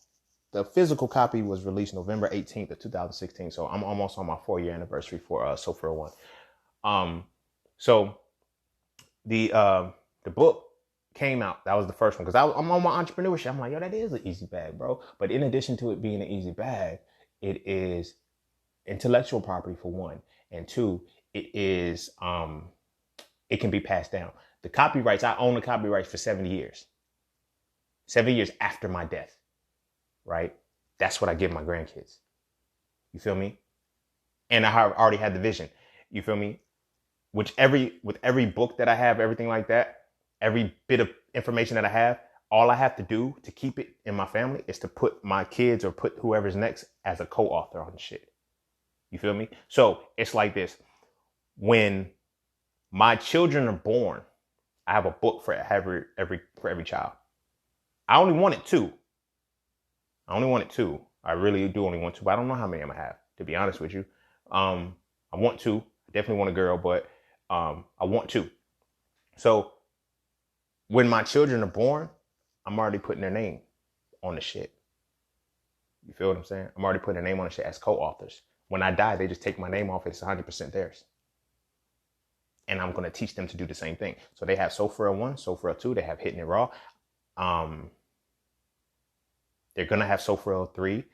the physical copy was released November 18th of 2016. So I'm almost on my 4-year anniversary for So For Real 1. So the book came out. That was the first one. Because I'm on my entrepreneurship. I'm like, yo, that is an easy bag, bro. But in addition to it being an easy bag, it is intellectual property for one. And two, it is, it can be passed down. The copyrights, I own the copyrights for 70 years. 70 years after my death, right? That's what I give my grandkids. You feel me? And I have already had the vision. You feel me? With every book that I have, everything like that, every bit of information that I have, all I have to do to keep it in my family is to put my kids or put whoever's next as a co-author on the shit. You feel me? So it's like this. When my children are born, I have a book for every child. I only wanted 2. I really do only want 2, but I don't know how many I'm gonna have, to be honest with you. I want 2. Definitely want a girl, but I want 2. So when my children are born, I'm already putting their name on the shit. You feel what I'm saying? I'm already putting their name on the shit as co-authors. When I die, they just take my name off. It's 100% theirs. And I'm going to teach them to do the same thing. So they have So For Real 1, So For Real 2. They have Hitting It Raw. They're going to have So For Real 3.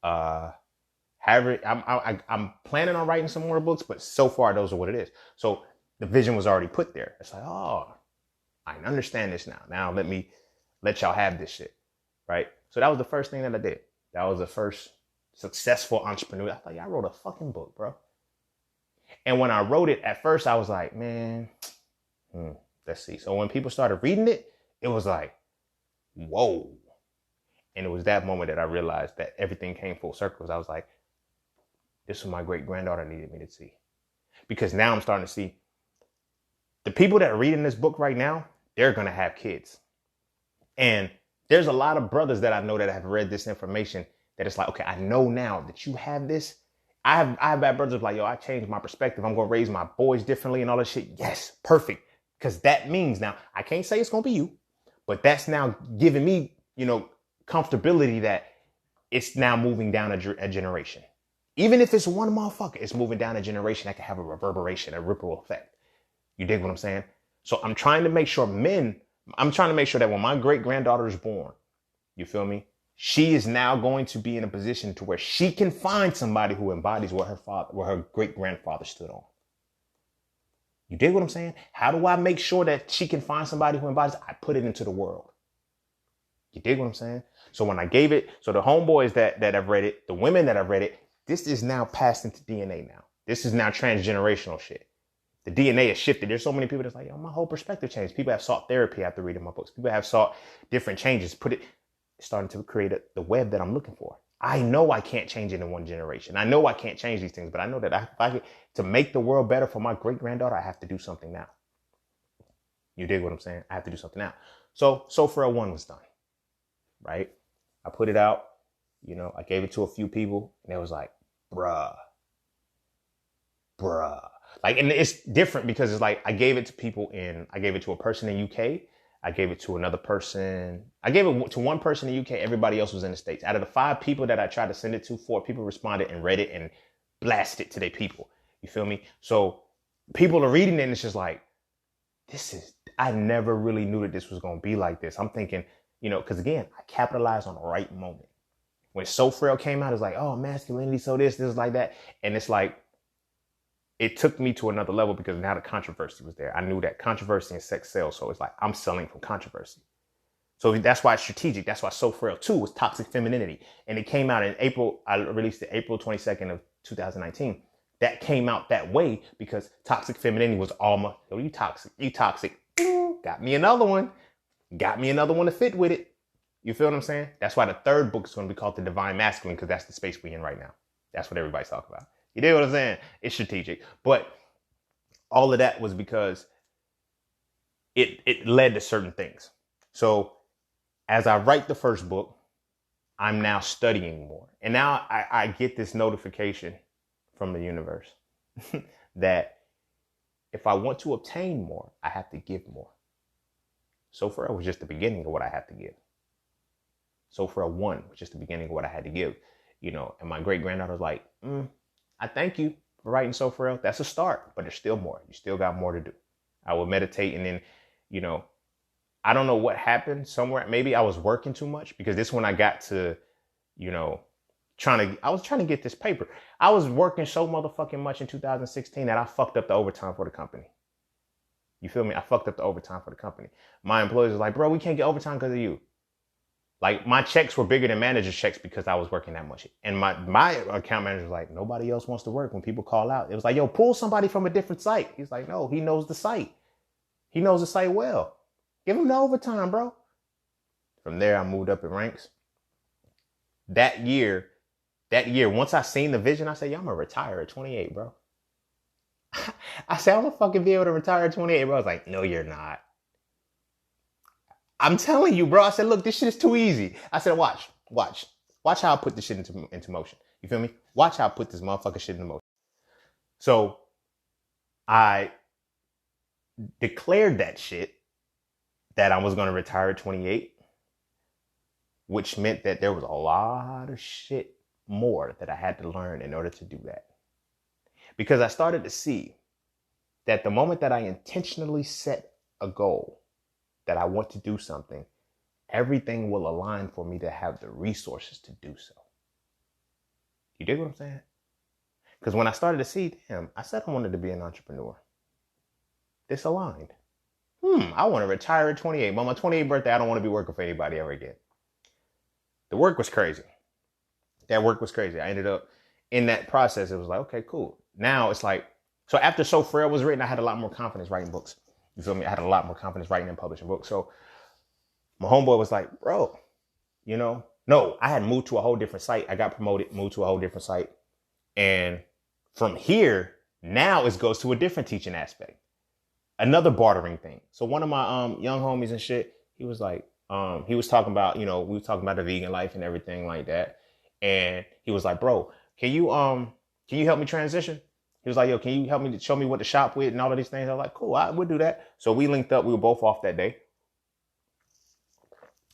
However, I'm planning on writing some more books, but so far those are what it is. So the vision was already put there. It's like, oh, I understand this now. Now let y'all have this shit, right? So that was the first thing that I did. That was the first successful entrepreneur. I thought, yeah, I wrote a fucking book, bro. And when I wrote it, at first I was like, man, let's see. So when people started reading it, it was like, whoa. And it was that moment that I realized that everything came full circle. I was like, this is what my great granddaughter needed me to see. Because now I'm starting to see the people that are reading this book right now, they're going to have kids. And there's a lot of brothers that I know that have read this information that it's like, okay, I know now that you have this. I have bad brothers like, yo, I changed my perspective. I'm going to raise my boys differently and all that shit. Yes, perfect. Because that means now, I can't say it's going to be you, but that's now giving me, comfortability that it's now moving down a generation. Even if it's one motherfucker, it's moving down a generation that can have a reverberation, a ripple effect. You dig what I'm saying? So I'm trying to make sure that when my great granddaughter is born, you feel me? She is now going to be in a position to where she can find somebody who embodies what her great grandfather stood on. You dig what I'm saying? How do I make sure that she can find somebody who embodies? I put it into the world. You dig what I'm saying? So when I gave it, so the homeboys that have read it, the women that have read it, this is now passed into DNA now. This is now transgenerational shit. The DNA has shifted. There's so many people that's like, yo, my whole perspective changed. People have sought therapy after reading my books. People have sought different changes. Starting to create the web that I'm looking for. I know I can't change it in one generation. I know I can't change these things, but I know that to make the world better for my great granddaughter, I have to do something now. You dig what I'm saying? I have to do something now. So Soul 1 was done, right? I put it out, I gave it to a few people and it was like, bruh. Like, and it's different because it's like, I gave it to a person in UK. I gave it to another person. I gave it to one person in the UK. Everybody else was in the States. Out of the 5 people that I tried to send it to, 4 people responded and read it and blasted it to their people. You feel me? So people are reading it and it's just like, I never really knew that this was going to be like this. I'm thinking, because again, I capitalized on the right moment. When So Frail came out, it's like, oh, masculinity, so this like that. And it's like, it took me to another level because now the controversy was there. I knew that controversy and sex sells. So it's like, I'm selling from controversy. So that's why it's strategic. That's why So Frail 2 was toxic femininity. And it came out in April. I released it April 22nd of 2019. That came out that way because toxic femininity was you toxic. Got me another one to fit with it. You feel what I'm saying? That's why the 3rd book is going to be called The Divine Masculine, because that's the space we're in right now. That's what everybody's talking about. You know what I'm saying? It's strategic. But all of that was because it led to certain things. So as I write the 1st book, I'm now studying more. And now I get this notification from the universe that if I want to obtain more, I have to give more. So far, it was just the beginning of what I had to give. So Frail 1 was just the beginning of what I had to give. And my great granddaughter was like, I thank you for writing So Frail. That's a start, but there's still more. You still got more to do. I will meditate and then, I don't know what happened somewhere. Maybe I was working too much because this when I got to, I was trying to get this paper. I was working so motherfucking much in 2016 that I fucked up the overtime for the company. You feel me? I fucked up the overtime for the company. My employees was like, bro, we can't get overtime because of you. Like, my checks were bigger than manager's checks because I was working that much. And my account manager was like, nobody else wants to work when people call out. It was like, yo, pull somebody from a different site. He's like, no, he knows the site. He knows the site well. Give him the overtime, bro. From there, I moved up in ranks. That year, once I seen the vision, I said, yo, I'm going to retire at 28, bro. I said, I'm going to fucking be able to retire at 28, bro. I was like, no, you're not. I'm telling you, bro. I said, look, this shit is too easy. I said, watch how I put this shit into motion. You feel me? Watch how I put this motherfucker shit into motion. So I declared that shit that I was going to retire at 28, which meant that there was a lot of shit more that I had to learn in order to do that. Because I started to see that the moment that I intentionally set a goal, that I want to do something, everything will align for me to have the resources to do so. You dig what I'm saying? Because when I started to see, I said I wanted to be an entrepreneur. This aligned. I want to retire at 28. On my 28th birthday, I don't want to be working for anybody ever again. The work was crazy. That work was crazy. I ended up in that process. It was like, okay, cool. Now it's like, so after So Frail was written, I had a lot more confidence writing books. You feel me? I had a lot more confidence writing and publishing books. So my homeboy was like, bro, no, I had moved to a whole different site. I got promoted, moved to a whole different site. And from here, now it goes to a different teaching aspect. Another bartering thing. So one of my young homies and shit, he was like, he was talking about, we were talking about the vegan life and everything like that. And he was like, bro, can you help me transition? He was like, yo, can you help me to show me what to shop with and all of these things? I was like, cool, I would do that. So we linked up. We were both off that day.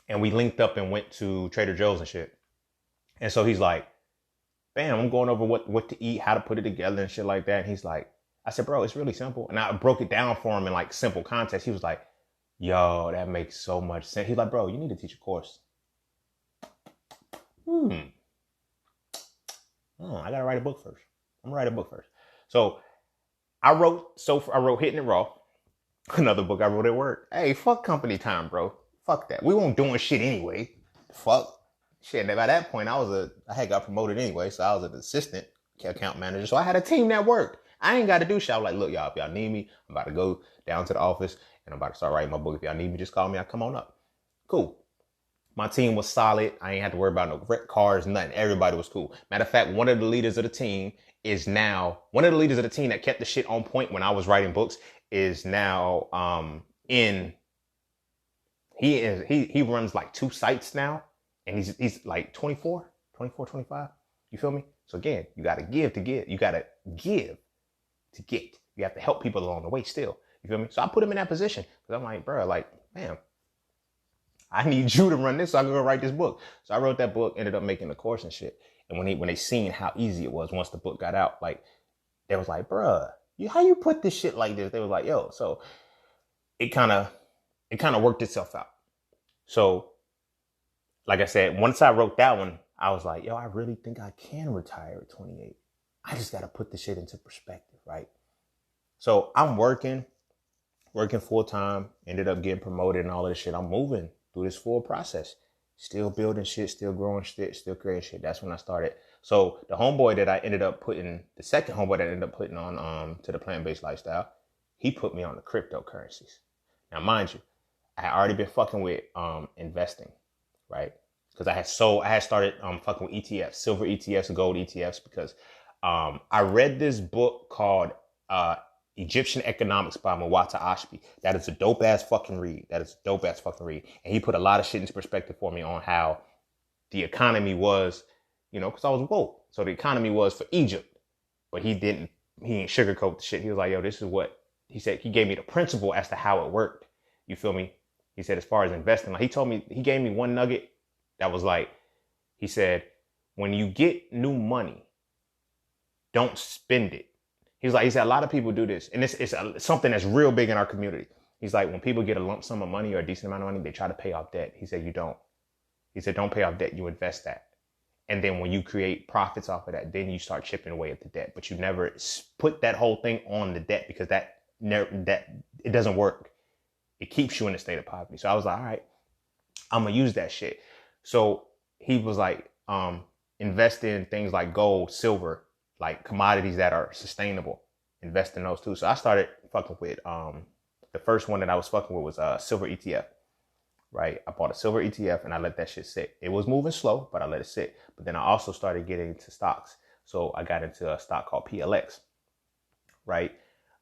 And we linked up and went to Trader Joe's and shit. And so he's like, bam, I'm going over what to eat, how to put it together and shit like that. And he's like, I said, bro, it's really simple. And I broke it down for him in like simple context. He was like, yo, that makes so much sense. He's like, bro, you need to teach a course. I gotta write a book first. I'm gonna write a book first. So I wrote Hitting It Raw, another book I wrote at work. Hey, fuck company time, bro. Fuck that. We weren't doing shit anyway. Fuck. Shit, by that point, I had got promoted anyway, so I was an assistant account manager. So I had a team that worked. I ain't got to do shit. I was like, look, y'all, if y'all need me, I'm about to go down to the office and I'm about to start writing my book. If y'all need me, just call me. I'll come on up. Cool. My team was solid. I ain't had to worry about no wreck cars, nothing. Everybody was cool. Matter of fact, one of the leaders of the team that kept the shit on point when I was writing books is now he runs like 2 sites now, and he's like 25. You feel me? So again, you got to give to get. You got to give to get. You have to help people along the way still. You feel me? So I put him in that position because I'm like, bro, like, man, I need you to run this so I can go write this book. So I wrote that book, ended up making the course and shit. And when they seen how easy it was once the book got out, like, they was like, bruh, how you put this shit like this? They was like, yo, so it kind of worked itself out. So, like I said, once I wrote that one, I was like, yo, I really think I can retire at 28. I just got to put the shit into perspective, right? So I'm working full time, ended up getting promoted and all of this shit. I'm moving through this full process, still building shit, still growing shit, still creating shit. That's when I started. So the second homeboy that I ended up putting on to the plant-based lifestyle, he put me on the cryptocurrencies. Now, mind you, I had already been fucking with investing, right? Because I had started fucking with ETFs, silver ETFs and gold ETFs, because I read this book called Egyptian Economics by Muwatta Ashby. That is a dope ass fucking read. And he put a lot of shit into perspective for me on how the economy was, because I was woke. So the economy was for Egypt, but he didn't sugarcoat the shit. He was like, yo, this is what he said. He gave me the principle as to how it worked. You feel me? He said, as far as investing, like he gave me one nugget that was like, he said, when you get new money, don't spend it. He said, a lot of people do this. And it's something that's real big in our community. He's like, when people get a lump sum of money or a decent amount of money, they try to pay off debt. He said, you don't. He said, don't pay off debt. You invest that. And then when you create profits off of that, then you start chipping away at the debt. But you never put that whole thing on the debt, because that it doesn't work. It keeps you in a state of poverty. So I was like, all right, I'm going to use that shit. So he was like, invest in things like gold, silver, like commodities that are sustainable. Invest in those too. So I started fucking with, the first one that I was fucking with was a silver ETF, right? I bought a silver ETF and I let that shit sit. It was moving slow, but I let it sit. But then I also started getting into stocks. So I got into a stock called PLX, right?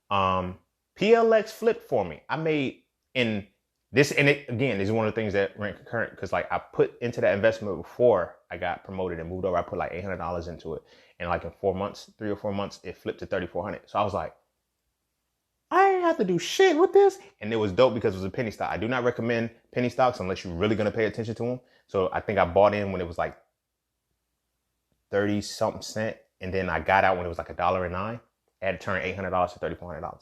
PLX flipped for me. I made in this, and it again is one of the things that ran concurrent, because like I put into that investment before I got promoted and moved over. I put like $800 into it, and like in 3 or 4 months, it flipped to $3,400. So I was like, I ain't have to do shit with this, and it was dope because it was a penny stock. I do not recommend penny stocks unless you're really gonna pay attention to them. So I think I bought in when it was like 30 something cent, and then I got out when it was like $1.09. I had to turn $800 to $3,400. I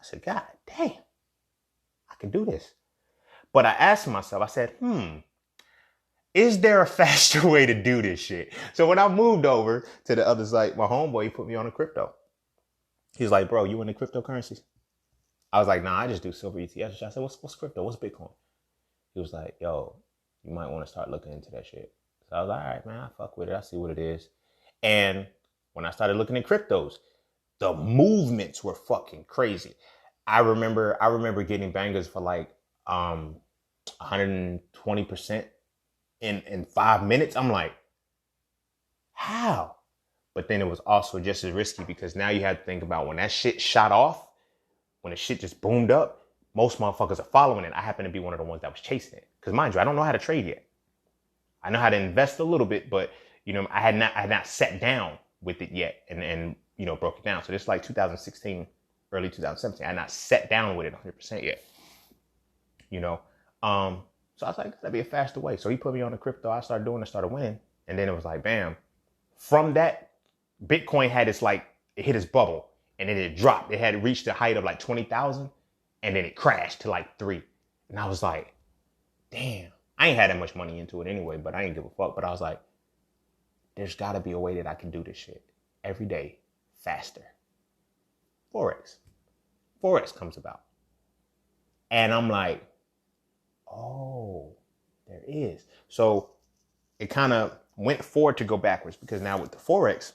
said, God damn, I can do this. But I asked myself, I said, is there a faster way to do this shit? So when I moved over to the other site, my homeboy, he put me on a crypto. He was like, bro, you into cryptocurrencies? I was like, nah, I just do silver ETFs. I said, what's crypto? What's Bitcoin? He was like, yo, you might want to start looking into that shit. So I was like, all right, man, I fuck with it. I see what it is. And when I started looking at cryptos, the movements were fucking crazy. I remember getting bangers for like 120% in 5 minutes. I'm like, how? But then it was also just as risky, because now you have to think about when that shit shot off, when the shit just boomed up, most motherfuckers are following it. I happen to be one of the ones that was chasing it. Because mind you, I don't know how to trade yet. I know how to invest a little bit, but I had not sat down with it yet and broke it down. So this is like 2016, early 2017. I had not sat down with it 100% yet. So I was like, that'd be a faster way. So he put me on the crypto. I started doing it, started winning. And then it was like, bam. From that, Bitcoin had it hit its bubble. and then it dropped. It had reached a height of like 20,000, and then it crashed to like 3. And I was like, damn, I ain't had that much money into it anyway, but I ain't give a fuck. But I was like, there's got to be a way that I can do this shit every day faster. Forex comes about. And I'm like, oh, there is. So it kind of went forward to go backwards, because now with the Forex,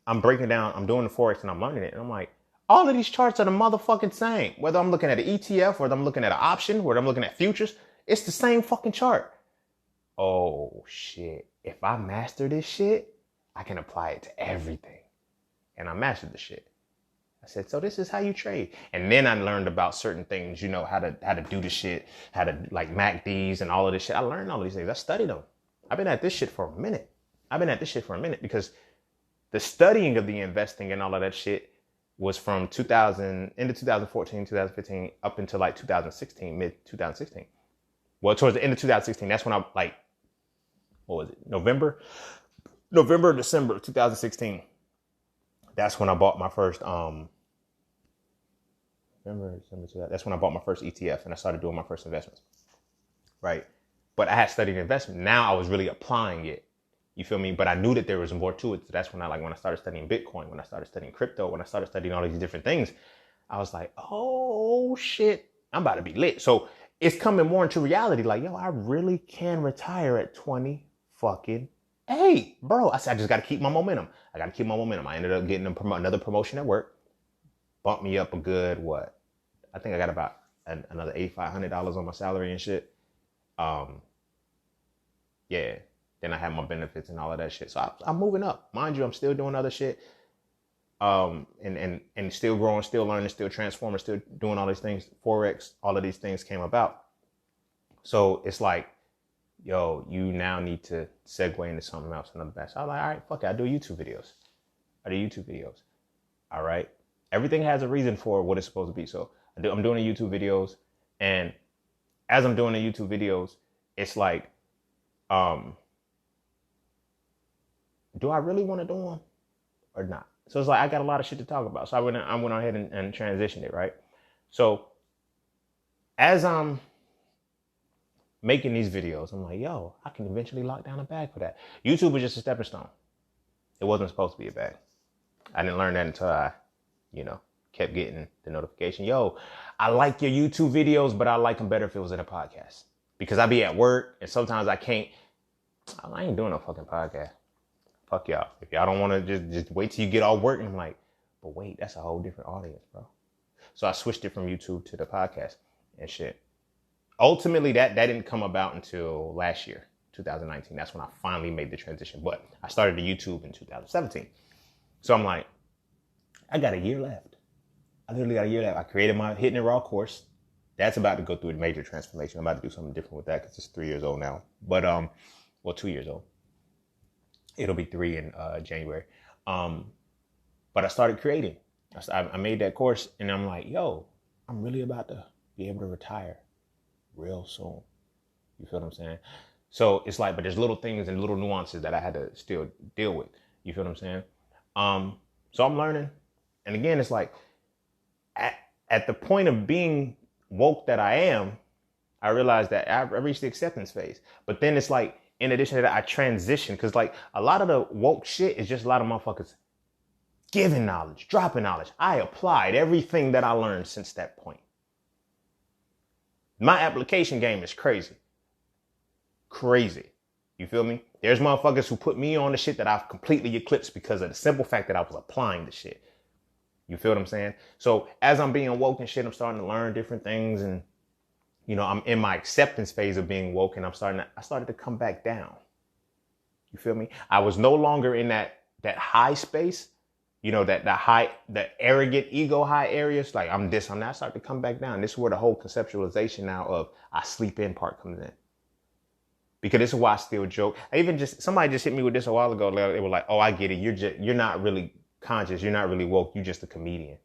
I'm breaking down, I'm doing the Forex and I'm learning it. And I'm like, all of these charts are the motherfucking same. Whether I'm looking at an ETF, whether I'm looking at an option, whether I'm looking at futures, it's the same fucking chart. Oh shit. If I master this shit, I can apply it to everything. And I mastered the shit. I said, so this is how you trade. And then I learned about certain things, you know, how to do the shit, how to like MACDs and all of this shit. I learned all of these things. I studied them. I've been at this shit for a minute. Because the studying of the investing and all of that shit was from into 2014, 2015, up until like 2016, mid 2016. Well, towards the end of 2016, that's when I like, what was it? November, December of 2016. That's when I bought my first, that's when I bought my first ETF and I started doing my first investments. Right. But I had studied investment. Now I was really applying it. You feel me? But I knew that there was more to it. So that's when I started studying Bitcoin, when I started studying crypto, when I started studying all these different things, I was like, oh shit, I'm about to be lit. So it's coming more into reality. Like, yo, I really can retire at 20 fucking 8, bro. I said, I just got to keep my momentum. I ended up getting another promotion at work. Bumped me up a good, what? I think I got about another $8,500 on my salary and shit. Yeah. Then I had my benefits and all of that shit. So I'm moving up. Mind you, I'm still doing other shit. And still growing, still learning, still transforming, still doing all these things. Forex, all of these things came about. So it's like, yo, you now need to segue into something else, another batch. So I was like, all right, fuck it. I do YouTube videos. All right. Everything has a reason for what it's supposed to be. So I'm doing the YouTube videos. And as I'm doing the YouTube videos, it's like, do I really want to do them or not? So it's like, I got a lot of shit to talk about. So I went ahead and transitioned it, right? So as I'm making these videos, I'm like, yo, I can eventually lock down a bag for that. YouTube was just a stepping stone. It wasn't supposed to be a bag. I didn't learn that until I, kept getting the notification. Yo, I like your YouTube videos, but I like them better if it was in a podcast. Because I be at work and sometimes I ain't doing no fucking podcast. Fuck y'all. If y'all don't want to just wait till you get all work. And I'm like, but wait, that's a whole different audience, bro. So I switched it from YouTube to the podcast and shit. Ultimately, that didn't come about until last year, 2019. That's when I finally made the transition. But I started the YouTube in 2017. So I'm like, I got a year left. I literally got a year left. I created my Hitting It Raw course. That's about to go through a major transformation. I'm about to do something different with that because it's 3 years old now. But, 2 years old. It'll be 3 in January. But I started creating. I made that course and I'm like, yo, I'm really about to be able to retire real soon. You feel what I'm saying? So it's like, but there's little things and little nuances that I had to still deal with. You feel what I'm saying? So I'm learning. And again, it's like at the point of being woke that I am, I realized that I reached the acceptance phase. But then it's like, in addition to that, I transitioned because like a lot of the woke shit is just a lot of motherfuckers giving knowledge, dropping knowledge. I applied everything that I learned since that point. My application game is crazy. Crazy. You feel me? There's motherfuckers who put me on the shit that I've completely eclipsed because of the simple fact that I was applying the shit. You feel what I'm saying? So as I'm being woke and shit, I'm starting to learn different things and I'm in my acceptance phase of being woke and I started to come back down. You feel me? I was no longer in that high space, the arrogant ego high areas. Like I'm that. I started to come back down. This is where the whole conceptualization now of I sleep in part comes in. Because this is why I still joke. Somebody just hit me with this a while ago. They were like, oh, I get it. You're not really conscious. You're not really woke. You're just a comedian.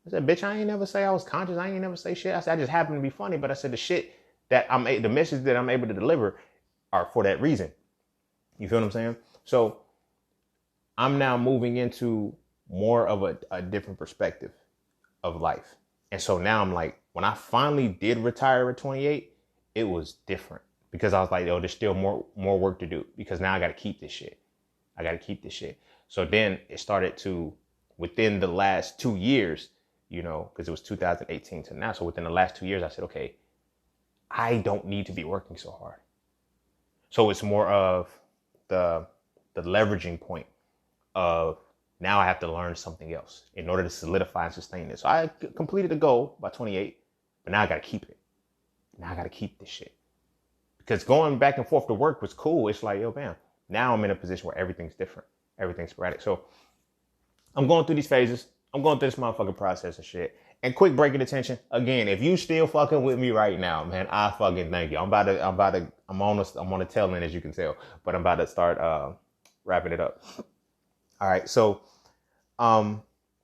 I said, bitch, I ain't never say I was conscious. I ain't never say shit. I said, I just happen to be funny. But I said, the message that I'm able to deliver are for that reason. You feel what I'm saying? So I'm now moving into more of a different perspective of life. And so now I'm like, when I finally did retire at 28, it was different because I was like, yo, there's still more work to do because now I got to keep this shit. I got to keep this shit. So then it started to, within the last 2 years, because it was 2018 to now. So within the last 2 years, I said, okay, I don't need to be working so hard. So it's more of the leveraging point of now I have to learn something else in order to solidify and sustain this. So I completed the goal by 28, but now I got to keep it. Now I got to keep this shit. Because going back and forth to work was cool. It's like, yo, bam. Now I'm in a position where everything's different. Everything's sporadic. So I'm going through these phases. I'm going through this motherfucking process of shit. And quick break of attention. Again, if you still fucking with me right now, man, I fucking thank you. I'm on the tail end, as you can tell, but I'm about to start wrapping it up. All right. So,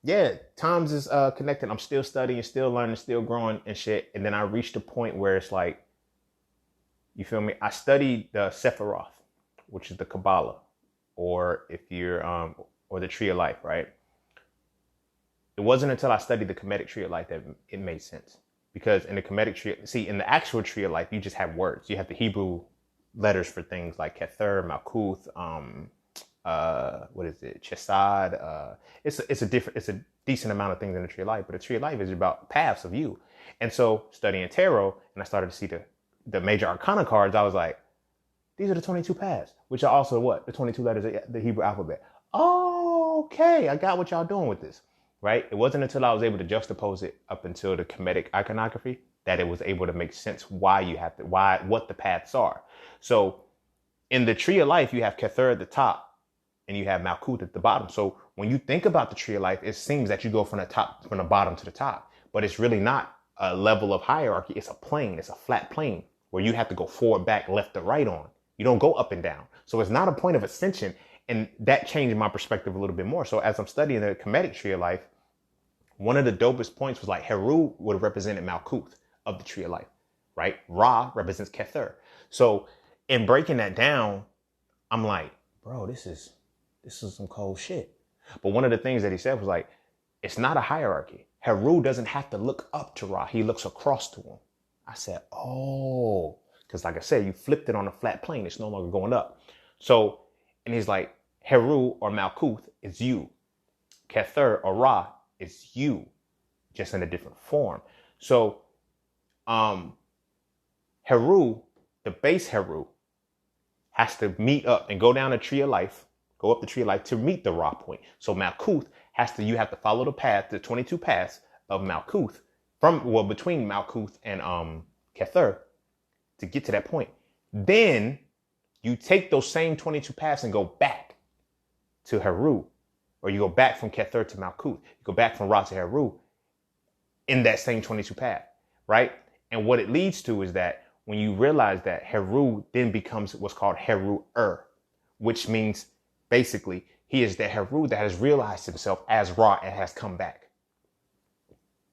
yeah, times is connected. I'm still studying, still learning, still growing and shit. And then I reached a point where it's like, you feel me? I studied the Sephiroth, which is the Kabbalah, or if you're, or the Tree of Life, right? It wasn't until I studied the Kemetic Tree of Life that it made sense. Because in the Kemetic Tree, in the actual Tree of Life, you just have words. You have the Hebrew letters for things like Kether, Malkuth, Chesed. It's a decent amount of things in the Tree of Life, but the Tree of Life is about paths of you. And so studying tarot, and I started to see the major arcana cards, I was like, these are the 22 paths, which are also what? The 22 letters of the Hebrew alphabet. Oh, okay, I got what y'all doing with this, right? It wasn't until I was able to juxtapose it up until the Kemetic iconography that it was able to make sense what the paths are. So in the Tree of Life, you have Kether at the top and you have Malkuth at the bottom. So when you think about the Tree of Life, it seems that you go from the bottom to the top, but it's really not a level of hierarchy. It's a plane. It's a flat plane where you have to go forward, back, left to right on. You don't go up and down. So it's not a point of ascension. And that changed my perspective a little bit more. So as I'm studying the Kemetic Tree of Life, one of the dopest points was like Heru would have represented Malkuth of the Tree of Life, right? Ra represents Kether. So in breaking that down, I'm like, bro, this is some cold shit. But one of the things that he said was like, it's not a hierarchy. Heru doesn't have to look up to Ra. He looks across to him. I said, oh, because like I said, you flipped it on a flat plane. It's no longer going up. So, and he's like, Heru or Malkuth is you. Kether or Ra is you, just in a different form. So, Heru, the base Heru, has to meet up and go down the Tree of Life, go up the Tree of Life to meet the Ra point. So Malkuth you have to follow the path, the 22 paths of Malkuth between Malkuth and Kether to get to that point. Then you take those same 22 paths and go back to Heru, or you go back from Kether to Malkuth. You go back from Ra to Heru in that same 22 path, right? And what it leads to is that when you realize that Heru then becomes what's called Heru-er, which means basically he is the Heru that has realized himself as Ra and has come back.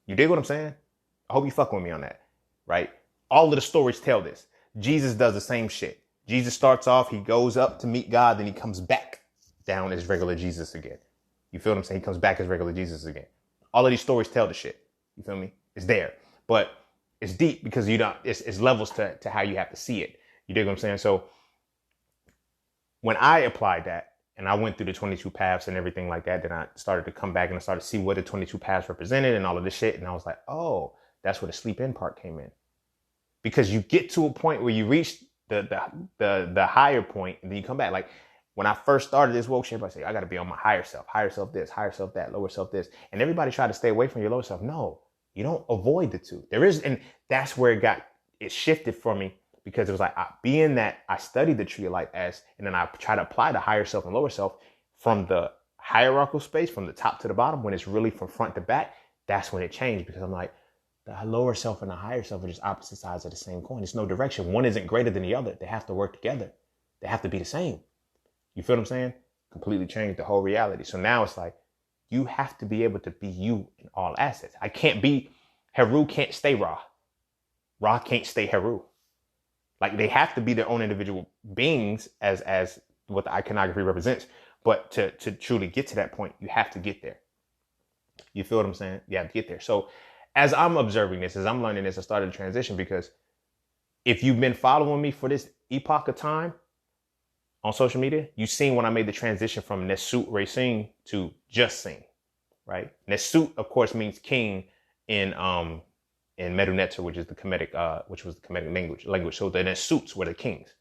You dig what I'm saying? I hope you fuck with me on that, right? All of the stories tell this. Jesus does the same shit. Jesus starts off, he goes up to meet God, then he comes back down as regular Jesus again. You feel what I'm saying? He comes back as regular Jesus again. All of these stories tell the shit. You feel me? It's there. But it's deep because it's levels to how you have to see it. You dig what I'm saying? So when I applied that and I went through the 22 paths and everything like that, then I started to come back and I started to see what the 22 paths represented and all of this shit. And I was like, oh, that's where the sleep in part came in. Because you get to a point where you reach the higher point and then you come back. Like when I first started this woke shit, everybody say, I got to be on my higher self this, higher self that, lower self this. And everybody tried to stay away from your lower self. No, you don't avoid the two. And that's where it shifted for me because it was like, being that I studied the Tree of Life and then I try to apply the higher self and lower self from the hierarchical space, from the top to the bottom, when it's really from front to back, that's when it changed because I'm like, the lower self and the higher self are just opposite sides of the same coin. It's no direction. One isn't greater than the other. They have to work together. They have to be the same. You feel what I'm saying? Completely changed the whole reality. So now it's like, you have to be able to be you in all assets. Heru can't stay Ra. Ra can't stay Heru. Like they have to be their own individual beings as what the iconography represents. But to truly get to that point, you have to get there. You feel what I'm saying? You have to get there. So as I'm observing this, as I'm learning this, I started a transition because if you've been following me for this epoch of time on social media, you've seen when I made the transition from Nesut Racine to Just Sing, right? Nesut, of course, means king in Medu Neter, which was the Kemetic language. So the Nesuts were the kings.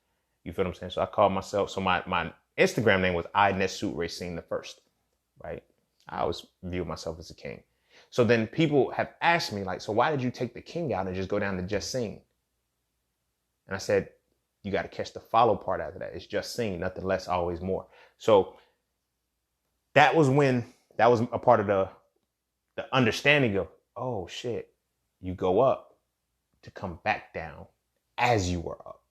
You feel what I'm saying? So I called myself, so my Instagram name was I Nesut Racine the First, right? I always view myself as a king. So then people have asked me, like, so why did you take the king out and just go down to Just Sing? And I said, you got to catch the follow part after that. It's Just Sing, nothing less, always more. So that was a part of the understanding of, oh shit, you go up to come back down as you were up.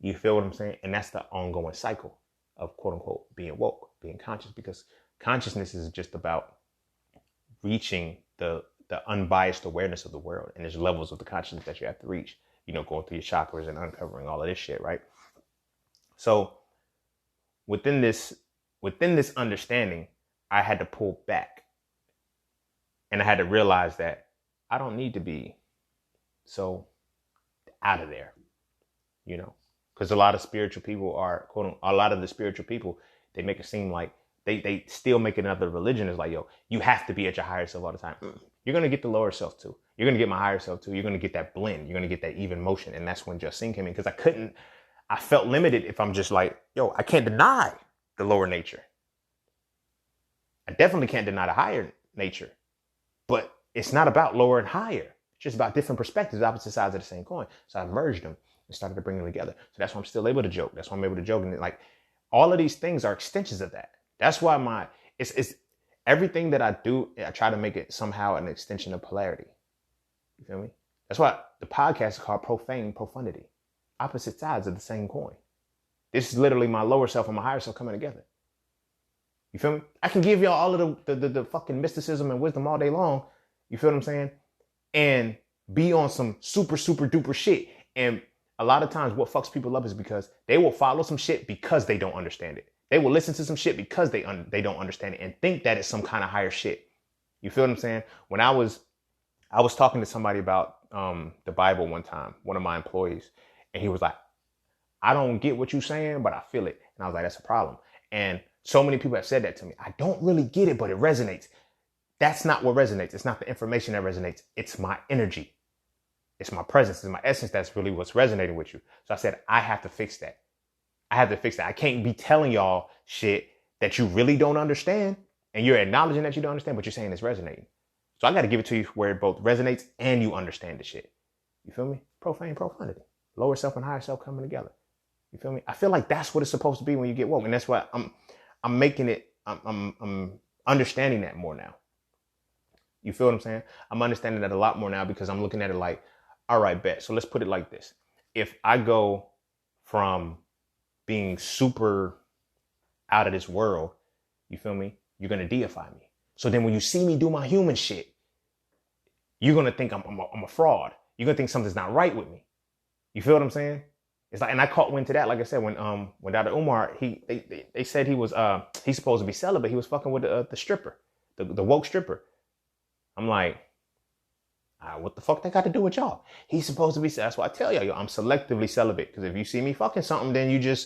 You feel what I'm saying? And that's the ongoing cycle of quote unquote being woke, being conscious, because consciousness is just about reaching the unbiased awareness of the world. And there's levels of the consciousness that you have to reach, going through your chakras and uncovering all of this shit, right? So within this understanding, I had to pull back. And I had to realize that I don't need to be so out of there, because a lot of the spiritual people, they make it seem like they still make another religion. It's like, yo, you have to be at your higher self all the time. You're going to get the lower self too. You're going to get my higher self too. You're going to get that blend. You're going to get that even motion. And that's when Just Sing came in, because I felt limited if I'm just like, yo, I can't deny the lower nature. I definitely can't deny the higher nature. But it's not about lower and higher. It's just about different perspectives, opposite sides of the same coin. So I merged them and started to bring them together. So that's why I'm still able to joke. That's why I'm able to joke. And like all of these things are extensions of that. That's why it's everything that I do, I try to make it somehow an extension of polarity. You feel me? That's why the podcast is called Profane Profundity. Opposite sides of the same coin. This is literally my lower self and my higher self coming together. You feel me? I can give y'all all of the fucking mysticism and wisdom all day long. You feel what I'm saying? And be on some super, super duper shit. And a lot of times what fucks people up is because they will follow some shit because they don't understand it. They will listen to some shit because they don't understand it and think that it's some kind of higher shit. You feel what I'm saying? When I was talking to somebody about the Bible one time, one of my employees, and he was like, I don't get what you're saying, but I feel it. And I was like, that's a problem. And so many people have said that to me. I don't really get it, but it resonates. That's not what resonates. It's not the information that resonates. It's my energy. It's my presence. It's my essence. That's really what's resonating with you. So I said, I have to fix that. I can't be telling y'all shit that you really don't understand. And you're acknowledging that you don't understand, but you're saying it's resonating. So I got to give it to you where it both resonates and you understand the shit. You feel me? Profane profundity. Lower self and higher self coming together. You feel me? I feel like that's what it's supposed to be when you get woke. And that's why I'm making it, I'm understanding that more now. You feel what I'm saying? I'm understanding that a lot more now because I'm looking at it like, all right, bet. So let's put it like this. If I go from being super out of this world, you feel me? You're going to deify me. So then when you see me do my human shit, you're going to think I'm a fraud. You're going to think something's not right with me. You feel what I'm saying? It's like, and I caught wind to that. Like I said, when Dr. Umar, they said he was, he's supposed to be celibate. He was fucking with the stripper, the woke stripper. I'm like, what the fuck that got to do with y'all? He's supposed to be, that's why I tell y'all, I'm selectively celibate. Because if you see me fucking something, then you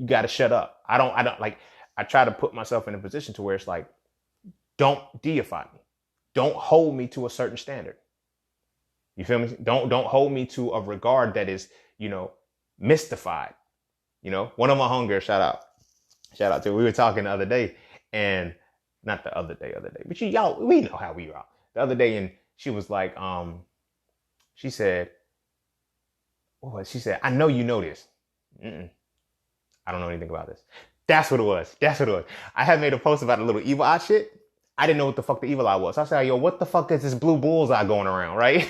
got to shut up. I don't like, I try to put myself in a position to where it's like, don't deify me. Don't hold me to a certain standard. You feel me? Don't hold me to a regard that is, mystified. One of my homegirls, shout out to, we were talking the other day, and not the other day, but y'all, we know how we are. The other day, and she was like, she said, I know you know this. I don't know anything about this. That's what it was. I had made a post about a little evil eye shit. I didn't know what the fuck the evil eye was. So I said, yo, what the fuck is this blue bullseye going around, right?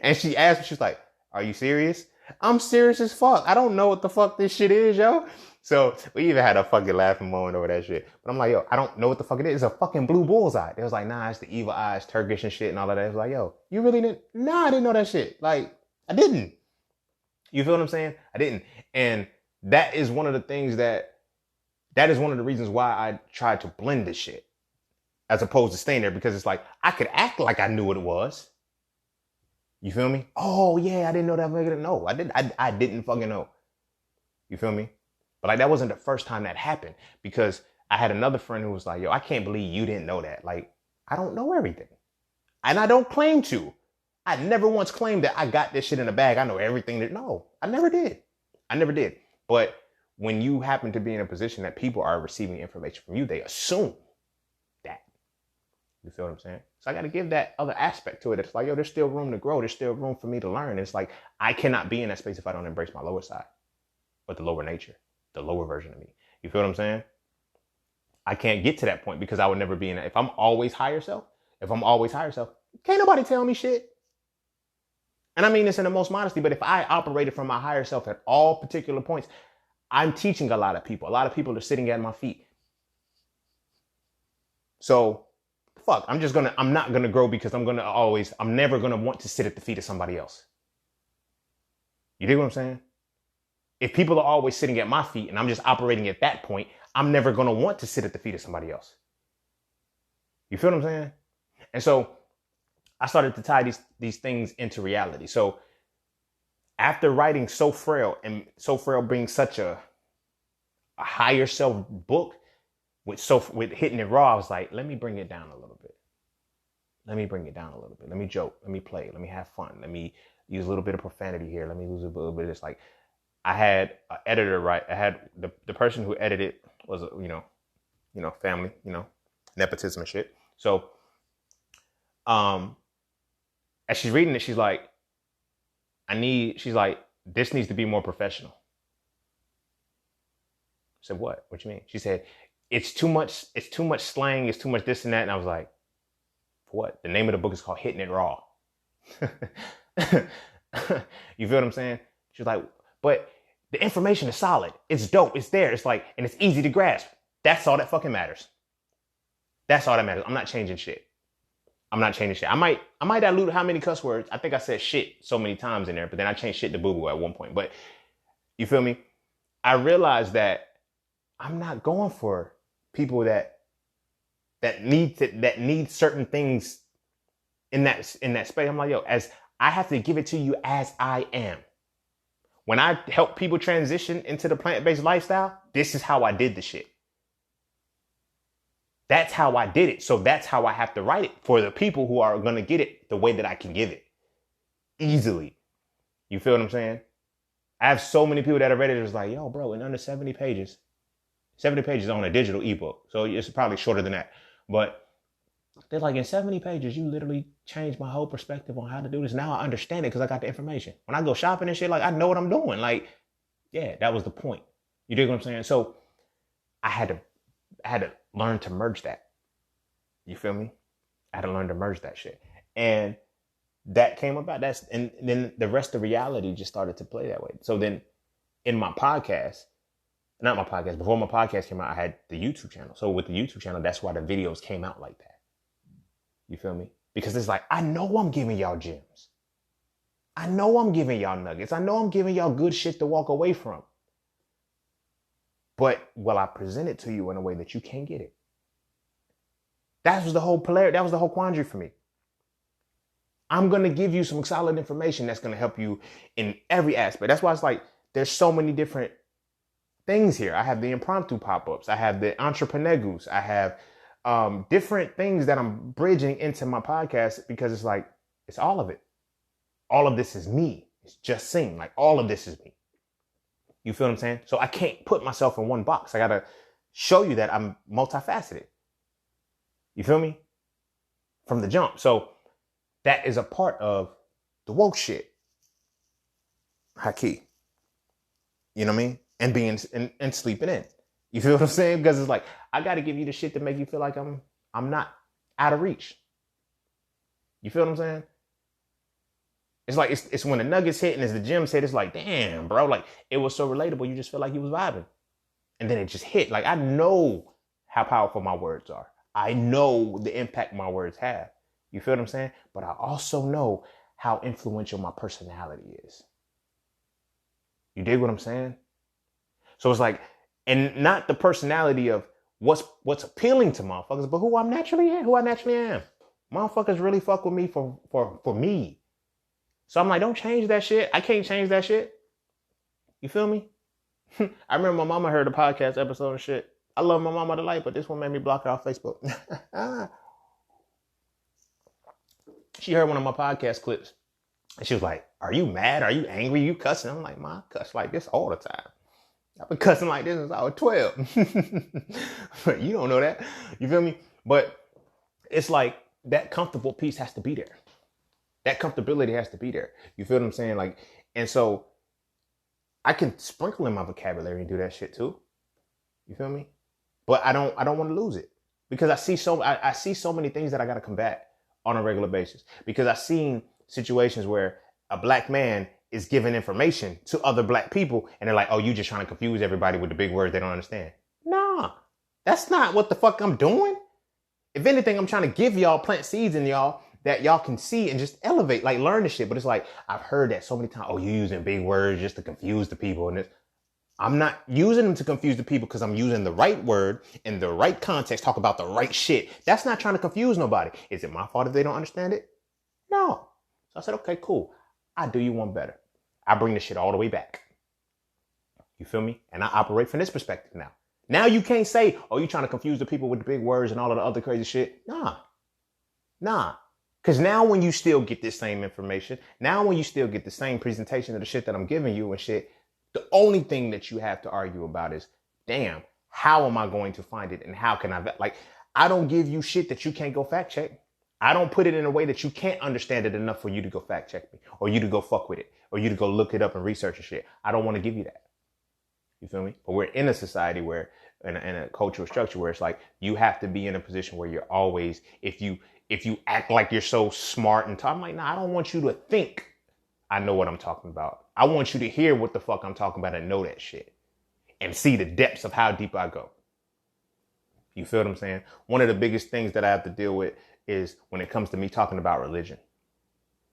And she asked me, she was like, are you serious? I'm serious as fuck. I don't know what the fuck this shit is, yo. So we even had a fucking laughing moment over that shit. But I'm like, yo, I don't know what the fuck it is. It's a fucking blue bullseye. They was like, nah, it's the evil eye, it's Turkish and shit and all of that. It was like, yo, you really didn't? Nah, I didn't know that shit. Like, I didn't. You feel what I'm saying? I didn't. And that is one of the things that That is one of the reasons why I tried to blend this shit as opposed to staying there, because it's like I could act like I knew what it was. You feel me? Oh yeah, I didn't know that. No, I didn't fucking know. You feel me? But like that wasn't the first time that happened, because I had another friend who was like, yo, I can't believe you didn't know that. Like, I don't know everything. And I don't claim to. I never once claimed that I got this shit in the bag. I know everything that, no, I never did. I never did. But when you happen to be in a position that people are receiving information from you, they assume that. You feel what I'm saying? So I got to give that other aspect to it. It's like, yo, there's still room to grow. There's still room for me to learn. It's like, I cannot be in that space if I don't embrace my lower side, but the lower nature, the lower version of me. You feel what I'm saying? I can't get to that point because I would never be in that. If I'm always higher self, can't nobody tell me shit. And I mean this in the most modesty, but if I operated from my higher self at all particular points, I'm teaching a lot of people. A lot of people are sitting at my feet. So, fuck, I'm not gonna grow because I'm never gonna want to sit at the feet of somebody else. You dig what I'm saying? If people are always sitting at my feet and I'm just operating at that point, I'm never gonna want to sit at the feet of somebody else. You feel what I'm saying? And so I started to tie these things into reality. So after writing So Frail, and So Frail being such a higher self book with Hitting It Raw, I was like, let me bring it down a little bit. Let me joke. Let me play. Let me have fun. Let me use a little bit of profanity here. Let me use a little bit of this. Like, I had an editor, right? I had the person who edited was, family, nepotism and shit. So, as she's reading it, she's like, this needs to be more professional. I said, what? What you mean? She said, it's too much slang, it's too much this and that. And I was like, for what? The name of the book is called Hitting It Raw. You feel what I'm saying? She's like, but the information is solid. It's dope. It's there. It's like, and it's easy to grasp. That's all that fucking matters. That's all that matters. I'm not changing shit. I might dilute how many cuss words. I think I said shit so many times in there, but then I changed shit to boo-boo at one point. But you feel me? I realized that I'm not going for people that need certain things in that space. I'm like, yo, as I have to give it to you as I am. When I help people transition into the plant-based lifestyle, this is how I did the shit. That's how I did it. So that's how I have to write it for the people who are going to get it the way that I can give it. Easily. You feel what I'm saying? I have so many people that have read it. It's like, yo, bro, in under 70 pages on a digital ebook. So it's probably shorter than that. But they're like, in 70 pages, you literally changed my whole perspective on how to do this. Now I understand it because I got the information. When I go shopping and shit, like, I know what I'm doing. Like, yeah, that was the point. You dig what I'm saying? So I had to learn to merge that. You feel me? I had to learn to merge that shit. And that came about. And then the rest of reality just started to play that way. So then in my podcast, before my podcast came out, I had the YouTube channel. So with the YouTube channel, that's why the videos came out like that. You feel me? Because it's like, I know I'm giving y'all gems. I know I'm giving y'all nuggets. I know I'm giving y'all good shit to walk away from. But will I present it to you in a way that you can't get it? That was the whole quandary for me. I'm going to give you some solid information that's going to help you in every aspect. That's why it's like, there's so many different things here. I have the impromptu pop-ups. I have the entreprenegus. I have different things that I'm bridging into my podcast, because it's like, it's all of it. All of this is me. It's Just Sing. Like, all of this is me. You feel what I'm saying? So I can't put myself in one box. I got to show you that I'm multifaceted. You feel me? From the jump. So that is a part of the woke shit. Haki. You know what I mean? And being and sleeping in. You feel what I'm saying? Because it's like, I got to give you the shit to make you feel like I'm not out of reach. You feel what I'm saying? It's like, it's when the nuggets hit and as the gym said, it's like, damn, bro, like, it was so relatable. You just feel like you was vibing. And then it just hit. Like, I know how powerful my words are. I know the impact my words have. You feel what I'm saying? But I also know how influential my personality is. You dig what I'm saying? So it's like, And not the personality of what's appealing to motherfuckers, but who I naturally am. Motherfuckers really fuck with me for me. So I'm like, don't change that shit. I can't change that shit. You feel me? I remember my mama heard a podcast episode and shit. I love my mama to life, but this one made me block her off Facebook. She heard one of my podcast clips and she was like, are you mad? Are you angry? You cussing? I'm like, ma, I cuss like this all the time. I've been cussing like this since I was 12. But you don't know that. You feel me? But it's like that comfortable piece has to be there. That comfortability has to be there. You feel what I'm saying? Like, and so I can sprinkle in my vocabulary and do that shit too. You feel me? But I don't want to lose it because I see so many things that I got to combat on a regular basis because I've seen situations where a black man is giving information to other black people and they're like, oh, you just trying to confuse everybody with the big words they don't understand. Nah, that's not what the fuck I'm doing. If anything, I'm trying to give y'all, plant seeds in y'all that y'all can see and just elevate, like learn the shit. But it's like, I've heard that so many times. Oh, you're using big words just to confuse the people. And I'm not using them to confuse the people because I'm using the right word in the right context, talk about the right shit. That's not trying to confuse nobody. Is it my fault if they don't understand it? No. So I said, okay, cool. I do you one better. I bring the shit all the way back. You feel me? And I operate from this perspective now. Now you can't say, oh, you're trying to confuse the people with the big words and all of the other crazy shit. Nah. Because now when you still get this same information, now when you still get the same presentation of the shit that I'm giving you and shit, the only thing that you have to argue about is, damn, how am I going to find it? And how can I don't give you shit that you can't go fact check. I don't put it in a way that you can't understand it enough for you to go fact check me or you to go fuck with it or you to go look it up and research and shit. I don't want to give you that. You feel me? But we're in a society where, in a cultural structure where it's like, you have to be in a position where you're always, if you act like you're so smart and I'm like, nah, I don't want you to think I know what I'm talking about. I want you to hear what the fuck I'm talking about and know that shit and see the depths of how deep I go. You feel what I'm saying? One of the biggest things that I have to deal with is when it comes to me talking about religion.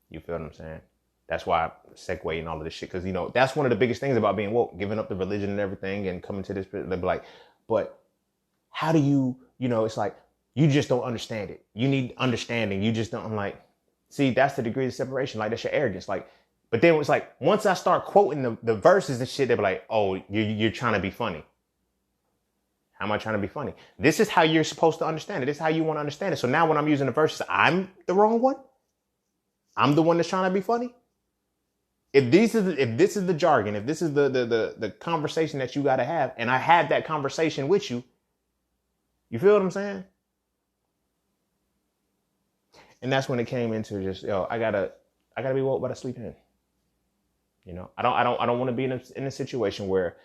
You feel what I'm saying? That's why I segue and all of this shit. Cause that's one of the biggest things about being woke, giving up the religion and everything and coming to this, they'll be like, but how do you, it's like, you just don't understand it. You need understanding. You just don't. I'm like, see, that's the degree of separation. Like, that's your arrogance. Like, but then it's like, once I start quoting the verses and shit, they'll be like, oh, you're trying to be funny. How am I trying to be funny? This is how you're supposed to understand it. This is how you want to understand it. So now when I'm using the verses, I'm the wrong one. I'm the one that's trying to be funny. If this is the jargon, if this is the conversation that you got to have, and I had that conversation with you, you feel what I'm saying? And that's when it came into just, I gotta be woke by the sleep in. I don't want to be in a situation where,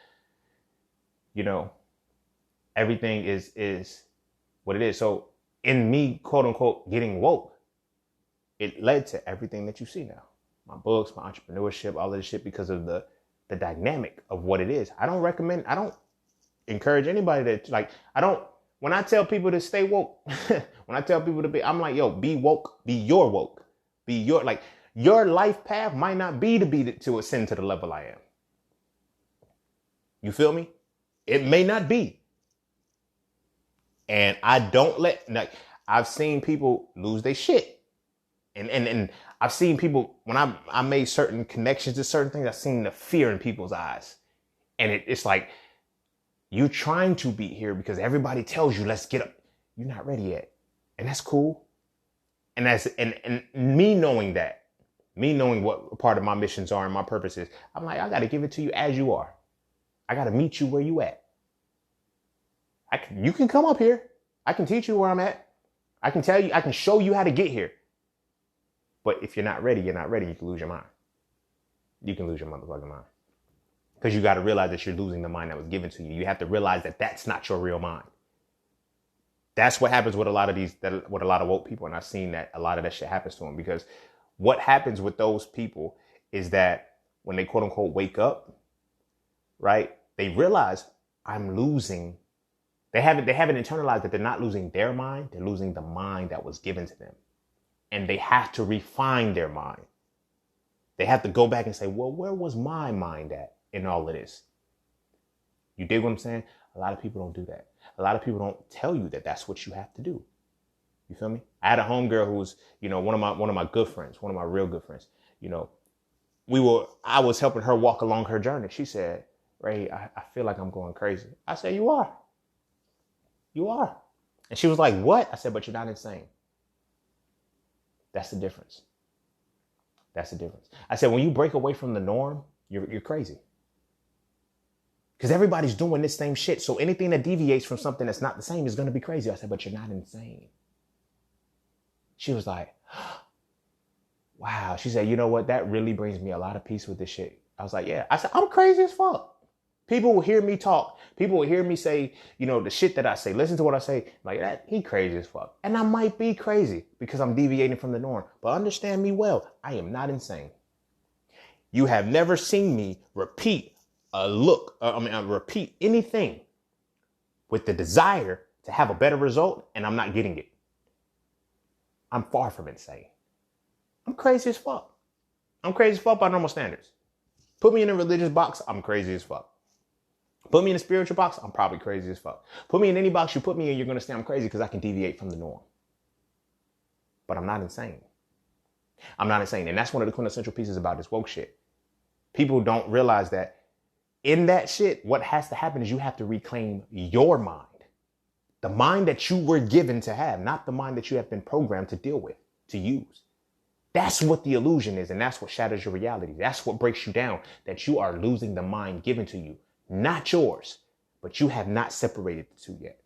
everything is what it is. So in me, quote unquote, getting woke, it led to everything that you see now. My books, my entrepreneurship, all of this shit because of the dynamic of what it is. I don't encourage anybody to when I tell people to stay woke, when I tell people to be, I'm like, yo, be woke, be your woke, your life path might not be to ascend to the level I am. You feel me? It may not be. And I don't I've seen people lose their shit. And I've seen people, when I made certain connections to certain things, I've seen the fear in people's eyes. And it's like, you're trying to be here because everybody tells you, let's get up. You're not ready yet. And that's cool. And and me knowing that, me knowing what part of my missions are and my purpose is, I'm like, I got to give it to you as you are. I got to meet you where you at. You can come up here. I can teach you where I'm at. I can tell you, I can show you how to get here. But if you're not ready, you're not ready. You can lose your mind. You can lose your motherfucking mind. Because you got to realize that you're losing the mind that was given to you. You have to realize that that's not your real mind. That's what happens with a lot of woke people. And I've seen that a lot of that shit happens to them. Because what happens with those people is that when they quote unquote wake up, right, they realize I'm losing. They haven't internalized that they're not losing their mind. They're losing the mind that was given to them. And they have to refine their mind. They have to go back and say, well, where was my mind at in all of this? You dig what I'm saying? A lot of people don't do that. A lot of people don't tell you that that's what you have to do. You feel me? I had a homegirl who was, one of my good friends, one of my real good friends. I was helping her walk along her journey. She said, Ray, I feel like I'm going crazy. I said, you are. You are. And she was like, what? I said, but you're not insane. That's the difference. That's the difference. I said, when you break away from the norm, you're crazy. Because everybody's doing this same shit. So anything that deviates from something that's not the same is going to be crazy. I said, but you're not insane. She was like, wow. She said, you know what? That really brings me a lot of peace with this shit. I was like, yeah. I said, I'm crazy as fuck. People will hear me talk. People will hear me say, the shit that I say. Listen to what I say. Like, that, he crazy as fuck. And I might be crazy because I'm deviating from the norm. But understand me well. I am not insane. You have never seen me repeat repeat anything with the desire to have a better result, and I'm not getting it. I'm far from insane. I'm crazy as fuck. I'm crazy as fuck by normal standards. Put me in a religious box, I'm crazy as fuck. Put me in a spiritual box, I'm probably crazy as fuck. Put me in any box you put me in, you're going to say I'm crazy because I can deviate from the norm. But I'm not insane. I'm not insane. And that's one of the quintessential pieces about this woke shit. People don't realize that in that shit, what has to happen is you have to reclaim your mind. The mind that you were given to have, not the mind that you have been programmed to deal with, to use. That's what the illusion is, and that's what shatters your reality. That's what breaks you down, that you are losing the mind given to you, not yours, but you have not separated the two yet.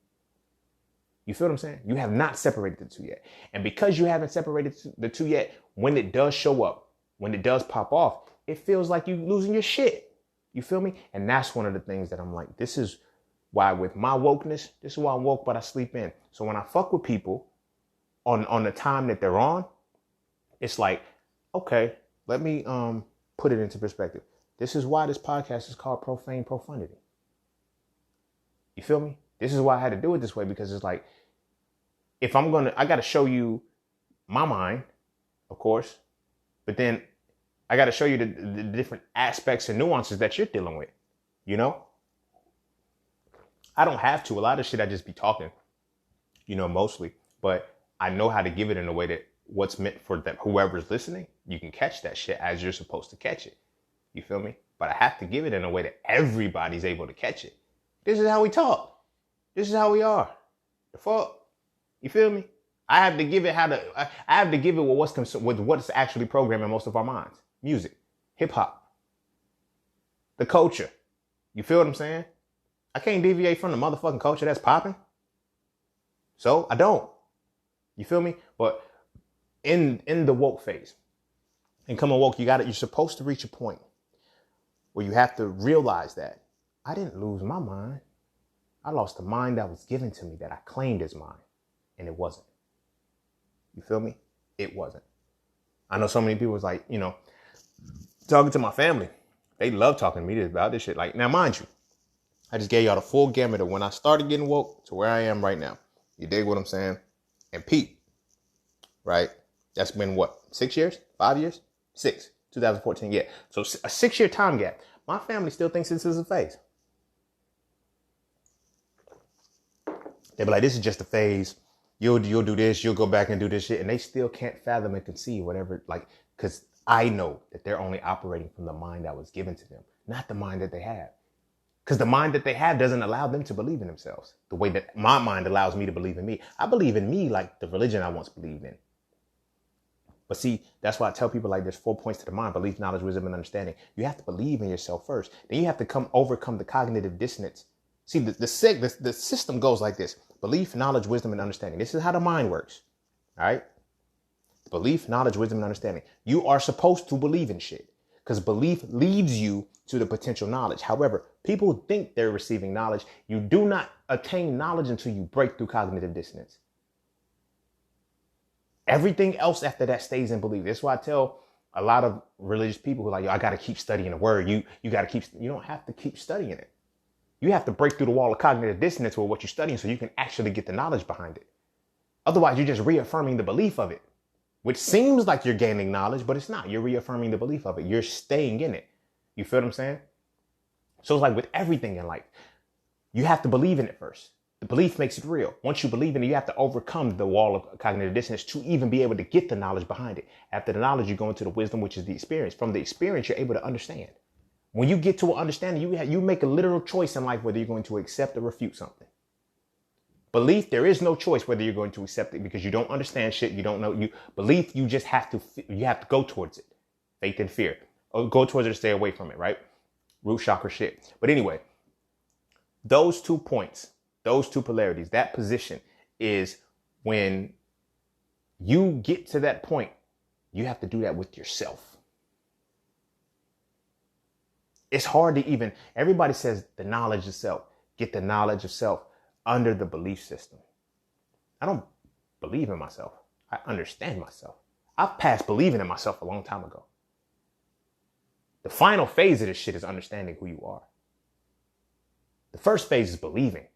You feel what I'm saying? You have not separated the two yet. And because you haven't separated the two yet, when it does show up, when it does pop off, it feels like you losing your shit. You feel me? And that's one of the things that I'm like, this is why with my wokeness, this is why I'm woke, but I sleep in. So when I fuck with people on the time that they're on, it's like, okay, let me put it into perspective. This is why this podcast is called Profane Profundity. You feel me? This is why I had to do it this way, because it's like, if I got to show you my mind, of course, but then I got to show you the different aspects and nuances that you're dealing with, I don't have to. A lot of shit I just be talking, mostly. But I know how to give it in a way that what's meant for them, whoever's listening, you can catch that shit as you're supposed to catch it. You feel me? But I have to give it in a way that everybody's able to catch it. This is how we talk. This is how we are. The fuck? You feel me? I have to give it with what's actually programmed in most of our minds. Music, hip hop, the culture. You feel what I'm saying? I can't deviate from the motherfucking culture that's popping. So I don't. You feel me? But in the woke phase, and coming woke, you're supposed to reach a point where you have to realize that I didn't lose my mind. I lost the mind that was given to me, that I claimed as mine. And it wasn't. You feel me? It wasn't. I know so many people was like, talking to my family. They love talking to me about this shit. Like, now, mind you, I just gave y'all the full gamut of when I started getting woke to where I am right now. You dig what I'm saying? And Pete, right? That's been what? 6 years? 5 years? 6. 2014, yeah. So a 6-year time gap. My family still thinks this is a phase. They be like, this is just a phase. You'll do this. You'll go back and do this shit. And they still can't fathom and conceive whatever, because I know that they're only operating from the mind that was given to them, not the mind that they have. Because the mind that they have doesn't allow them to believe in themselves the way that my mind allows me to believe in me. I believe in me like the religion I once believed in. But see, that's why I tell people, like, there's 4 points to the mind: belief, knowledge, wisdom, and understanding. You have to believe in yourself first. Then you have to overcome the cognitive dissonance. See, the system goes like this: belief, knowledge, wisdom, and understanding. This is how the mind works. All right. Belief, knowledge, wisdom, and understanding. You are supposed to believe in shit because belief leads you to the potential knowledge. However, people think they're receiving knowledge. You do not attain knowledge until you break through cognitive dissonance. Everything else after that stays in belief. That's why I tell a lot of religious people who are like, yo, I got to keep studying the word. You don't have to keep studying it. You have to break through the wall of cognitive dissonance with what you're studying so you can actually get the knowledge behind it. Otherwise, you're just reaffirming the belief of it, which seems like you're gaining knowledge, but it's not. You're reaffirming the belief of it. You're staying in it. You feel what I'm saying? So it's like with everything in life, You have to believe in it first. The belief makes it real. Once you believe in it, you have to overcome the wall of cognitive dissonance to even be able to get the knowledge behind it. After the knowledge, you go into the wisdom, which is the experience. From the experience, you're able to understand. When you get to an understanding, you make a literal choice in life whether you're going to accept or refute something. Belief, there is no choice whether you're going to accept it because you don't understand shit. You don't know. Belief, you just have to go towards it. Faith and fear. Or go towards it or stay away from it, right? Root chakra shit. But anyway, those 2 points, those 2 polarities, that position is when you get to that point, you have to do that with yourself. It's hard to even, everybody says the knowledge of self, get the knowledge of self under the belief system. I don't believe in myself. I understand myself. I've passed believing in myself a long time ago. The final phase of this shit is understanding who you are. The first phase is believing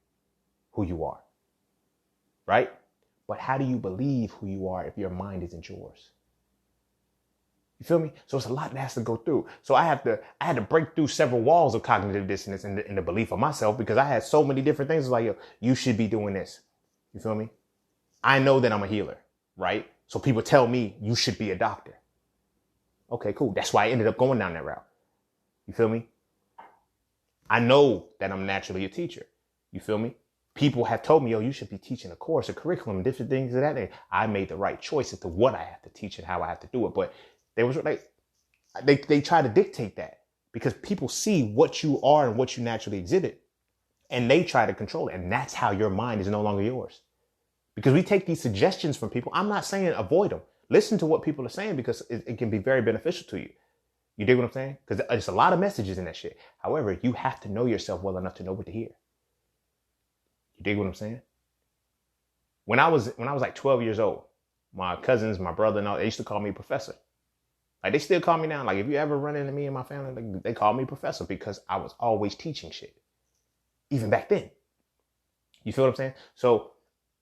who you are, right? But how do you believe who you are if your mind isn't yours? You feel me? So it's a lot that has to go through. So I had to break through several walls of cognitive dissonance in the belief of myself because I had so many different things. It's like, yo, you should be doing this. You feel me? I know that I'm a healer, right? So people tell me you should be a doctor. Okay, cool. That's why I ended up going down that route. You feel me? I know that I'm naturally a teacher. You feel me? People have told me, yo, you should be teaching a course, a curriculum, different things of that nature. I made the right choice as to what I have to teach and how I have to do it. But they try to dictate that because people see what you are and what you naturally exhibit and they try to control it. And that's how your mind is no longer yours. Because we take these suggestions from people. I'm not saying avoid them. Listen to what people are saying because it can be very beneficial to you. You dig what I'm saying? Because there's a lot of messages in that shit. However, you have to know yourself well enough to know what to hear. You dig what I'm saying? When I was like 12 years old, my cousins, my brother and all, they used to call me professor. Like they still call me now. Like if you ever run into me and my family, like, they call me professor because I was always teaching shit. Even back then. You feel what I'm saying? So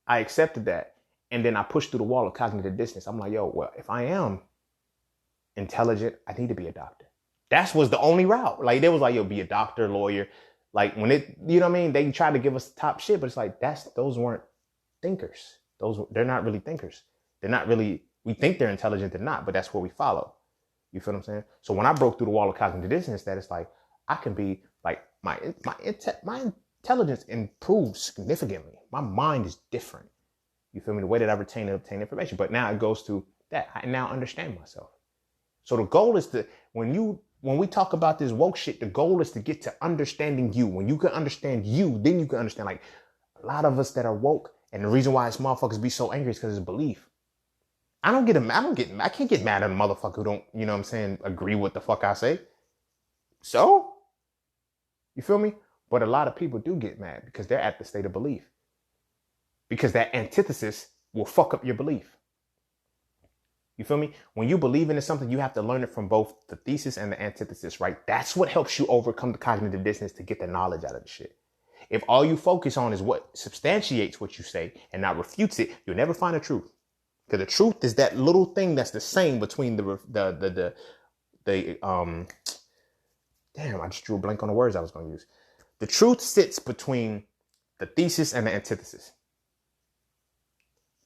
I accepted that. And then I pushed through the wall of cognitive dissonance. I'm like, yo, well, if I am intelligent, I need to be a doctor. That was the only route. Like, they was like, yo, be a doctor, lawyer. Like, when it, you know what I mean? They tried to give us top shit, but it's like, those weren't thinkers. They're not really thinkers. They're not really, we think they're intelligent, they're not, but that's what we follow. You feel what I'm saying? So when I broke through the wall of cognitive dissonance, that it's like, I can be like, my intelligence improved significantly. My mind is different. You feel me? The way that I retain and obtain information. But now it goes to that. I now understand myself. So the goal is to, when we talk about this woke shit, the goal is to get to understanding you. When you can understand you, then you can understand, like, a lot of us that are woke, and the reason why small motherfuckers be so angry is because it's belief. I can't get mad at a motherfucker who don't, you know what I'm saying, agree with the fuck I say. So, you feel me? But a lot of people do get mad because they're at the state of belief. Because that antithesis will fuck up your belief. You feel me? When you believe into something, you have to learn it from both the thesis and the antithesis, right? That's what helps you overcome the cognitive dissonance to get the knowledge out of the shit. If all you focus on is what substantiates what you say and not refutes it, you'll never find the truth. Because the truth is that little thing that's the same between damn, I just drew a blank on the words I was going to use. The truth sits between the thesis and the antithesis.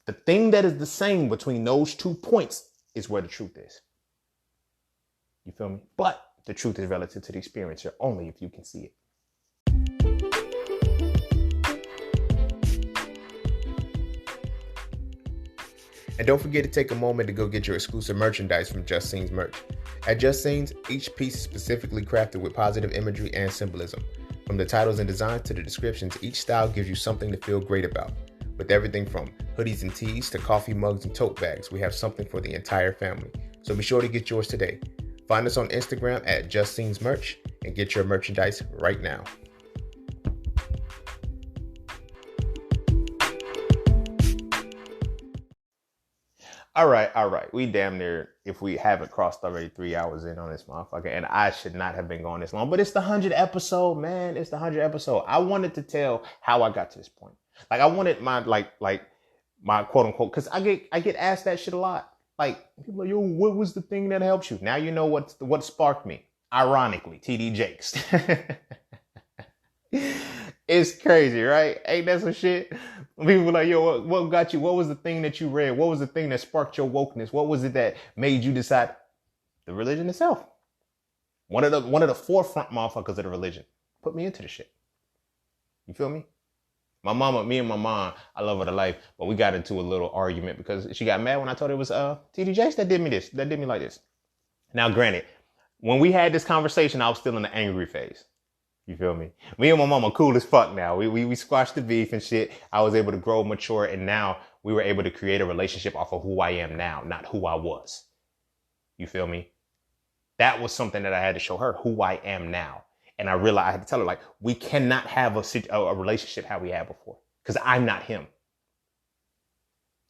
The thing that is the same between those 2 points is where the truth is. You feel me? But the truth is relative to the experiencer only if you can see it. And don't forget to take a moment to go get your exclusive merchandise from Just Scenes merch. At Just Scenes, each piece is specifically crafted with positive imagery and symbolism. From the titles and designs to the descriptions, each style gives you something to feel great about. With everything from hoodies and tees to coffee mugs and tote bags, we have something for the entire family. So be sure to get yours today. Find us on Instagram at Just Scenes Merch and get your merchandise right now. All right. We damn near, if we haven't crossed already 3 hours in on this motherfucker, and I should not have been going this long, but it's the 100th episode, man. It's the 100th episode. I wanted to tell how I got to this point. Like, I wanted my, like my quote unquote, cause I get asked that shit a lot. Like, people are like, yo, what was the thing that helped you? Now you know what sparked me. Ironically, TD Jakes. It's crazy, right? Ain't that some shit? People were like, yo, what got you? What was the thing that you read? What was the thing that sparked your wokeness? What was it that made you decide? The religion itself. One of the forefront motherfuckers of the religion put me into the shit. You feel me? Me and my mom, I love her to life, but we got into a little argument because she got mad when I told her it was TD Jakes that did me like this. Now, granted, when we had this conversation, I was still in the angry phase. You feel me? Me and my mom are cool as fuck now. We squashed the beef and shit. I was able to grow, mature, and now we were able to create a relationship off of who I am now, not who I was. You feel me? That was something that I had to show her, who I am now. And I realized I had to tell her, like, we cannot have a relationship how we had before. Because I'm not him.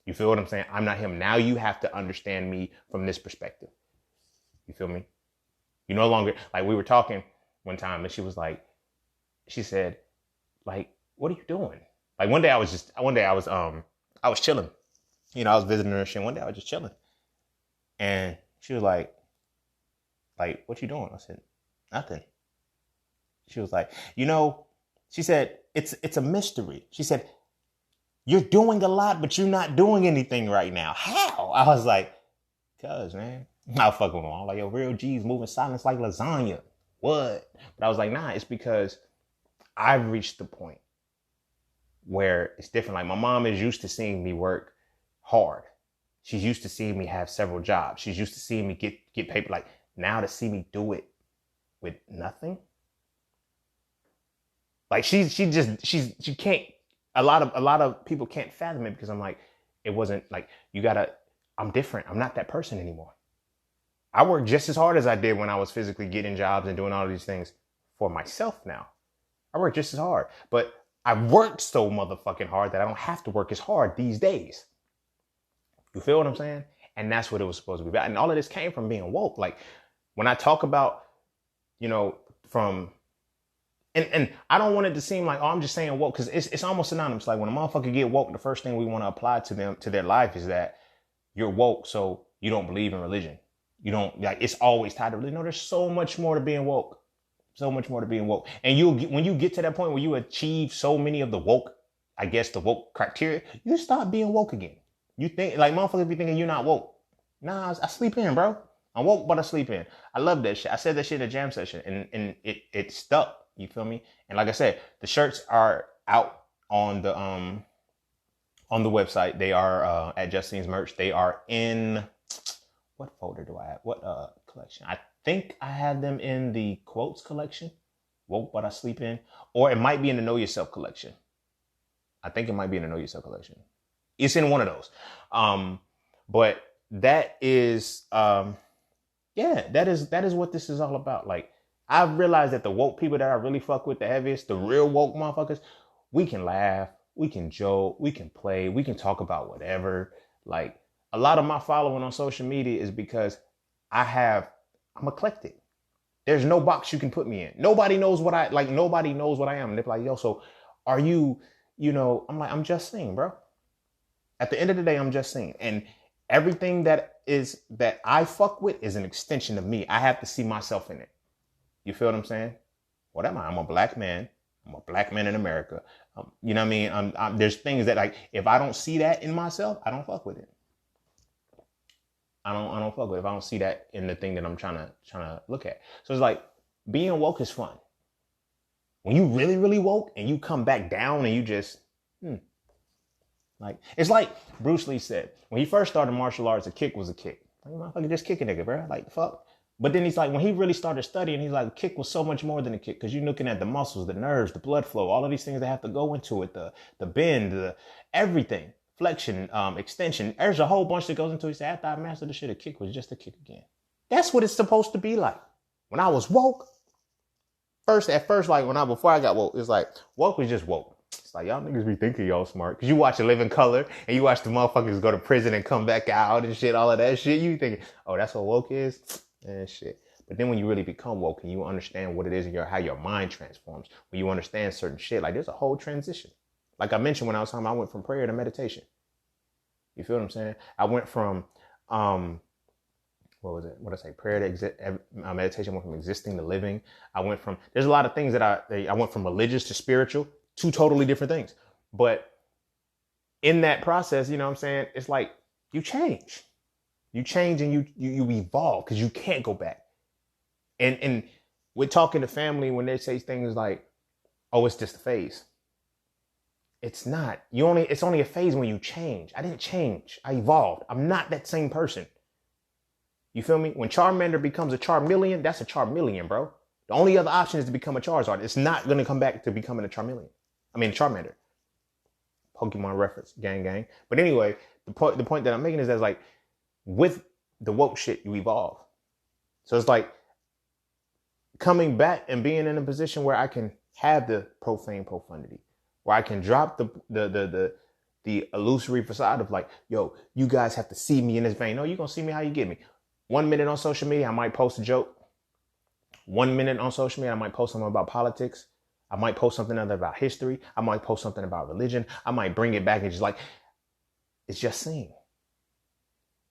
You feel what I'm saying? I'm not him. Now you have to understand me from this perspective. You feel me? You no longer, like, we were talking one time and she said, like, what are you doing? Like, one day I was chilling. You know, I was visiting her and shit. One day I was just chilling. And she was like, what you doing? I said, nothing. She was like, she said, it's a mystery. She said, you're doing a lot, but you're not doing anything right now. How? I was like, cuz, man. I was fucking with them. I was like, yo, real G's moving silence like lasagna. What? But I was like, nah, it's because I've reached the point where it's different. Like, my mom is used to seeing me work hard. She's used to seeing me have several jobs. She's used to seeing me get paper. Like, now to see me do it with nothing. Like, she can't, a lot of people can't fathom it because I'm like, it wasn't like, I'm different. I'm not that person anymore. I work just as hard as I did when I was physically getting jobs and doing all of these things for myself now. I work just as hard, but I've worked so motherfucking hard that I don't have to work as hard these days. You feel what I'm saying? And that's what it was supposed to be about. And all of this came from being woke. Like, when I talk about, from, and I don't want it to seem like, oh, I'm just saying woke, because it's almost synonymous. Like, when a motherfucker get woke, the first thing we want to apply to them, to their life, is that you're woke, so you don't believe in religion. You don't, like, it's always tied to religion. No, there's so much more to being woke. So much more to being woke. And when you get to that point where you achieve so many of the woke, I guess the woke criteria, you stop being woke again. You think, like, motherfuckers be thinking you're not woke. Nah, I sleep in, bro. I'm woke, but I sleep in. I love that shit. I said that shit in a jam session, and it stuck. You feel me? And like I said, the shirts are out on the website. They are at Justine's merch. They are in, what folder do I have? What collection? I think I have them in the quotes collection. Woke, but I sleep in. Or it might be in the Know Yourself collection. I think it might be in the Know Yourself collection. It's in one of those. But that is, that is what this is all about. Like, I've realized that the woke people that I really fuck with the heaviest, the real woke motherfuckers, we can laugh, we can joke, we can play, we can talk about whatever. Like, a lot of my following on social media is because I'm eclectic. There's no box you can put me in. Nobody knows what I am. And they're like, yo, so are you, I'm like, I'm just saying, bro. At the end of the day, I'm just saying. And everything that I fuck with is an extension of me. I have to see myself in it. You feel what I'm saying? What am I? I'm a black man. I'm a black man in America. You know what I mean? There's things that, like, if I don't see that in myself, I don't fuck with it. I don't fuck with it if I don't see that in the thing that I'm trying to look at. So it's like, being woke is fun. When you really, really woke and you come back down and you just, like, it's like Bruce Lee said, when he first started martial arts, a kick was a kick. Like, motherfucker, just kick a nigga, bro. Like, the fuck? But then he's like, when he really started studying, he's like, a kick was so much more than a kick, because you're looking at the muscles, the nerves, the blood flow, all of these things that have to go into it, the bend, the everything, flexion, extension. There's a whole bunch that goes into it. He said, after I mastered the shit, a kick was just a kick again. That's what it's supposed to be like. When I was woke, at first, like, before I got woke, it's like, woke was just woke. It's like, y'all niggas be thinking y'all smart. Because you watch A Living Color, and you watch the motherfuckers go to prison and come back out and shit, all of that shit. You thinking, oh, that's what woke is? And shit. But then when you really become woke and you understand what it is and how your mind transforms, when you understand certain shit, like, there's a whole transition. Like I mentioned when I was talking about, I went from prayer to meditation. You feel what I'm saying? I went from, prayer to meditation. I went from existing to living. There's a lot of things that I went from religious to spiritual Two totally different things. But in that process, you know what I'm saying? It's like you change. You change and you evolve because you can't go back. And we're talking to family when they say things like, oh, it's just a phase. It's not. It's only a phase when you change. I didn't change. I evolved. I'm not that same person. You feel me? When Charmander becomes a Charmeleon, that's a Charmeleon, bro. The only other option is to become a Charizard. It's not going to come back to becoming a Charmeleon. I mean, Charmander. Pokemon reference, gang. But anyway, the point that I'm making is that, like, with the woke shit, you evolve. So it's like coming back and being in a position where I can have the profane profundity, where I can drop the illusory facade of like, yo, you guys have to see me in this vein. No, you're going to see me how you get me. 1 minute on social media, I might post a joke. 1 minute on social media, I might post something about politics. I might post something other about history. I might post something about religion. I might bring it back and just like, it's just seen.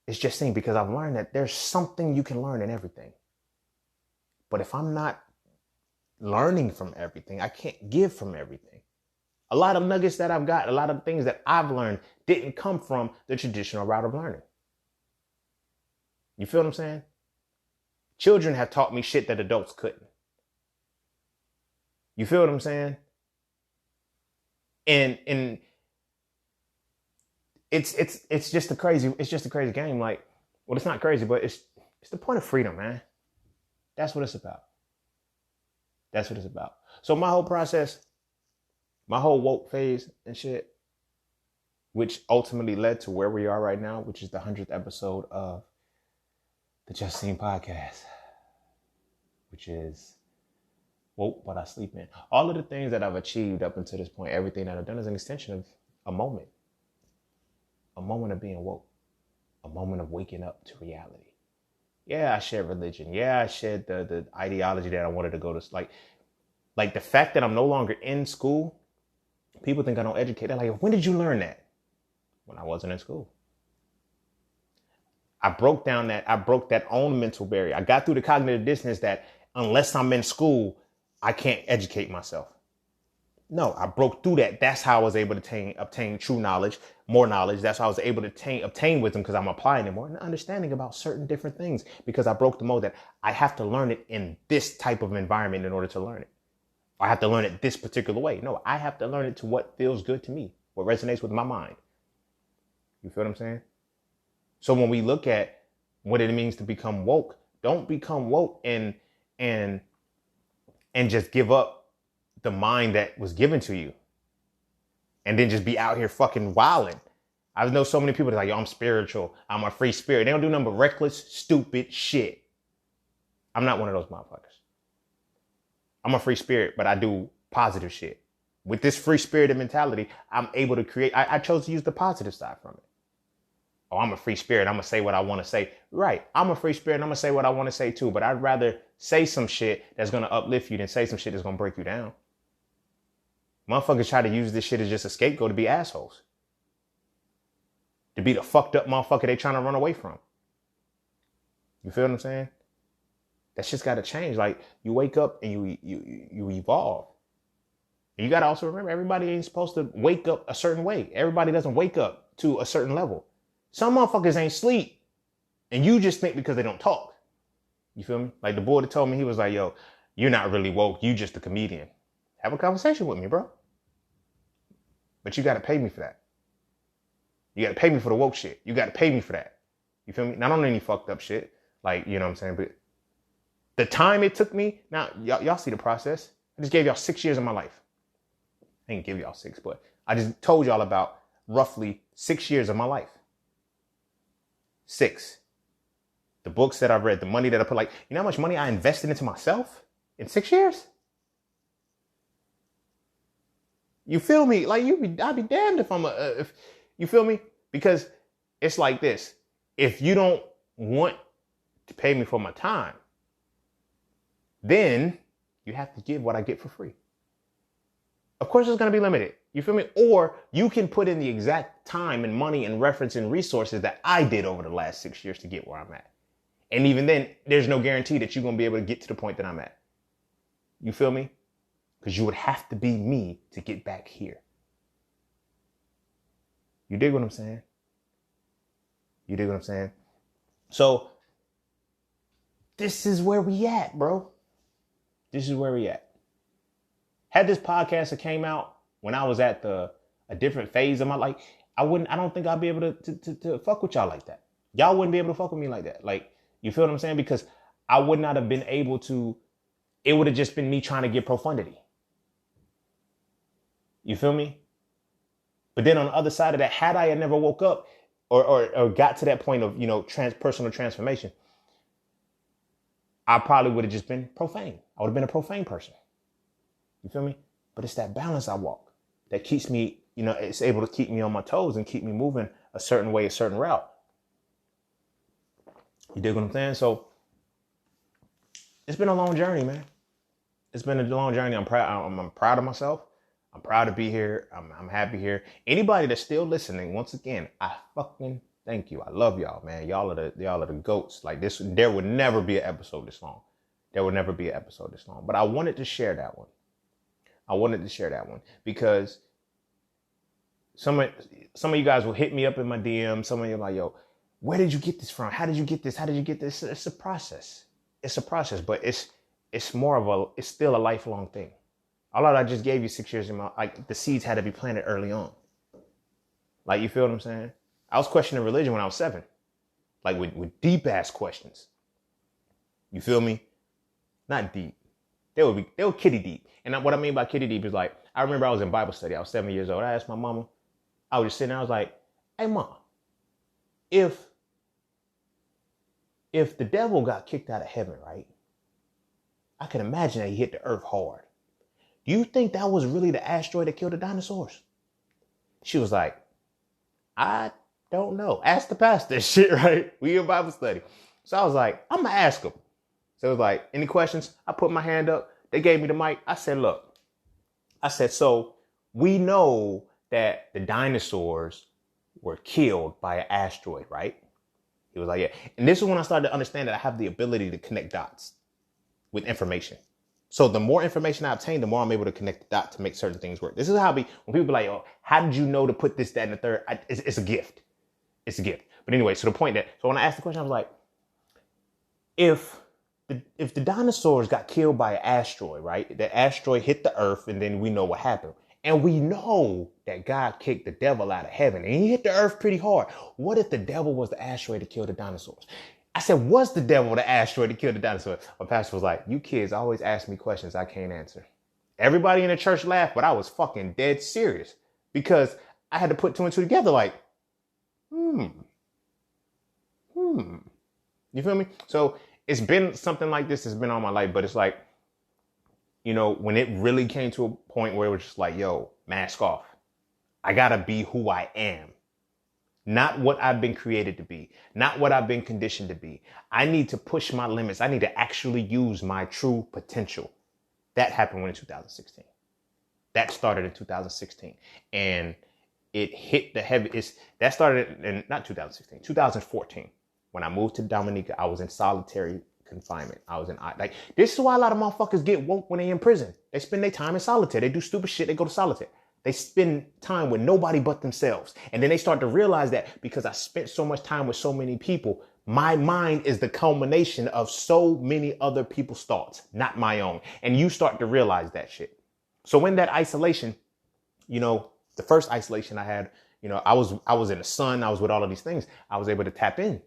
It's just seen because I've learned that there's something you can learn in everything. But if I'm not learning from everything, I can't give from everything. A lot of nuggets that I've got, a lot of things that I've learned didn't come from the traditional route of learning. You feel what I'm saying? Children have taught me shit that adults couldn't. You feel what I'm saying? And it's just a crazy game. Like, well, it's not crazy, but it's the point of freedom, man. That's what it's about. That's what it's about. So my whole process, my whole woke phase and shit, which ultimately led to where we are right now, which is the 100th episode of the Just Seen podcast, which is woke, but I sleep in. All of the things that I've achieved up until this point, everything that I've done is an extension of a moment of being woke, a moment of waking up to reality. Yeah, I shared religion. Yeah, I shared the ideology that I wanted to go to. Like the fact that I'm no longer in school, people think I don't educate. They're like, when did you learn that? When I wasn't in school. I broke that own mental barrier. I got through the cognitive dissonance that unless I'm in school, I can't educate myself. No, I broke through that. That's how I was able to obtain true knowledge, more knowledge. That's how I was able to obtain wisdom because I'm applying it more and understanding about certain different things because I broke the mold that I have to learn it in this type of environment in order to learn it. I have to learn it this particular way. No, I have to learn it to what feels good to me, what resonates with my mind. You feel what I'm saying? So when we look at what it means to become woke, don't become woke and just give up the mind that was given to you and then just be out here fucking wilding. I know so many people that are like, yo, I'm spiritual. I'm a free spirit. They don't do nothing but reckless, stupid shit. I'm not one of those motherfuckers. I'm a free spirit, but I do positive shit. With this free spirited mentality, I'm able to create. I chose to use the positive side from it. Oh, I'm a free spirit. I'm going to say what I want to say. Right. I'm a free spirit. And I'm going to say what I want to say too. But I'd rather say some shit that's going to uplift you than say some shit that's going to break you down. Motherfuckers try to use this shit as just a scapegoat to be assholes. To be the fucked up motherfucker they trying to run away from. You feel what I'm saying? That shit's got to change. Like, you wake up and you evolve. And you got to also remember, everybody ain't supposed to wake up a certain way. Everybody doesn't wake up to a certain level. Some motherfuckers ain't sleep. And you just think because they don't talk. You feel me? Like the boy that told me, he was like, yo, you're not really woke. You just a comedian. Have a conversation with me, bro. But you got to pay me for that. You got to pay me for the woke shit. You got to pay me for that. You feel me? Not on any fucked up shit. Like, you know what I'm saying? But the time it took me, now y'all see the process. I just gave y'all 6 years of my life. I didn't give y'all 6, but I just told y'all about roughly 6 years of my life. 6. The books that I've read, the money that I put, like, you know how much money I invested into myself in 6 years? You feel me? Like, I'd be damned if if you feel me? Because it's like this. If you don't want to pay me for my time, then you have to give what I get for free. Of course, it's going to be limited. You feel me? Or you can put in the exact time and money and reference and resources that I did over the last 6 years to get where I'm at. And even then, there's no guarantee that you're going to be able to get to the point that I'm at. You feel me? Because because you would have to be me to get back here. You dig what I'm saying? You dig what I'm saying? So this is where we at, bro. This is where we at. Had this podcast that came out when I was at a different phase of my life, I don't think I'd be able to fuck with y'all like that. Y'all wouldn't be able to fuck with me like that. Like, you feel what I'm saying? Because I would not have been able to, it would have just been me trying to get profundity. You feel me? But then on the other side of that, had I never woke up or got to that point of, personal transformation, I probably would have just been profane. I would have been a profane person. You feel me? But it's that balance I walk that keeps me, it's able to keep me on my toes and keep me moving a certain way, a certain route. You dig what I'm saying? So it's been a long journey, man. It's been a long journey. I'm proud of myself. I'm proud to be here. I'm happy here. Anybody that's still listening, once again, I fucking thank you. I love y'all, man. Y'all are the goats. Like this, there would never be an episode this long. There would never be an episode this long. But I wanted to share that one. Because some of you guys will hit me up in my DM. Some of you are like, yo, where did you get this from? How did you get this? How did you get this? It's a process. But it's still a lifelong thing. Although I just gave you 6 years the seeds had to be planted early on. Like, you feel what I'm saying? I was questioning religion when I was 7. Like with deep ass questions. You feel me? Not deep. They were kitty deep. And what I mean by kitty deep is like, I remember I was in Bible study. I was 7 years old. I asked my mama, I was just sitting there. I was like, hey, Mom, if the devil got kicked out of heaven, right? I can imagine that he hit the earth hard. Do you think that was really the asteroid that killed the dinosaurs? She was like, I don't know. Ask the pastor. Shit, right? We in Bible study. So I was like, I'm going to ask him. So it was like, any questions? I put my hand up. They gave me the mic. I said, look. I said, so we know that the dinosaurs were killed by an asteroid, right? He was like, yeah. And this is when I started to understand that I have the ability to connect dots with information. So the more information I obtain, the more I'm able to connect the dot to make certain things work. This is how when people be like, oh, how did you know to put this, that, and the third? It's a gift. It's a gift. But anyway, so when I asked the question, I was like, if the dinosaurs got killed by an asteroid, right? The asteroid hit the earth and then we know what happened. And we know that God kicked the devil out of heaven and he hit the earth pretty hard. What if the devil was the asteroid that killed the dinosaurs? I said, was the devil the asteroid that killed the dinosaurs? My pastor was like, you kids always ask me questions I can't answer. Everybody in the church laughed, but I was fucking dead serious because I had to put 2 and 2 together like, You feel me? So it's been something like this. It's been all my life, but it's like, when it really came to a point where it was just like, yo, mask off. I gotta be who I am. Not what I've been created to be. Not what I've been conditioned to be. I need to push my limits. I need to actually use my true potential. That happened in 2016. That started in 2016. And it hit the heaviest. That started in, not 2016, 2014. When I moved to Dominica, I was in solitary confinement. This is why a lot of motherfuckers get woke when they in prison. They spend their time in solitary. They do stupid shit. They go to solitary. They spend time with nobody but themselves. And then they start to realize that because I spent so much time with so many people, my mind is the culmination of so many other people's thoughts, not my own. And you start to realize that shit. So in that isolation, the first isolation I had, I was in the sun. I was with all of these things. I was able to tap in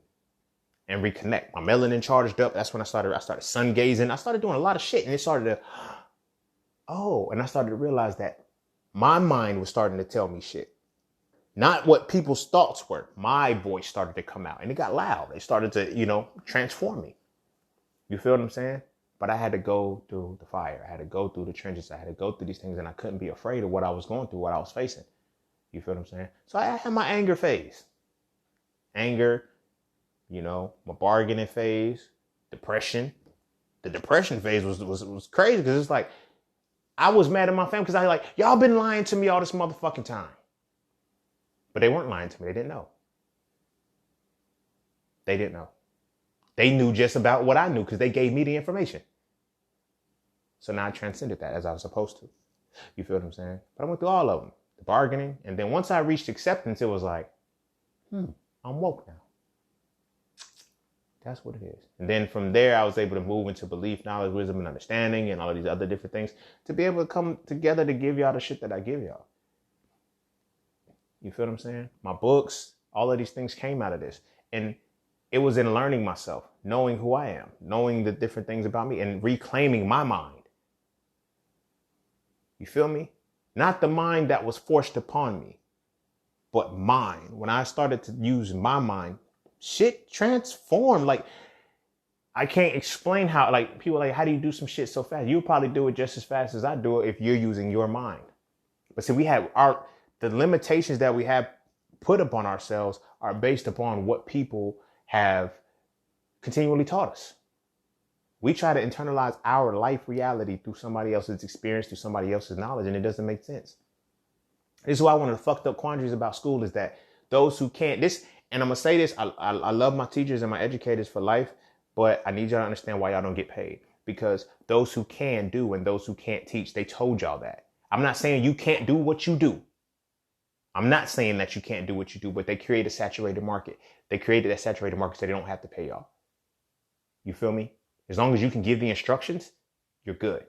and reconnect. My melanin charged up. That's when I started sun gazing. I started doing a lot of shit and it started to, and I started to realize that my mind was starting to tell me shit. Not what people's thoughts were. My voice started to come out and it got loud. It started to, transform me. You feel what I'm saying? But I had to go through the fire. I had to go through the trenches. I had to go through these things and I couldn't be afraid of what I was going through, what I was facing. You feel what I'm saying? So I had my anger phase. Anger, my bargaining phase, depression. The depression phase was crazy because it's like, I was mad at my family because I was like, y'all been lying to me all this motherfucking time. But they weren't lying to me. They didn't know. They didn't know. They knew just about what I knew because they gave me the information. So now I transcended that as I was supposed to. You feel what I'm saying? But I went through all of them, the bargaining. And then once I reached acceptance, it was like, I'm woke now. That's what it is. And then from there, I was able to move into belief, knowledge, wisdom, and understanding, and all of these other different things to be able to come together to give y'all the shit that I give y'all. You feel what I'm saying? My books, all of these things came out of this. And it was in learning myself, knowing who I am, knowing the different things about me, and reclaiming my mind. You feel me? Not the mind that was forced upon me, but mine. When I started to use my mind, shit transformed. Like, I can't explain how, like, people are like, how do you do some shit so fast? You'll probably do it just as fast as I do it if you're using your mind. But see, the limitations that we have put upon ourselves are based upon what people have continually taught us. We try to internalize our life reality through somebody else's experience, through somebody else's knowledge, and it doesn't make sense. This is why one of the fucked up quandaries about school is that those who can't, and I'm going to say this, I love my teachers and my educators for life, but I need y'all to understand why y'all don't get paid. Because those who can do and those who can't teach, they told y'all that. I'm not saying you can't do what you do. I'm not saying that you can't do what you do, but they create a saturated market. They created that saturated market so they don't have to pay y'all. You feel me? As long as you can give the instructions, you're good.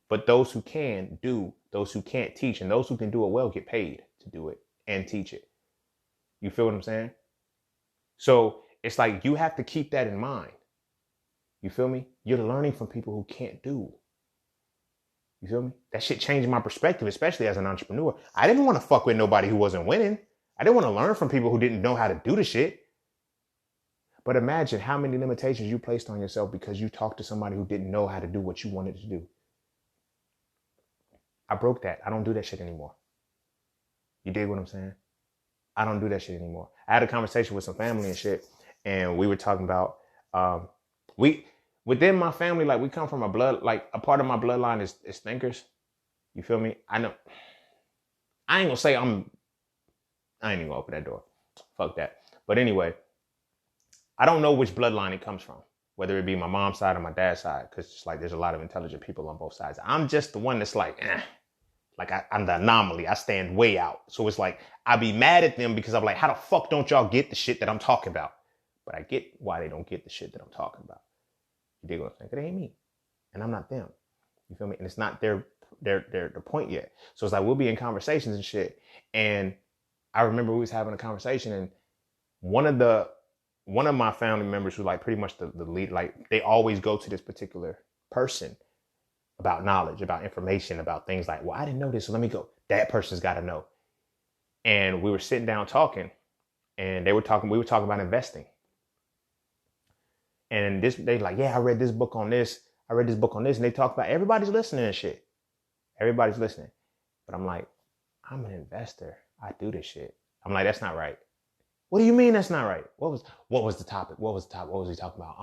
But those who can do, those who can't teach, and those who can do it well get paid to do it and teach it. You feel what I'm saying? So it's like you have to keep that in mind. You feel me? You're learning from people who can't do. You feel me? That shit changed my perspective, especially as an entrepreneur. I didn't want to fuck with nobody who wasn't winning. I didn't want to learn from people who didn't know how to do the shit. But imagine how many limitations you placed on yourself because you talked to somebody who didn't know how to do what you wanted to do. I broke that. I don't do that shit anymore. You dig what I'm saying? I don't do that shit anymore. I had a conversation with some family and shit, and we were talking about, within my family, like, we come from a blood, like, a part of my bloodline is thinkers. You feel me? I know. I ain't gonna say I ain't even gonna open that door. Fuck that. But anyway, I don't know which bloodline it comes from, whether it be my mom's side or my dad's side, because it's like there's a lot of intelligent people on both sides. I'm just the one that's like, I'm the anomaly. I stand way out. So it's like, I be mad at them because I'm like, how the fuck don't y'all get the shit that I'm talking about? But I get why they don't get the shit that I'm talking about. You dig what I'm saying? It ain't me. And I'm not them. You feel me? And it's not their point yet. So it's like, we'll be in conversations and shit. And I remember we was having a conversation, and one of my family members who, like, pretty much the lead, like, they always go to this particular person about knowledge, about information, about things like, well, I didn't know this, so let me go. That person's got to know. And we were sitting down talking, and we were talking about investing. And they like, yeah, I read this book on this. And they talk about, everybody's listening and shit. Everybody's listening. But I'm like, I'm an investor. I do this shit. I'm like, that's not right. What do you mean that's not right? What was the topic? What was he talking about?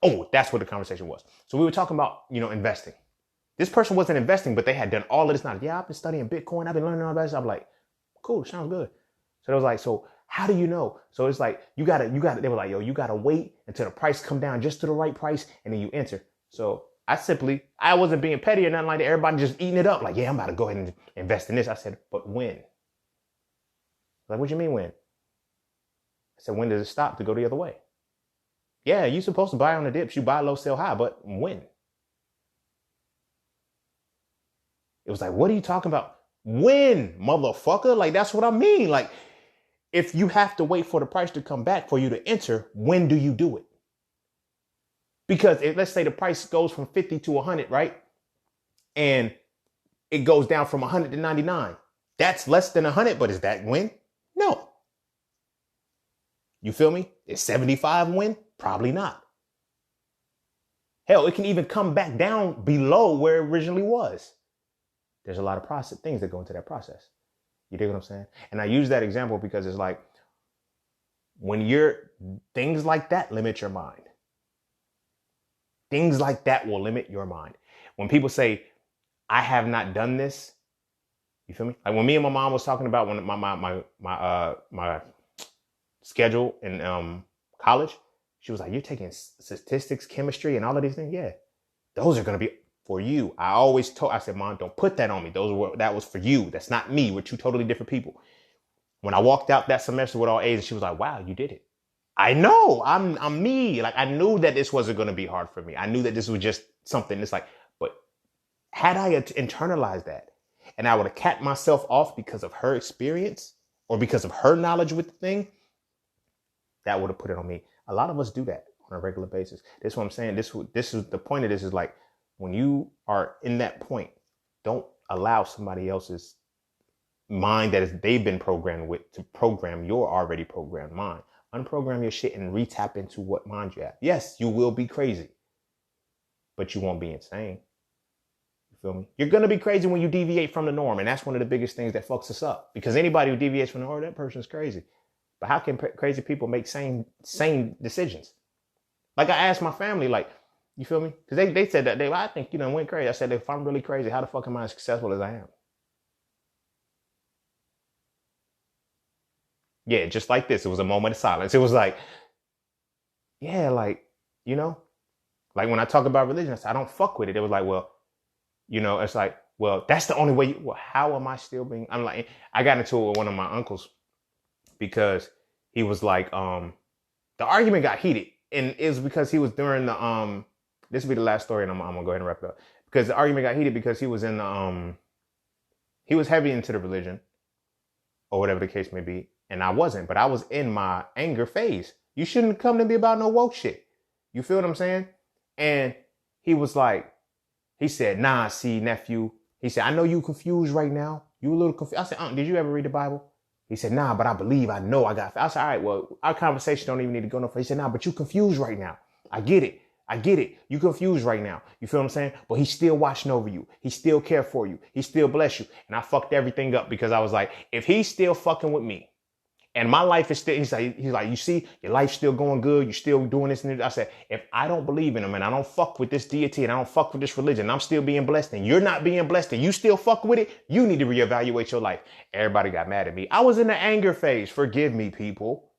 Oh, that's what the conversation was. So we were talking about, investing. This person wasn't investing, but they had done all of this knowledge. Yeah, I've been studying Bitcoin. I've been learning all that stuff. I'm like, cool, sounds good. So it was like, so how do you know? So it's like, you gotta, they were like, yo, you gotta wait until the price come down just to the right price, and then you enter. So I wasn't being petty or nothing like that. Everybody just eating it up. Like, yeah, I'm about to go ahead and invest in this. I said, but when? Like, what do you mean when? I said, when does it stop to go the other way? Yeah, you're supposed to buy on the dips. You buy low, sell high, but when? It was like, what are you talking about? When, motherfucker? Like, that's what I mean. Like, if you have to wait for the price to come back for you to enter, when do you do it? Because let's say the price goes from 50 to 100, right? And it goes down from 100 to 99. That's less than 100, but is that when? No. You feel me? Is 75 win? Probably not. Hell, it can even come back down below where it originally was. There's a lot of things that go into that process. You dig what I'm saying? And I use that example because it's like, things like that limit your mind. Things like that will limit your mind. When people say, I have not done this, you feel me? Like when me and my mom was talking about my schedule in college, She was like, you're taking statistics, chemistry, and all of these things? Yeah, those are going to be for you. I said, Mom, don't put that on me. That was for you. That's not me. We're two totally different people. When I walked out that semester with all A's, and she was like, wow, you did it. I know, I'm me. Like, I knew that this wasn't going to be hard for me. I knew that this was just something. It's like, but had I internalized that and I would have capped myself off because of her experience or because of her knowledge with the thing, that would have put it on me. A lot of us do that on a regular basis. That's what I'm saying. This is the point of this is like, when you are in that point, don't allow somebody else's mind they've been programmed with to program your already programmed mind. Unprogram your shit and re-tap into what mind you have. Yes, you will be crazy, but you won't be insane. You feel me? You're going to be crazy when you deviate from the norm. And that's one of the biggest things that fucks us up, because anybody who deviates from the norm, that person's crazy. But how can crazy people make sane decisions? Like, I asked my family, like, you feel me? Because they said that I think you went crazy. I said, if I'm really crazy, how the fuck am I as successful as I am? Yeah, just like this. It was a moment of silence. It was like, yeah, like, like when I talk about religion, I said, I don't fuck with it. It was like, well, it's like, well, that's the only way. Well, how am I still being? I'm like, I got into it with one of my uncles because he was like, the argument got heated, and it was because he was during the this will be the last story, and I'm gonna go ahead and wrap it up, because the argument got heated because he was in the he was heavy into the religion or whatever the case may be, and I wasn't, but I was in my anger phase. You shouldn't come to me about no woke shit. You feel what I'm saying? And he was like, he said, nah, see, nephew. He said, I know you confused right now. You a little confused. I said, did you ever read the Bible? He said, nah, but I know I got. I said, all right, well, our conversation don't even need to go no further. He said, nah, but you confused right now. I get it. You confused right now. You feel what I'm saying? But he's still watching over you. He still care for you. He still bless you. And I fucked everything up because I was like, if he's still fucking with me, and my life is still, he's like, you see, your life's still going good. You're still doing this. And I said, if I don't believe in him and I don't fuck with this deity and I don't fuck with this religion, and I'm still being blessed and you're not being blessed and you still fuck with it, you need to reevaluate your life. Everybody got mad at me. I was in the anger phase. Forgive me, people.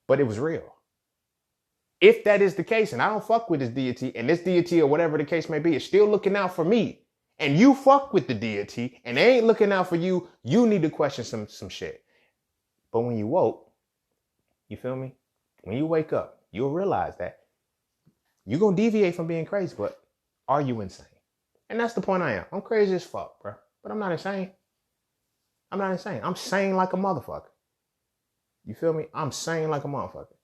But it was real. If that is the case and I don't fuck with this deity, and this deity or whatever the case may be is still looking out for me, and you fuck with the deity and they ain't looking out for you, you need to question some shit. But when you woke, you feel me? When you wake up, you'll realize that you're going to deviate from being crazy, but are you insane? And that's the point I am. I'm crazy as fuck, bro. But I'm not insane. I'm sane like a motherfucker. You feel me? I'm sane like a motherfucker.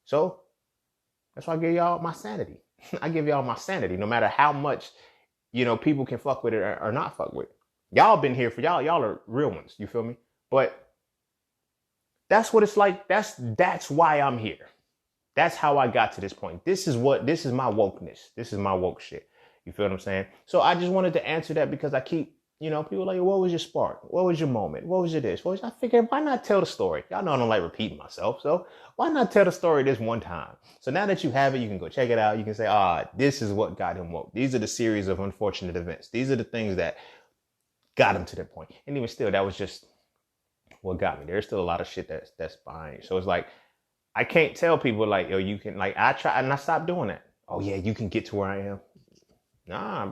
So that's why I give y'all my sanity. I give y'all my sanity, no matter how much, people can fuck with it or not fuck with it. Y'all been here for y'all. Y'all are real ones. You feel me? But that's what it's like. That's why I'm here. That's how I got to this point. This is my wokeness. This is my woke shit. You feel what I'm saying? So I just wanted to answer that because I keep, people like, what was your spark? What was your moment? What was your this? I figured, why not tell the story? Y'all know I don't like repeating myself. So why not tell the story this one time? So now that you have it, you can go check it out. You can say, this is what got him woke. These are the series of unfortunate events. These are the things that got him to that point. And even still, that was just what got me. There's still a lot of shit that's behind. So it's like, I can't tell people like, yo, you can, like, I try and I stopped doing that. Oh yeah, you can get to where I am. Nah,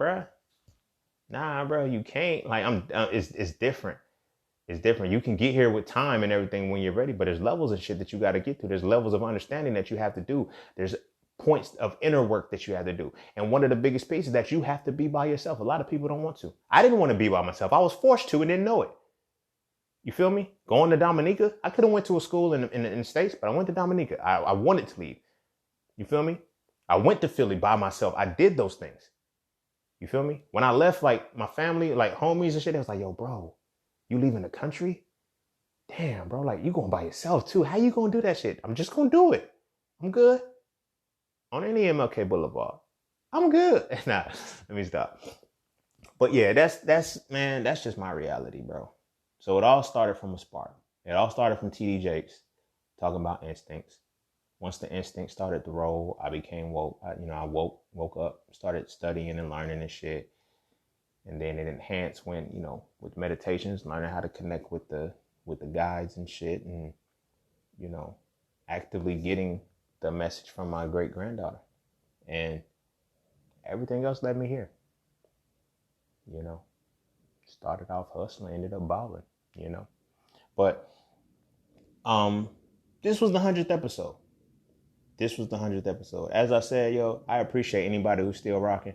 bro, you can't. Like, it's different. It's different. You can get here with time and everything when you're ready, but there's levels and shit that you got to get to. There's levels of understanding that you have to do. There's points of inner work that you have to do. And one of the biggest pieces that you have to be by yourself. A lot of people don't want to. I didn't want to be by myself. I was forced to and didn't know it. You feel me? Going to Dominica, I could have went to a school in the States, but I went to Dominica. I wanted to leave. You feel me? I went to Philly by myself. I did those things. You feel me? When I left, like, my family, like, homies and shit, they was like, yo, bro, you leaving the country? Damn, bro, like, you going by yourself, too. How you going to do that shit? I'm just going to do it. I'm good. On any MLK Boulevard. I'm good. Nah, let me stop. But yeah, that's just my reality, bro. So it all started from a spark. It all started from TD Jakes talking about instincts. Once the instinct started to roll, I became woke. I woke up, started studying and learning and shit. And then it enhanced when, with meditations, learning how to connect with the guides and shit, and, actively getting the message from my great granddaughter. And everything else led me here. You know, started off hustling, ended up balling, you know. But this was the 100th episode. This was the 100th episode. As I said, yo, I appreciate anybody who's still rocking.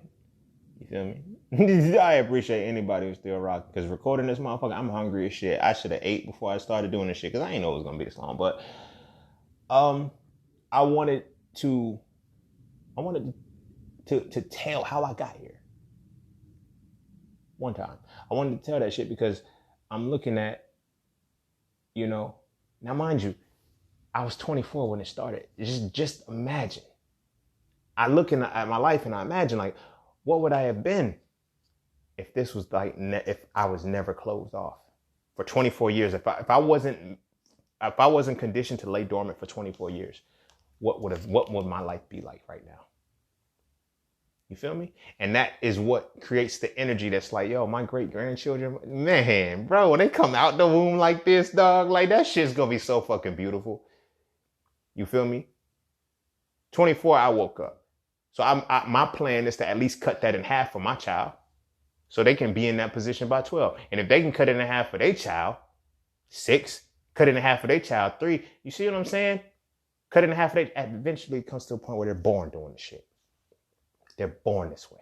You feel me? I appreciate anybody who's still rocking. Because recording this motherfucker, I'm hungry as shit. I should have ate before I started doing this shit. Because I didn't know it was going to be this long. But I wanted to tell how I got here. One time. I wanted to tell that shit because I'm looking at, you know, now mind you, I was 24 when it started. Just imagine. I look at my life and I imagine, like, what would I have been if this was like, if I was never closed off for 24 years? If I wasn't conditioned to lay dormant for 24 years, what would my life be like right now? You feel me? And that is what creates the energy that's like, yo, my great grandchildren, man, bro, when they come out the womb like this, dog, like that shit's gonna be so fucking beautiful. You feel me? 24, I woke up. So my plan is to at least cut that in half for my child so they can be in that position by 12. And if they can cut it in half for their child, 6, cut it in half for their child, 3, you see what I'm saying? Cut it in half for their, eventually it comes to a point where they're born doing the shit. They're born this way.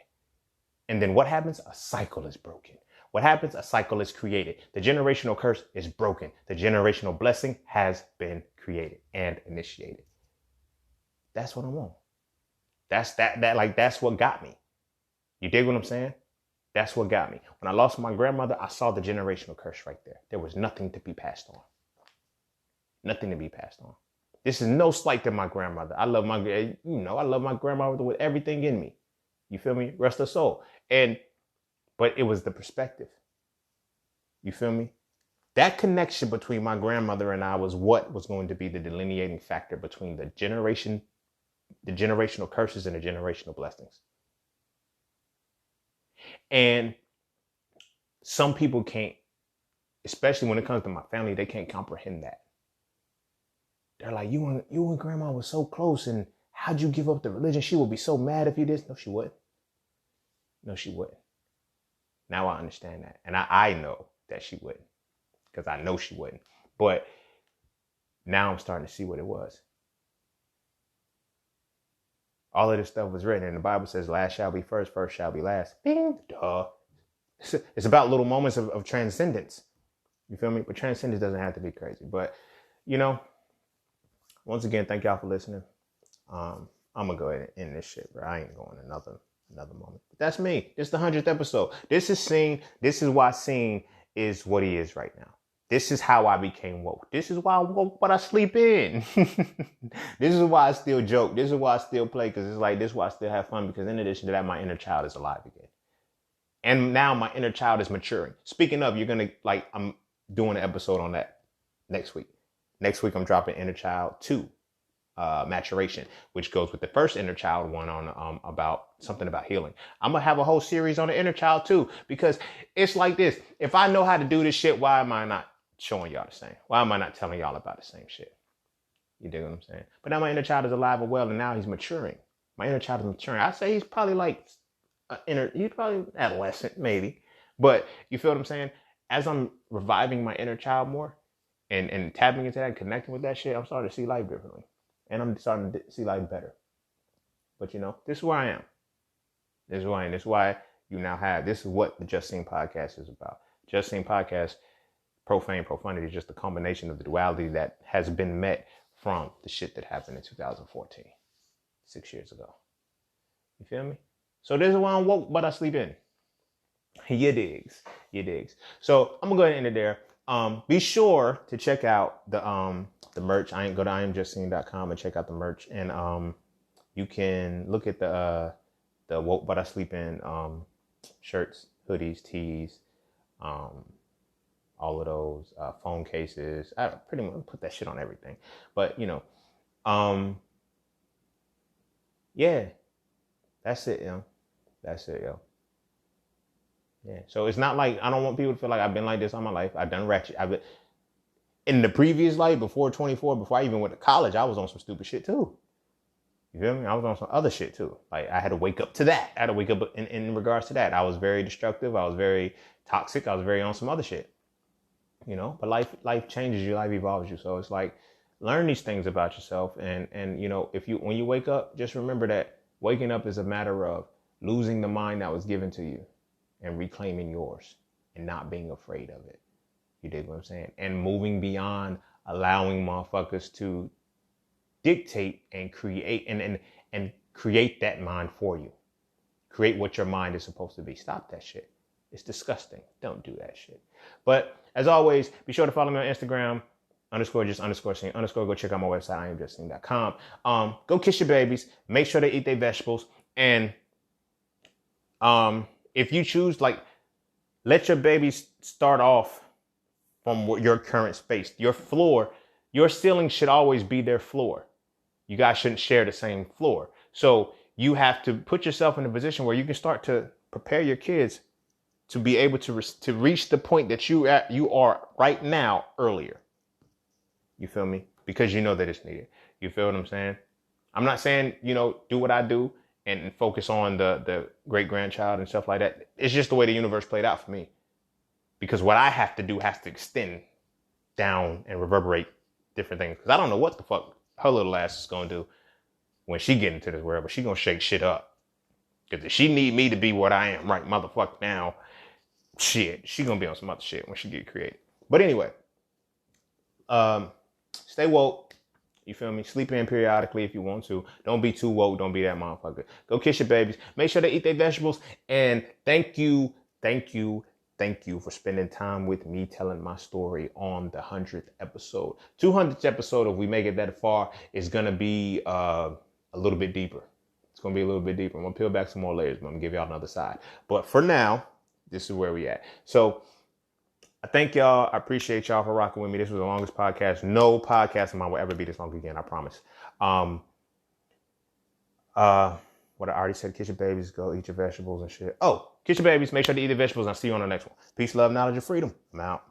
And then what happens? A cycle is broken. What happens? A cycle is created. The generational curse is broken. The generational blessing has been created and initiated. That's what I want. That's what got me. You dig what I'm saying? That's what got me. When I lost my grandmother, I saw the generational curse right there. There was nothing to be passed on. Nothing to be passed on. This is no slight to my grandmother. I love my grandmother with everything in me. You feel me? Rest her soul. But it was the perspective. You feel me? That connection between my grandmother and I was what was going to be the delineating factor between the generational curses and the generational blessings. And some people can't, especially when it comes to my family, they can't comprehend that. They're like, you and grandma was so close, and how'd you give up the religion? She would be so mad if you did. No, she wouldn't. No, she wouldn't. Now I understand that. And I know that she wouldn't, because I know she wouldn't. But now I'm starting to see what it was. All of this stuff was written, and the Bible says last shall be first, first shall be last. Bing, duh. It's about little moments of transcendence. You feel me? But transcendence doesn't have to be crazy. But, you know, once again, thank y'all for listening. I'm going to go ahead and end this shit, bro. I ain't going another moment. But that's me. This is the 100th episode. This is why Scene is what he is right now. This is how I became woke. This is why I woke, but I sleep in. This is why I still joke. This is why I still play, because it's like, this is why I still have fun, because in addition to that, my inner child is alive again. And now my inner child is maturing. Speaking of, I'm doing an episode on that next week. Next week, I'm dropping Inner Child 2, Maturation, which goes with the first Inner Child one on about something about healing. I'm going to have a whole series on the Inner Child too, because it's like this. If I know how to do this shit, why am I not showing y'all the same? Why am I not telling y'all about the same shit? You dig what I'm saying? But now my inner child is alive and well, and now he's maturing. My inner child is maturing. I say he's probably like he's probably adolescent, maybe. But you feel what I'm saying? As I'm reviving my inner child more and tapping into that, connecting with that shit, I'm starting to see life differently. And I'm starting to see life better. But, you know, this is where I am. This is who I am. This is why you now have, this is what the Just Sing podcast is about. Just Sing podcast, profane, profanity, is just a combination of the duality that has been met from the shit that happened in 2014, 6 years ago. You feel me? So this is why I'm woke, but I sleep in. You digs. So I'm gonna go ahead and end it there. Be sure to check out the merch. Go to IamJustSing.com and check out the merch. And you can look at the Woke But I Sleep In shirts, hoodies, tees, all of those, phone cases. I pretty much put that shit on everything. But you know, yeah, that's it, yo. That's it, yo. Yeah. So it's not like, I don't want people to feel like I've been like this all my life. I've done ratchet. In the previous life, before 24, before I even went to college, I was on some stupid shit too. You feel me? I was on some other shit too. Like I had to wake up to that. I had to wake up in regards to that. I was very destructive. I was very toxic. I was very on some other shit. You know, but life changes you, life evolves you. So it's like learn these things about yourself. And you know, when you wake up, just remember that waking up is a matter of losing the mind that was given to you and reclaiming yours and not being afraid of it. You dig what I'm saying? And moving beyond allowing motherfuckers to dictate and create and create that mind for you. Create what your mind is supposed to be. Stop that shit. It's disgusting. Don't do that shit. But as always, be sure to follow me on Instagram, _just_sing_ go check out my website, IamJustSing.com. Go kiss your babies. Make sure they eat their vegetables. And if you choose, like, let your babies start off from your current space. Your floor, your ceiling should always be their floor. You guys shouldn't share the same floor. So you have to put yourself in a position where you can start to prepare your kids to be able to reach the point that you are right now earlier. You feel me? Because you know that it's needed. You feel what I'm saying? I'm not saying, you know, do what I do and focus on the great-grandchild and stuff like that. It's just the way the universe played out for me. Because what I have to do has to extend down and reverberate different things. Because I don't know what the fuck her little ass is going to do when she get into this world. But she going to shake shit up. Because if she need me to be what I am right motherfucker now, shit, she going to be on some other shit when she get creative. But anyway, stay woke. You feel me? Sleep in periodically if you want to. Don't be too woke. Don't be that motherfucker. Go kiss your babies. Make sure they eat their vegetables. And thank you for spending time with me telling my story on the 100th episode. 200th episode, if we make it that far, is going to be a little bit deeper. It's going to be a little bit deeper. I'm going to peel back some more layers, but I'm going to give y'all another side. But for now, this is where we at. So I thank y'all. I appreciate y'all for rocking with me. This was the longest podcast. No podcast of mine will ever be this long again. I promise. What I already said, kiss your babies, go eat your vegetables and shit. Oh, kiss your babies, make sure to eat the vegetables, and I'll see you on the next one. Peace, love, knowledge, and freedom. I'm out.